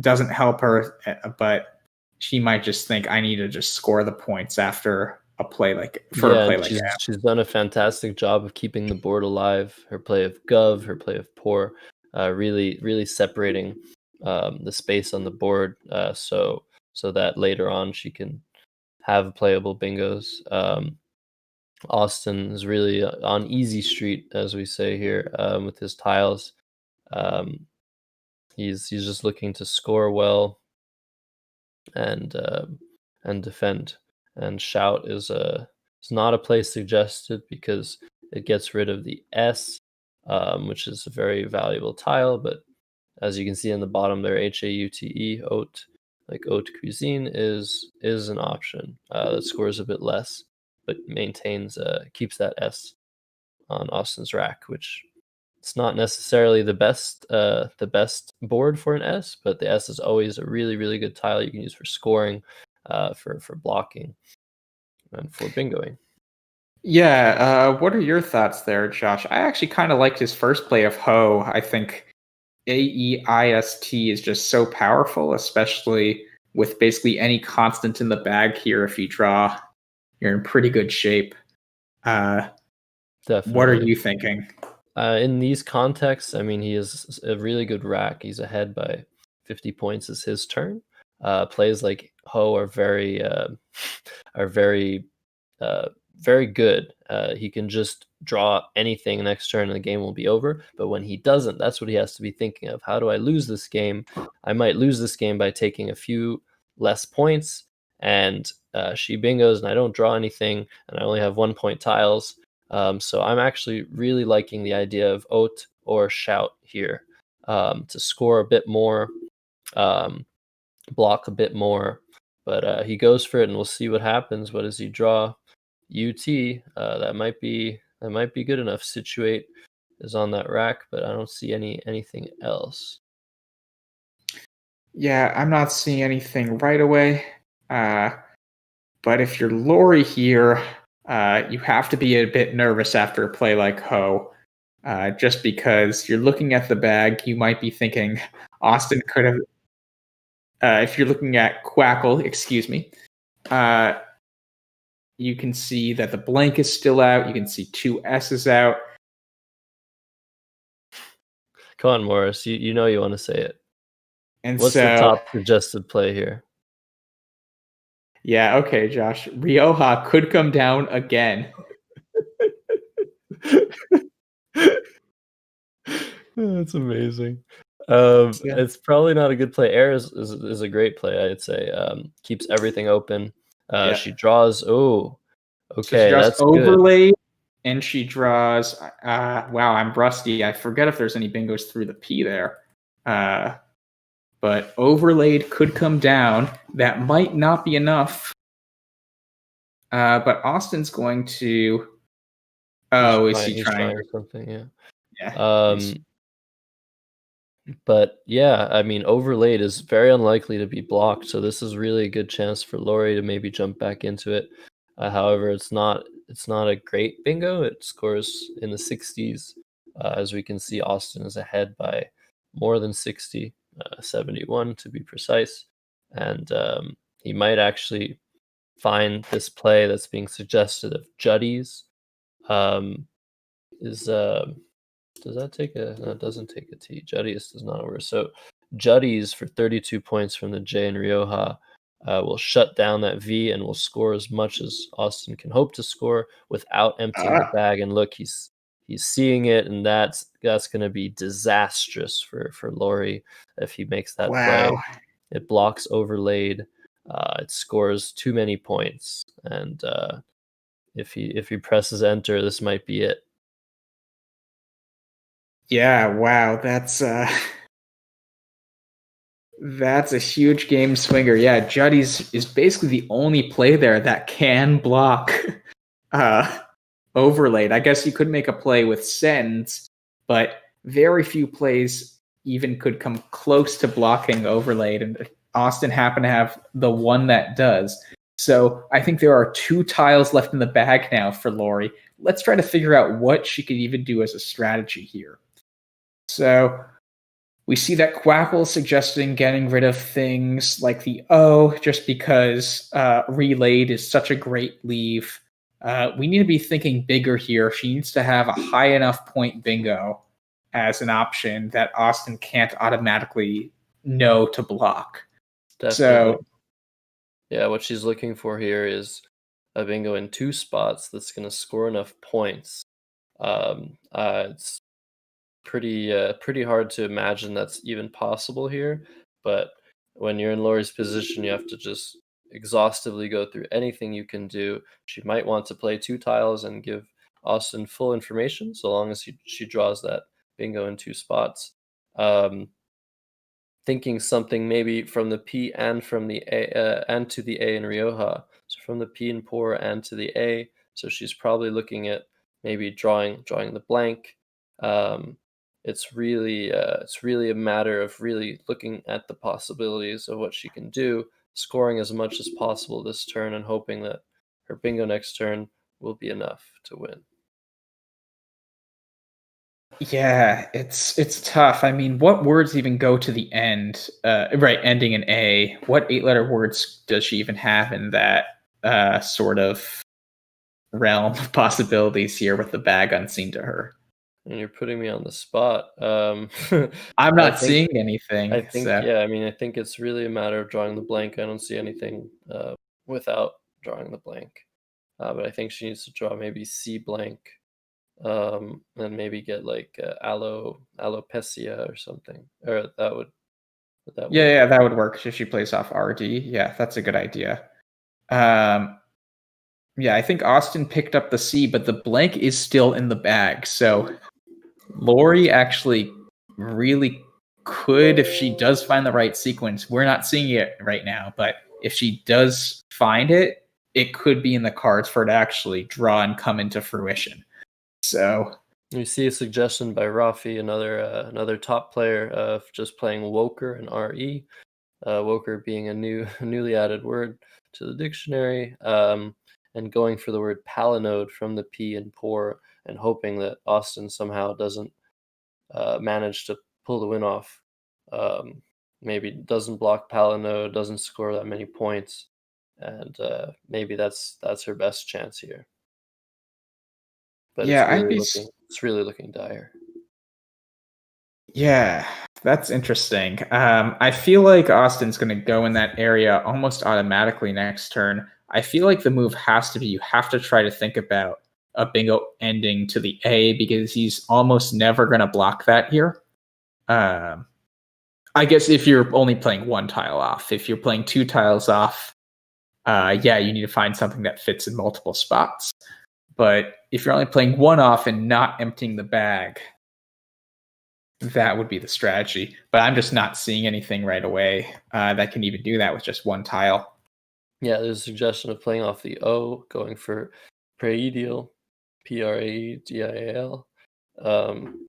doesn't help her, but she might just think I need to just score the points after a play like that. She's done a fantastic job of keeping the board alive. Her play of Gov, her play of Poor, really separating the space on the board, so that later on she can have playable bingos. Austin is really on easy street, as we say here, with his tiles. He's just looking to score well and defend. And shout is not a play suggested because it gets rid of the S, which is a very valuable tile, but as you can see in the bottom there, HAUTE, haute, like haute cuisine is an option that scores a bit less, but maintains keeps that S on Austin's rack, which it's not necessarily the best board for an S, but the S is always a really good tile you can use for scoring, for blocking, and for bingoing. Yeah, what are your thoughts there, Josh? I actually kind of liked his first play of Ho. I think AEIST is just so powerful, especially with basically any constant in the bag here. If you draw, you're in pretty good shape. Definitely. What are you thinking? In these contexts, I mean, he is a really good rack. He's ahead by 50 points as his turn. Plays like Ho are very good. He can just draw anything next turn and the game will be over. But when he doesn't, that's what he has to be thinking of. How do I lose this game? I might lose this game by taking a few less points, and she bingos and I don't draw anything and I only have 1 point tiles. So I'm actually really liking the idea of haute or shout here, to score a bit more, block a bit more. But he goes for it, and we'll see what happens. What does he draw? UT. That might be good enough. Situate is on that rack, but I don't see anything else. Yeah, I'm not seeing anything right away. But if you're Laurie here, you have to be a bit nervous after a play like Ho, just because you're looking at the bag. You might be thinking Austin could have. If you're looking at Quackle, excuse me, you can see that the blank is still out. You can see 2 S's out. Come on, Morris. You know you want to say it. And what's the top suggested play here? Yeah, okay, Josh. Rioja could come down again. That's amazing. It's probably not a good play. Air is a great play, I'd say. Keeps everything open. She draws. Oh, okay. So she draws that's overlay, good. And she draws. Wow, I'm rusty. I forget if there's any bingos through the P there. But overlaid could come down. That might not be enough. But Austin's going to. Oh, is he trying something? Yeah. Yeah. But yeah, I mean, overlaid is very unlikely to be blocked, so this is really a good chance for Laurie to maybe jump back into it. However, it's not a great bingo. It scores in the 60s. As we can see, Austin is ahead by more than 60, 71 to be precise. and he might actually find this play that's being suggested of Juddy's. Does that take a? No, it doesn't take a T. Juddy's does not work. So Juddy's for 32 points from the J and Rioja will shut down that V and will score as much as Austin can hope to score without emptying the bag. And look, he's seeing it, and that's going to be disastrous for LAURIE if he makes that play. It blocks overlaid. It scores too many points, and if he presses enter, this might be it. Yeah, wow, that's a huge game swinger. Yeah, Juddy's is basically the only play there that can block overlaid. I guess you could make a play with sends, but very few plays even could come close to blocking overlaid, and Austin happened to have the one that does. So I think there are 2 tiles left in the bag now for LAURIE. Let's try to figure out what she could even do as a strategy here. So we see that Quackle suggesting getting rid of things like the O just because relayed is such a great leave. We need to be thinking bigger here. She needs to have a high enough point bingo as an option that Austin can't automatically know to block. Definitely. So, yeah, what she's looking for here is a bingo in 2 spots that's going to score enough points. It's pretty hard to imagine that's even possible here, but when you're in LAURIE's position, you have to just exhaustively go through anything you can do. She might want to play 2 tiles and give Austin full information, so long as she draws that bingo in 2 spots. Thinking something maybe from the P and from the A and to the A in Rioja, so from the P in Poor and to the A. So she's probably looking at maybe drawing the blank. It's really a matter of really looking at the possibilities of what she can do, scoring as much as possible this turn, and hoping that her bingo next turn will be enough to win. yeah, it's tough. I mean, what words even go to the end? Right, ending in A. What 8-letter words does she even have in that sort of realm of possibilities here with the bag unseen to her? And you're putting me on the spot. I'm not seeing anything. I think, so. yeah, I mean, I think it's really a matter of drawing the blank. I don't see anything without drawing the blank. But I think she needs to draw maybe C blank, and maybe get like alopecia or something. Or that would work? Yeah, that would work if she plays off RD. Yeah, that's a good idea. Yeah, I think Austin picked up the C, but the blank is still in the bag. So LAURIE actually really could, if she does find the right sequence. We're not seeing it right now, but if she does find it, it could be in the cards for it to actually draw and come into fruition. So we see a suggestion by Rafi, another top player, of just playing Woker and RE. Woker being a newly added word to the dictionary, and going for the word palinode from the P in Poor, and hoping that Austin somehow doesn't manage to pull the win off. Maybe doesn't block palinode, doesn't score that many points, and maybe that's her best chance here. But yeah, it's really looking dire. Yeah, that's interesting. I feel like Austin's going to go in that area almost automatically next turn. I feel like the move has to be, you have to try to think about a bingo ending to the A, because he's almost never going to block that here. I guess if you're only playing 1 tile off. If you're playing 2 tiles off, yeah, you need to find something that fits in multiple spots. But if you're only playing 1 off and not emptying the bag, that would be the strategy. But I'm just not seeing anything right away that can even do that with just 1 tile. Yeah, there's a suggestion of playing off the O, going for Praedial, Praedial.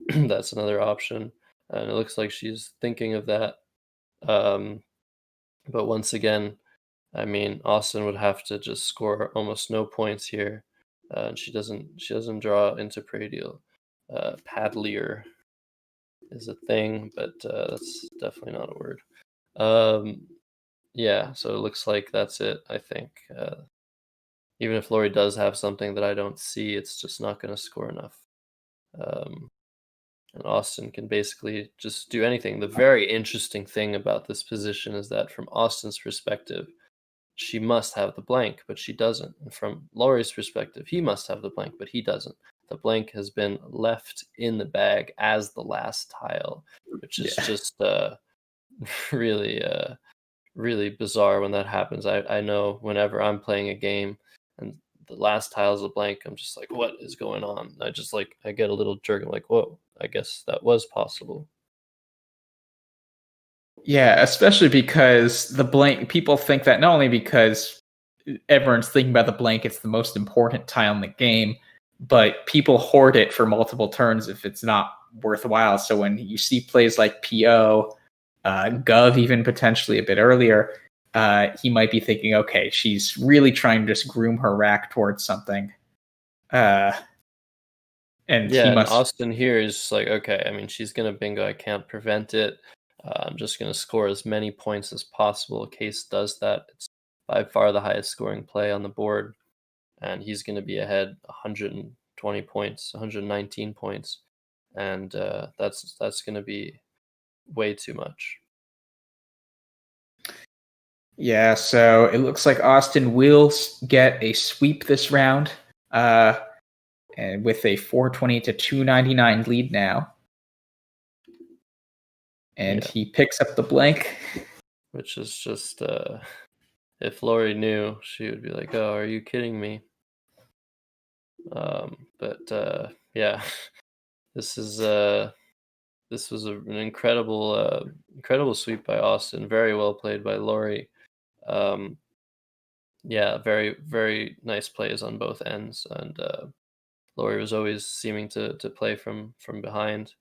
That's another option, and it looks like she's thinking of that. But once again, I mean, Austin would have to just score almost no points here, and she doesn't draw into Praedial. Padlier is a thing, but that's definitely not a word. yeah, so it looks like that's it, I think. Even if Laurie does have something that I don't see, it's just not going to score enough. And Austin can basically just do anything. The very interesting thing about this position is that from Austin's perspective, she must have the blank, but she doesn't. And from Laurie's perspective, he must have the blank, but he doesn't. The blank has been left in the bag as the last tile, which is just really, really bizarre when that happens. I know whenever I'm playing a game and the last tile is a blank, I'm just like, what is going on? I get a little jerk. I'm like, whoa, I guess that was possible. Yeah, especially because the blank, people think that not only because everyone's thinking about the blank, it's the most important tile in the game, but people hoard it for multiple turns if it's not worthwhile. So when you see plays like PO, Gov even potentially a bit earlier, he might be thinking, okay, she's really trying to just groom her rack towards something. And Austin here is just like, okay, I mean, she's going to bingo. I can't prevent it. I'm just going to score as many points as possible. Case does that. It's by far the highest scoring play on the board. And he's going to be ahead 120 points, 119 points. And that's going to be way too much. Yeah, so it looks like Austin will get a sweep this round, and with a 420 to 299 lead now. And he picks up the blank. Which is just, if Laurie knew, she would be like, oh, are you kidding me? Yeah, this was an incredible sweep by Austin. Very well played by Laurie. Very, very nice plays on both ends. And Laurie was always seeming to play from behind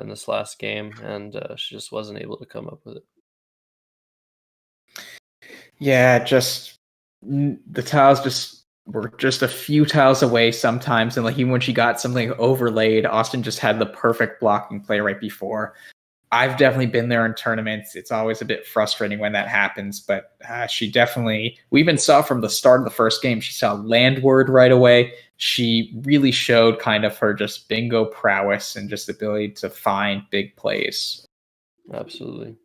in this last game, and she just wasn't able to come up with it. Yeah, just the tiles were just a few tiles away sometimes, and like even when she got something overlaid, Austin just had the perfect blocking play right before. I've definitely been there in tournaments. It's always a bit frustrating when that happens, but we even saw from the start of the first game, she saw landward right away. She really showed kind of her just bingo prowess and just ability to find big plays. Absolutely.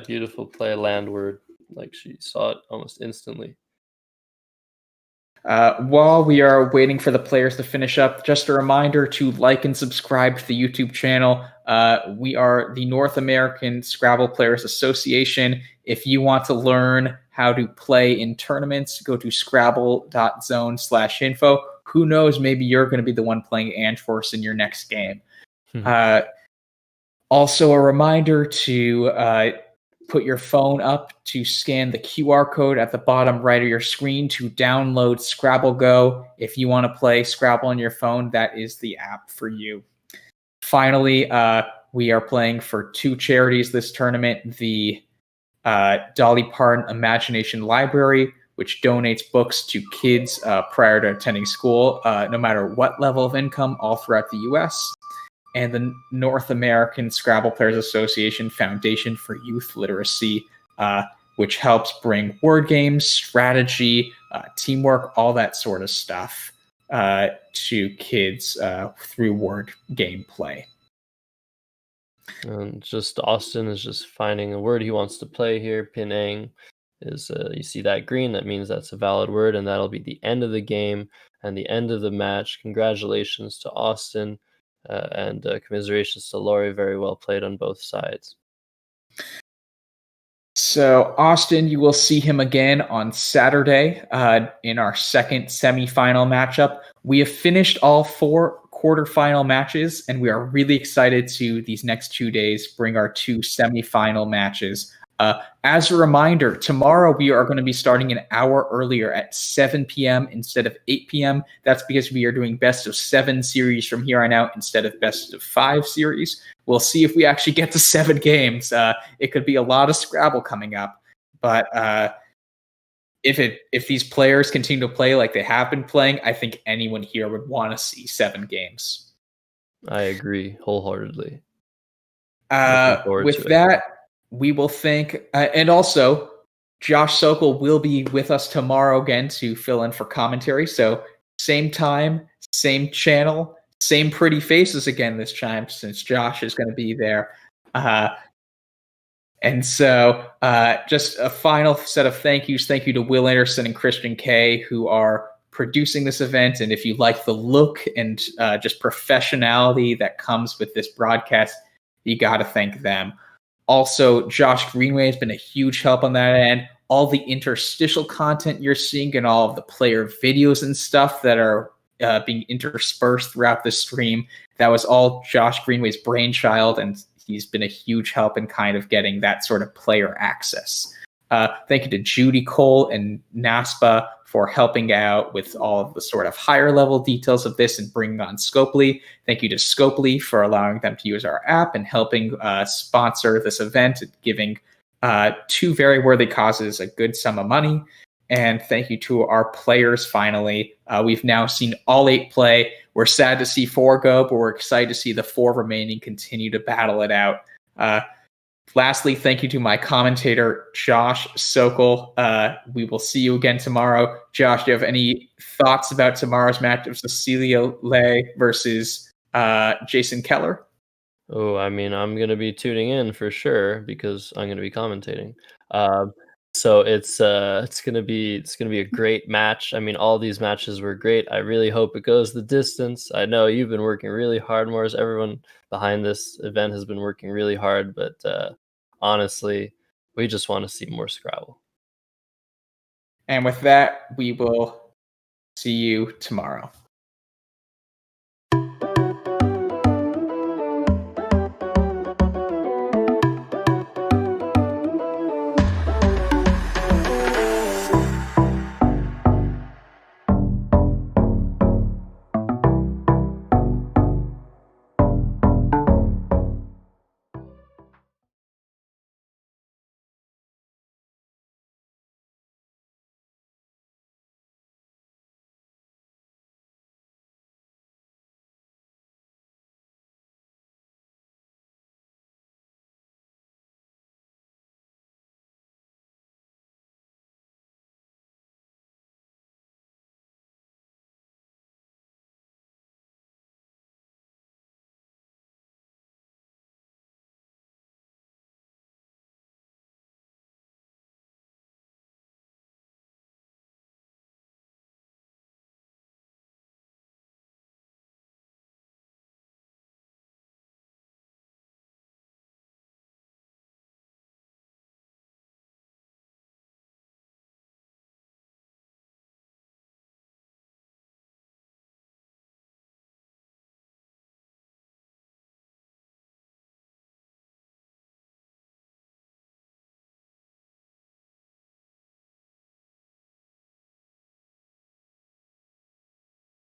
Beautiful play landward. Like she saw it almost instantly. While we are waiting for the players to finish up, just a reminder to like and subscribe to the YouTube channel. We are the North American Scrabble Players Association. If you want to learn how to play in tournaments, go to scrabble.zone/info. Who knows, maybe you're going to be the one playing Antforce in your next game. Also, a reminder to put your phone up to scan the QR code at the bottom right of your screen to download Scrabble GO. If you want to play Scrabble on your phone, that is the app for you. Finally, we are playing for two charities this tournament. The Dolly Parton Imagination Library, which donates books to kids prior to attending school, no matter what level of income, all throughout the U.S., and the North American Scrabble Players Association Foundation for Youth Literacy, which helps bring word games, strategy, teamwork, all that sort of stuff to kids through word game play. And just Austin is just finding a word he wants to play here. Pinang is, you see that green, that means that's a valid word, and that'll be the end of the game and the end of the match. Congratulations to Austin. And commiserations to Laurie. Very well played on both sides. So Austin, you will see him again on Saturday in our second semifinal matchup. We have finished all 4 quarterfinal matches, and we are really excited to, these next 2 days, bring our 2 semifinal matches. As a reminder, tomorrow we are going to be starting an hour earlier at 7 p.m. instead of 8 p.m. That's because we are doing best of 7 series from here on out instead of best of 5 series. We'll see if we actually get to 7 games. It could be a lot of Scrabble coming up, but if these players continue to play like they have been playing, I think anyone here would want to see 7 games. I agree wholeheartedly. With that, we will thank, and also Josh Sokol will be with us tomorrow again to fill in for commentary. So same time, same channel, same pretty faces again this time, since Josh is going to be there. And so just a final set of thank yous. Thank you to Will Anderson and Christian Kay, who are producing this event. And if you like the look and just professionality that comes with this broadcast, you got to thank them. Also, Josh Greenway has been a huge help on that end. All the interstitial content you're seeing and all of the player videos and stuff that are being interspersed throughout the stream, that was all Josh Greenway's brainchild, and he's been a huge help in kind of getting that sort of player access. Thank you to Judy Cole and NASPA for helping out with all of the sort of higher level details of this and bringing on Scopely. Thank you to Scopely for allowing them to use our app and helping sponsor this event and giving two very worthy causes a good sum of money. And thank you to our players, finally. We've now seen all 8 play. We're sad to see 4 go, but we're excited to see the 4 remaining continue to battle it out. Lastly, thank you to my commentator, Josh Sokol. We will see you again tomorrow. Josh, do you have any thoughts about tomorrow's match of Cecilia Lay versus Jason Keller? Oh, I mean, I'm going to be tuning in for sure because I'm going to be commentating. So it's going to be a great match. I mean, all these matches were great. I really hope it goes the distance. I know you've been working really hard, Morris. Everyone behind this event has been working really hard, but honestly, we just want to see more Scrabble. And with that, we will see you tomorrow.